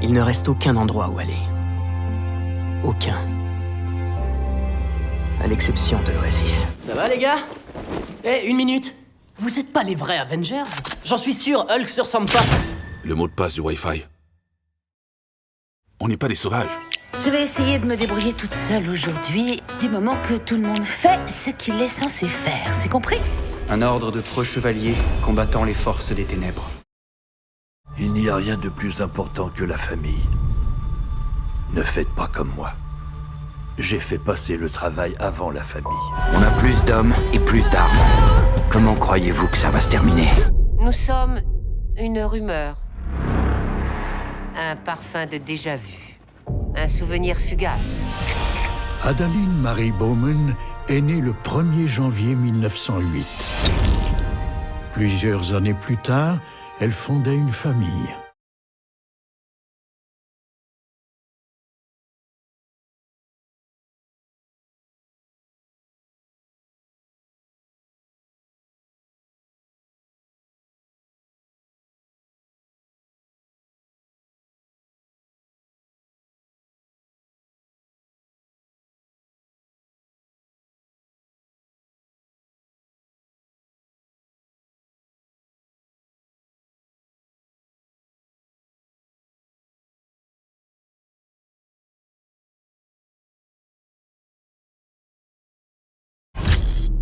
Il ne reste aucun endroit où aller. Aucun. À l'exception de l'Oasis. Ça va les gars? Une minute. Vous êtes pas les vrais Avengers? J'en suis sûr, Hulk se ressemble pas. Le mot de passe du Wi-Fi. On n'est pas des sauvages. Je vais essayer de me débrouiller toute seule aujourd'hui, du moment que tout le monde fait ce qu'il est censé faire. C'est compris? Un ordre de preux chevaliers combattant les forces des ténèbres. Il n'y a rien de plus important que la famille. Ne faites pas comme moi. J'ai fait passer le travail avant la famille. On a plus d'hommes et plus d'armes. Comment croyez-vous que ça va se terminer? Nous sommes une rumeur. Un parfum de déjà-vu. Un souvenir fugace. Adaline Marie Bowman est née le 1er janvier 1908. Plusieurs années plus tard, elle fondait une famille.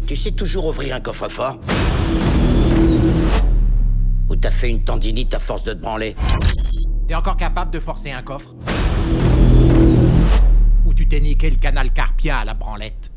Tu sais toujours ouvrir un coffre-fort? Ou t'as fait une tendinite à force de te branler? T'es encore capable de forcer un coffre? Ou tu t'ai niqué le canal carpien à la branlette.